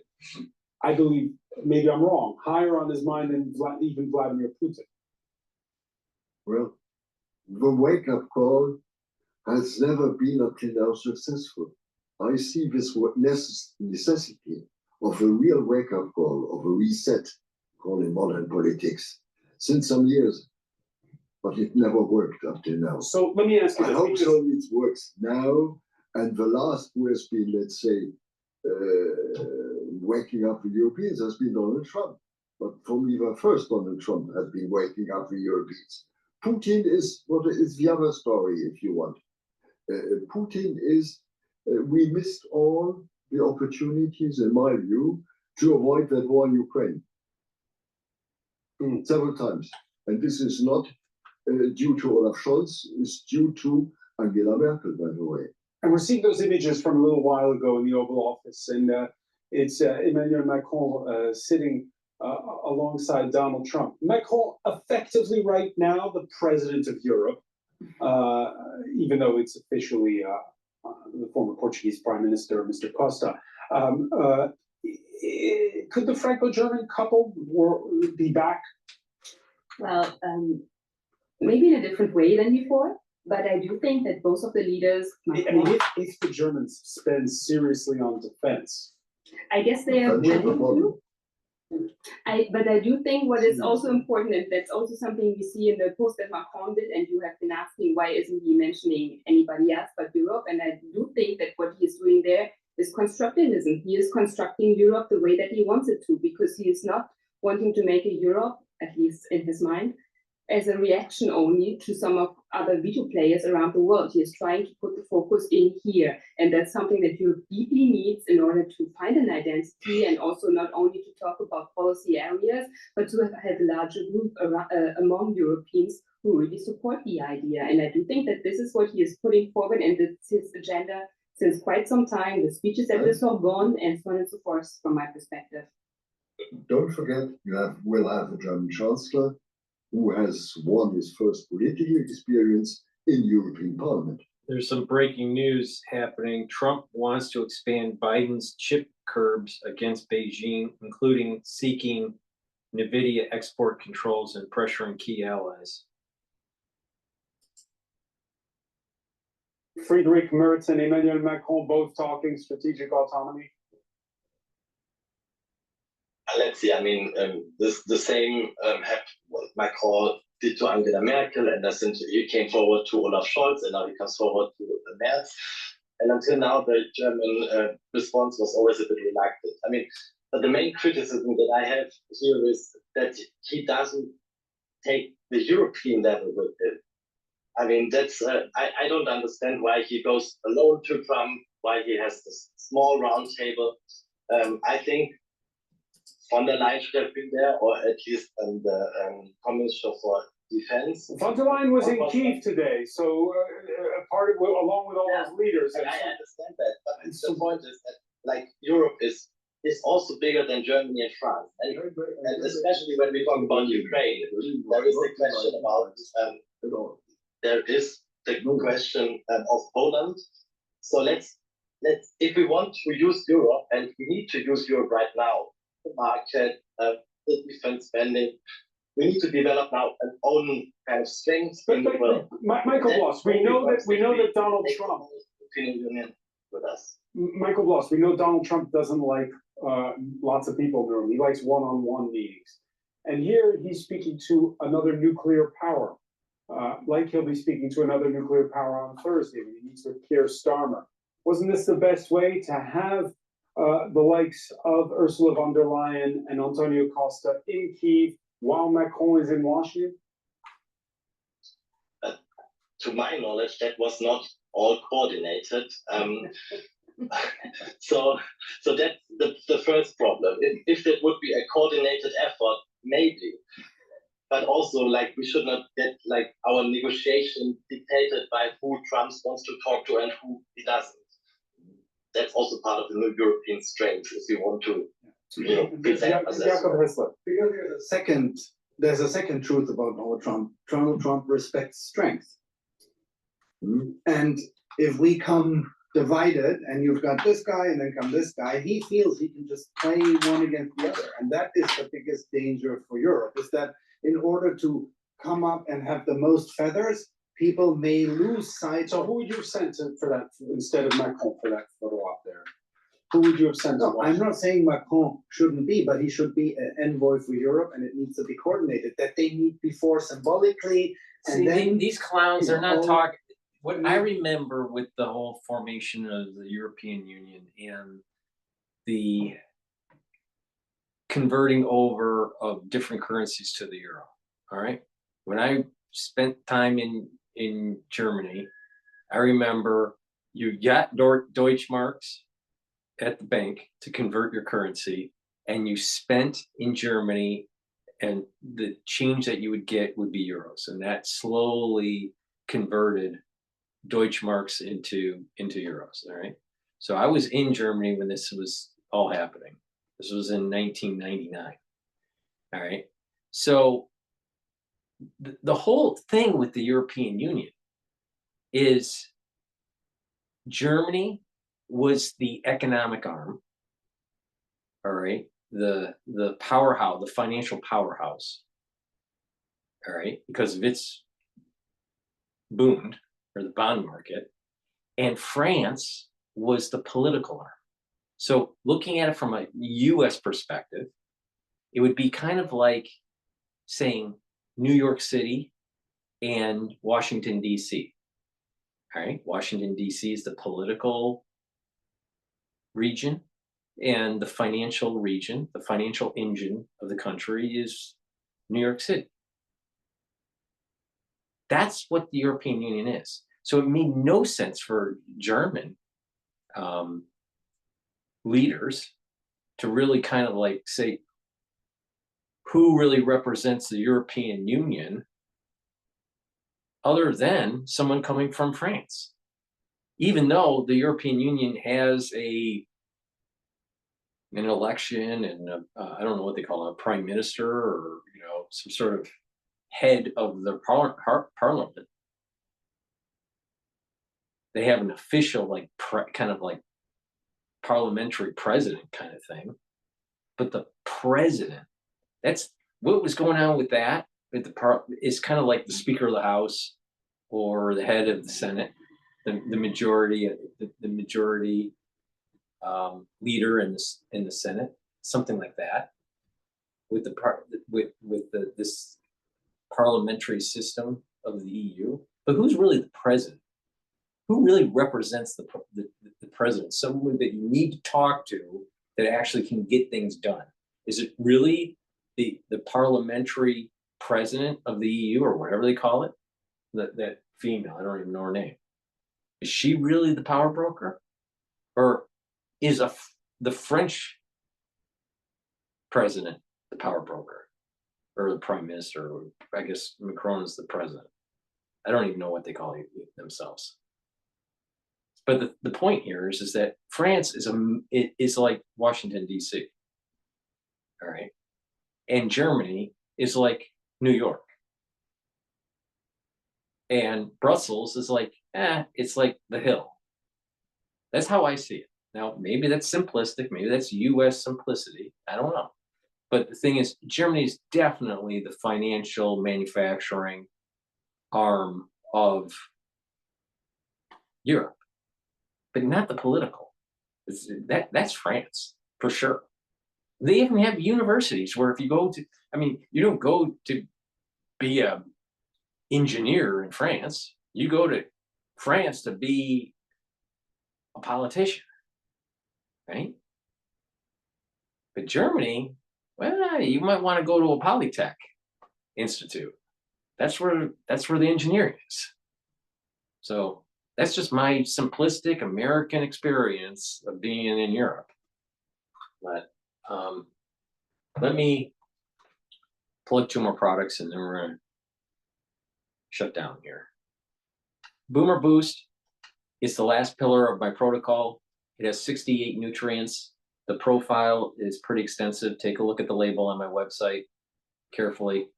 I believe, maybe I'm wrong, higher on his mind than even Vladimir Putin. Well, the wake-up call has never been until now successful. I see this necessity of a real wake-up call, of a reset call in modern politics since some years, but it never worked up till now. So let me ask you, I hope so it works now, and the last who has been, let's say, waking up the Europeans has been Donald Trump. But for me, the first Donald Trump has been waking up the Europeans. Putin is the other story, if you want. Putin is, we missed all the opportunities, in my view, to avoid that war in Ukraine. Several times. And this is not due to Olaf Scholz, it's due to Angela Merkel, by the way. And we're seeing those images from a little while ago in the Oval Office, and it's Emmanuel Macron sitting alongside Donald Trump. Macron, effectively right now, the president of Europe, even though it's officially the former Portuguese Prime Minister, Mr. Costa. Could the Franco-German couple be back? Well, maybe in a different way than before, but I do think that both of the leaders. I mean, if the Germans spend seriously on defense, I guess they are willing to. But I do think what is also important, and that's also something we see in the post that Macron did, and you have been asking why isn't he mentioning anybody else but Europe, and I do think that what he is doing there is constructivism. He is constructing Europe the way that he wants it to, because he is not wanting to make a Europe, at least in his mind, as a reaction only to some of other veto players around the world. He is trying to put the focus in here. And that's something that Europe deeply needs in order to find an identity, and also not only to talk about policy areas, but to have a larger group among Europeans who really support the idea. And I do think that this is what he is putting forward, and it's his agenda since quite some time, the speeches at the Sorbonne, and so on and so forth, from my perspective. Don't forget, will have a German Chancellor who has won his first political experience in European Parliament. There's some breaking news happening. Trump wants to expand Biden's chip curbs against Beijing, including seeking NVIDIA export controls and pressuring key allies. Friedrich Merz and Emmanuel Macron both talking strategic autonomy. Let's see. I mean, the same what Macron did to Angela Merkel, and he came forward to Olaf Scholz, and now he comes forward to Merz. And until now, the German response was always a bit reluctant. I mean, but the main criticism that I have here is that he doesn't take the European level with him. I mean, that's I don't understand why he goes alone to Trump, why he has this small round table. I think von der Leyen should have been there, or at least the Commissioner for Defense. Von der Leyen was in Kyiv today, so part of along with all those leaders. I understand that, but the point is that, like, Europe is is also bigger than Germany and France. And especially when we talk about Ukraine, there is a question about, there is the question of Poland. So let's, if we want to use Europe, and we need to use Europe right now, the market, the defense spending, we need to develop now an own kind of strength in the world. Michael Bloss, we know that Donald Trump. With us. Michael Bloss, we know Donald Trump doesn't like lots of people in the room. He likes one-on-one meetings. And here he's speaking to another nuclear power, like he'll be speaking to another nuclear power on Thursday when he meets with Keir Starmer. Wasn't this the best way to have the likes of Ursula von der Leyen and Antonio Costa in Kyiv while Macron is in Washington? To my knowledge, that was not all coordinated. So that's the first problem. If that would be a coordinated effort, maybe. But also, like, we should not get like our negotiation dictated by who Trump wants to talk to and who he doesn't. That's also part of the new European strength if you want to, present us as well. Because there's a second truth about Donald Trump. Donald Trump respects strength. And if we come divided and you've got this guy and then come this guy, he feels he can just play one against the other. And that is the biggest danger for Europe, is that in order to come up and have the most feathers, people may lose sight. So who would you have sent for that instead of Macron for that photo op there? Who would you have sent? No, I'm not saying Macron shouldn't be, but he should be an envoy for Europe, and it needs to be coordinated. That they meet before symbolically, and See, then these clowns are not talking. What I remember with the whole formation of the European Union and the converting over of different currencies to the euro. All right. When I spent time in Germany, I remember you got Deutschmarks at the bank to convert your currency, and you spent in Germany, and the change that you would get would be euros, and that slowly converted Deutschmarks into euros. All right. So I was in Germany when this was all happening. This was in 1999. All right. So the whole thing with the European Union is Germany was the economic arm. All right. The powerhouse, the financial powerhouse. All right. Because of its boomed, or the bond market, and France was the political arm. So looking at it from a US perspective, it would be kind of like saying New York City and Washington, D.C. All right, Washington, D.C. is the political region, and the financial region, the financial engine of the country is New York City. That's what the European Union is. So it made no sense for German leaders to really kind of like say who really represents the European Union other than someone coming from France. Even though the European Union has an election and I don't know what they call it, a prime minister or some sort of head of the parliament. They have an official kind of like parliamentary president kind of thing, but the president, that's what was going on with that. With is kind of like the Speaker of the House or the head of the Senate, the majority leader in the Senate, something like that. With this parliamentary system of the EU, but who's really the president? Who really represents the president? Someone that you need to talk to that actually can get things done. Is it really the parliamentary president of the EU or whatever they call it? That female, I don't even know her name. Is she really the power broker, or is the French president the power broker? Or the prime minister, or I guess Macron is the president. I don't even know what they call themselves. But the point here is that France is like Washington, D.C. All right. And Germany is like New York. And Brussels is like, it's like the hill. That's how I see it. Now, maybe that's simplistic. Maybe that's US simplicity. I don't know. But the thing is, Germany is definitely the financial manufacturing arm of Europe, but not the political. That's France, for sure. They even have universities where if you go to, I mean, you don't go to be a engineer in France. You go to France to be a politician, right? But Germany, well, you might want to go to a Polytech Institute. That's where the engineering is. So that's just my simplistic American experience of being in Europe. But let me plug 2 more products and then we're gonna shut down here. Boomer Boost is the last pillar of my protocol. It has 68 nutrients. The profile is pretty extensive. Take a look at the label on my website carefully.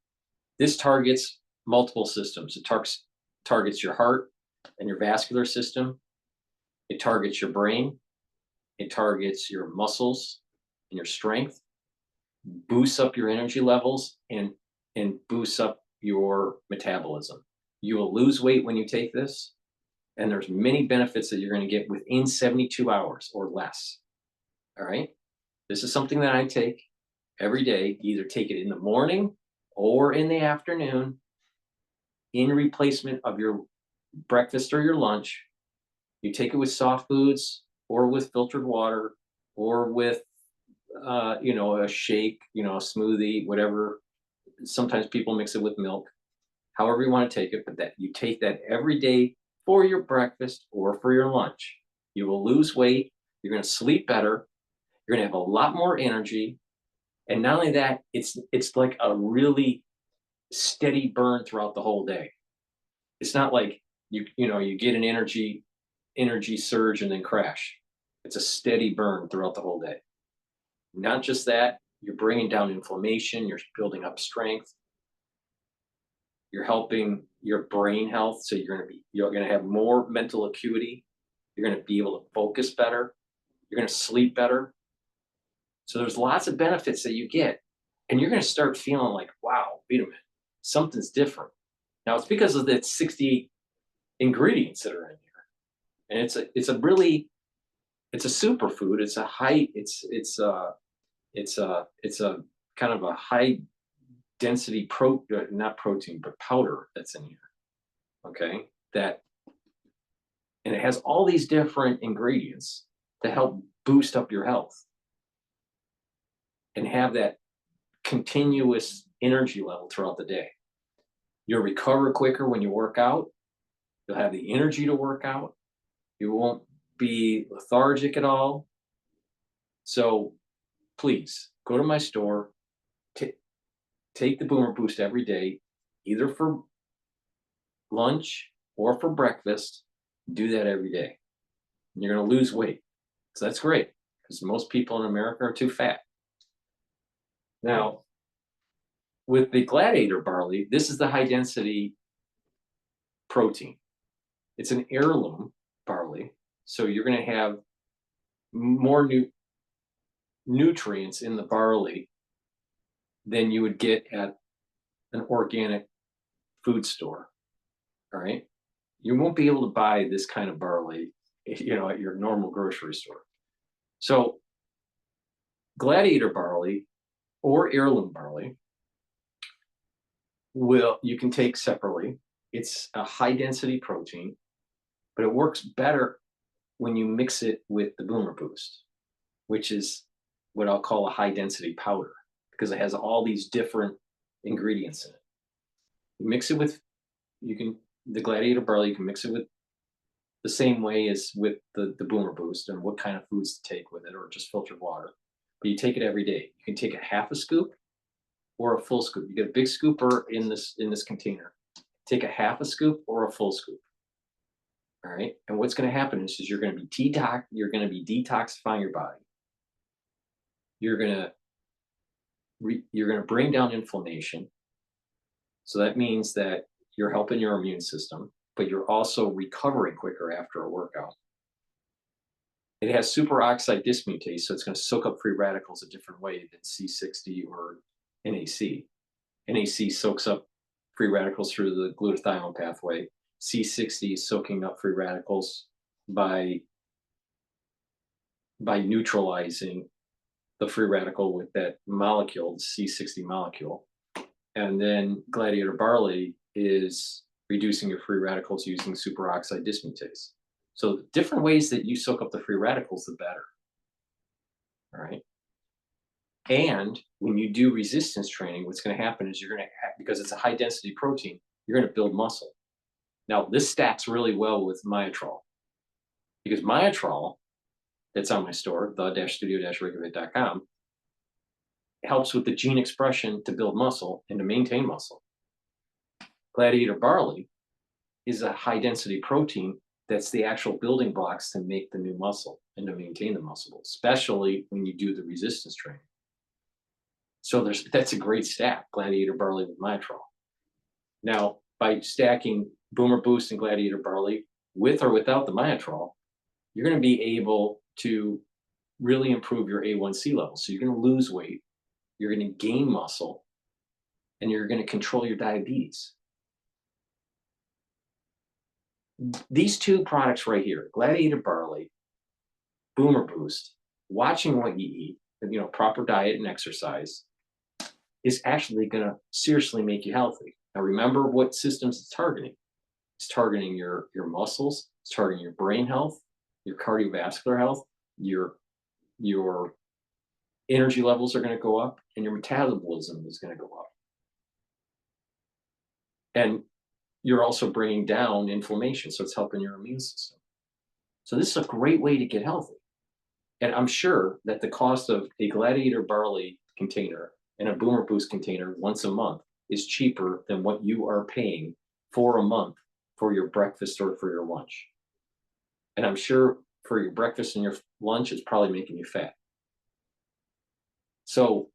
This targets multiple systems. It targets your heart and your vascular system. It targets your brain. It targets your muscles and your strength, boosts up your energy levels, and boosts up your metabolism. You will lose weight when you take this, and there's many benefits that you're going to get within 72 hours or less. All right? This is something that I take every day. Either take it in the morning or in the afternoon in replacement of your breakfast or your lunch. You take it with soft foods or with filtered water or with a shake, a smoothie, whatever. Sometimes people mix it with milk, however you want to take it, but that you take that every day for your breakfast or for your lunch. You will lose weight. You're going to sleep better. You're going to have a lot more energy. And not only that, it's like a really steady burn throughout the whole day. It's not like you get an energy surge and then crash. It's a steady burn throughout the whole day. Not just that, you're bringing down inflammation, you're building up strength, you're helping your brain health. So you're going to have more mental acuity. You're going to be able to focus better. You're going to sleep better. So there's lots of benefits that you get, and you're going to start feeling like, wow, wait a minute, something's different. Now it's because of the 68 ingredients that are in here, and it's a superfood. It's a kind of a high density not protein, but powder that's in here. Okay, and it has all these different ingredients to help boost up your health and have that continuous energy level throughout the day. You'll recover quicker when you work out. You'll have the energy to work out. You won't be lethargic at all. So please go to my store, take the Boomer Boost every day, either for lunch or for breakfast. Do that every day. And you're going to lose weight. So that's great, because most people in America are too fat. Now, with the Gladiator barley, this is the high density protein. It's an heirloom barley, so you're going to have more nutrients in the barley than you would get at an organic food store. All right, you won't be able to buy this kind of barley, at your normal grocery store. So, Gladiator barley or heirloom barley you can take separately. It's a high density protein, but it works better when you mix it with the Boomer Boost, which is what I'll call a high density powder, because it has all these different ingredients in it. You mix it with, the Gladiator barley, you can mix it with the same way as with the Boomer Boost, and what kind of foods to take with it, or just filtered water. But you take it every day. You can take a half a scoop or a full scoop. You get a big scooper in this container. Take a half a scoop or a full scoop. All right. And what's going to happen is you're going to be detoxifying your body. You're going to bring down inflammation. So that means that you're helping your immune system, but you're also recovering quicker after a workout. It has superoxide dismutase, so it's going to soak up free radicals a different way than C60 or NAC. NAC soaks up free radicals through the glutathione pathway. C60 is soaking up free radicals by neutralizing the free radical with that molecule, the C60 molecule. And then Gladiator Barley is reducing your free radicals using superoxide dismutase. So the different ways that you soak up the free radicals, the better. All right. And when you do resistance training, what's going to happen is you're going to have, because it's a high density protein, you're going to build muscle. Now, this stacks really well with Myotrol, because Myotrol, that's on my store, the-studio-reykjavik.com, helps with the gene expression to build muscle and to maintain muscle. Gladiator Barley is a high density protein that's the actual building blocks to make the new muscle and to maintain the muscle, especially when you do the resistance training. So that's a great stack, Gladiator Barley with Myotrol. Now, by stacking Boomer Boost and Gladiator Barley with or without the Myotrol, you're going to be able to really improve your A1C levels. So you're going to lose weight, you're going to gain muscle, and you're going to control your diabetes. These two products right here, Gladiator Barley, Boomer Boost, watching what you eat, proper diet and exercise, is actually going to seriously make you healthy. Now, remember what systems it's targeting. It's targeting your muscles, it's targeting your brain health, your cardiovascular health, your energy levels are going to go up, and your metabolism is going to go up. And you're also bringing down inflammation, so it's helping your immune system. So this is a great way to get healthy. And I'm sure that the cost of a Gladiator Barley container and a Boomer Boost container once a month is cheaper than what you are paying for a month for your breakfast or for your lunch. And I'm sure for your breakfast and your lunch, it's probably making you fat. So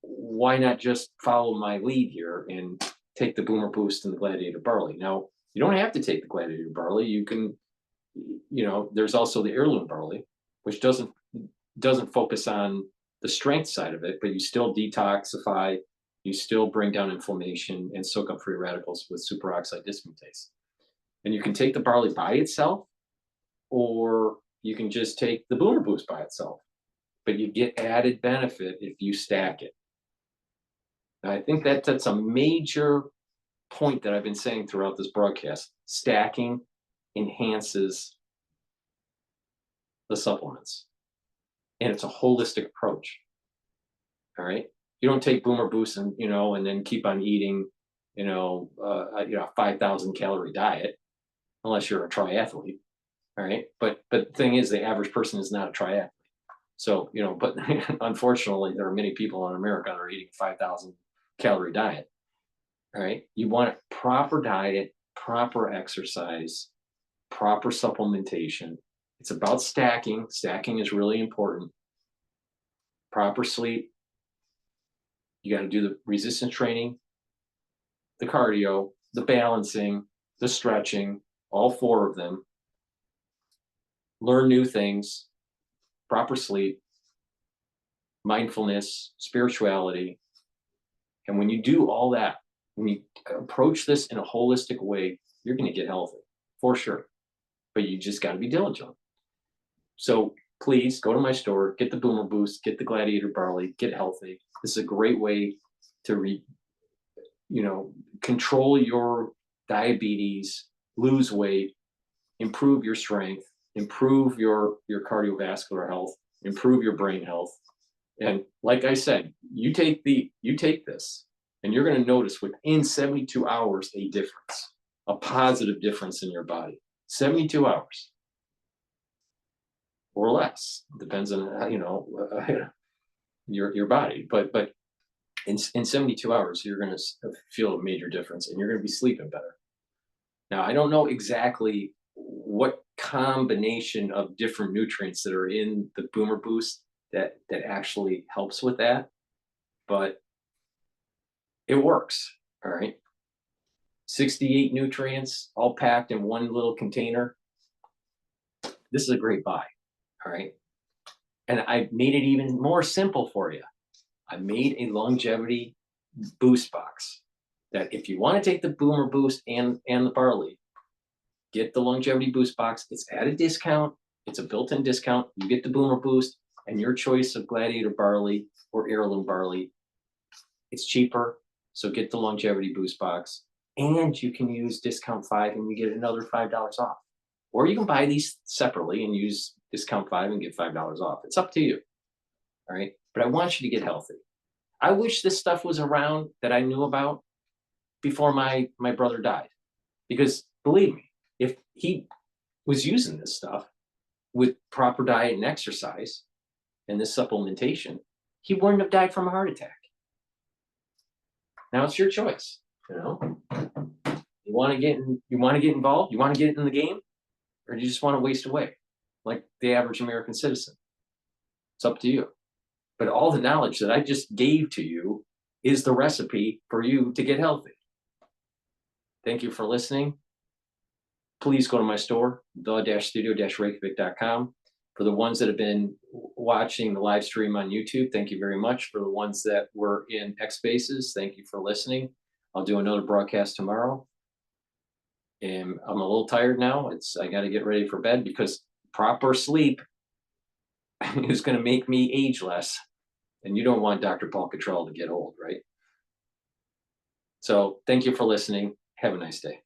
why not just follow my lead here and take the Boomer Boost and the Gladiator Barley? Now, you don't have to take the Gladiator Barley. You can, there's also the Heirloom Barley, which doesn't focus on the strength side of it, but you still detoxify, you still bring down inflammation and soak up free radicals with superoxide dismutase. And you can take the barley by itself, or you can just take the Boomer Boost by itself, but you get added benefit if you stack it. And I think that's a major point that I've been saying throughout this broadcast. Stacking enhances the supplements, and it's a holistic approach. All right, you don't take Boomer Boost and and then keep on eating a 5,000 calorie diet unless you're a triathlete. All right, but the thing is, the average person is not a triathlete. So but unfortunately, there are many people in America that are eating 5,000 calorie diet. All right, you want a proper diet, proper exercise, proper supplementation. It's about stacking. Stacking is really important. Proper sleep. You got to do the resistance training, the cardio, the balancing, the stretching, all four of them. Learn new things, proper sleep, mindfulness, spirituality. And when you do all that, when you approach this in a holistic way, you're going to get healthy for sure. But you just got to be diligent. So please go to my store, get the Boomer Boost, get the Gladiator Barley, get healthy. This is a great way to control your diabetes, lose weight, improve your strength, improve your cardiovascular health, improve your brain health. And like I said, you take this, and you're going to notice within 72 hours a difference, a positive difference in your body. 72 hours or less, depends on your body. But in 72 hours, you're going to feel a major difference, and you're going to be sleeping better. Now, I don't know exactly what combination of different nutrients that are in the Boomer Boost that actually helps with that, but it works. All right. 68 nutrients all packed in one little container. This is a great buy. All right. And I made it even more simple for you. I made a longevity boost box that if you want to take the Boomer Boost and the barley, get the longevity boost box. It's at a discount. It's a built-in discount. You get the Boomer Boost and your choice of Gladiator barley or heirloom barley. It's cheaper. So get the longevity boost box, and you can use discount 5 and you get another $5 off. Or you can buy these separately and use discount 5 and get $5 off. It's up to you. All right. But I want you to get healthy. I wish this stuff was around that I knew about before my brother died. Because believe me, if he was using this stuff with proper diet and exercise and this supplementation, he wouldn't have died from a heart attack. Now it's your choice. You know, you want to get involved, you want to get in the game, or do you just want to waste away like the average American citizen? It's up to you. But all the knowledge that I just gave to you is the recipe for you to get healthy. Thank you for listening. Please go to my store, the-studio-reykjavik.com. For the ones that have been watching the live stream on YouTube, thank you very much. For the ones that were in X Spaces, thank you for listening. I'll do another broadcast tomorrow. And I'm a little tired now. I got to get ready for bed because proper sleep is going to make me age less. And you don't want Dr. Paul Cottrell to get old, right? So thank you for listening. Have a nice day.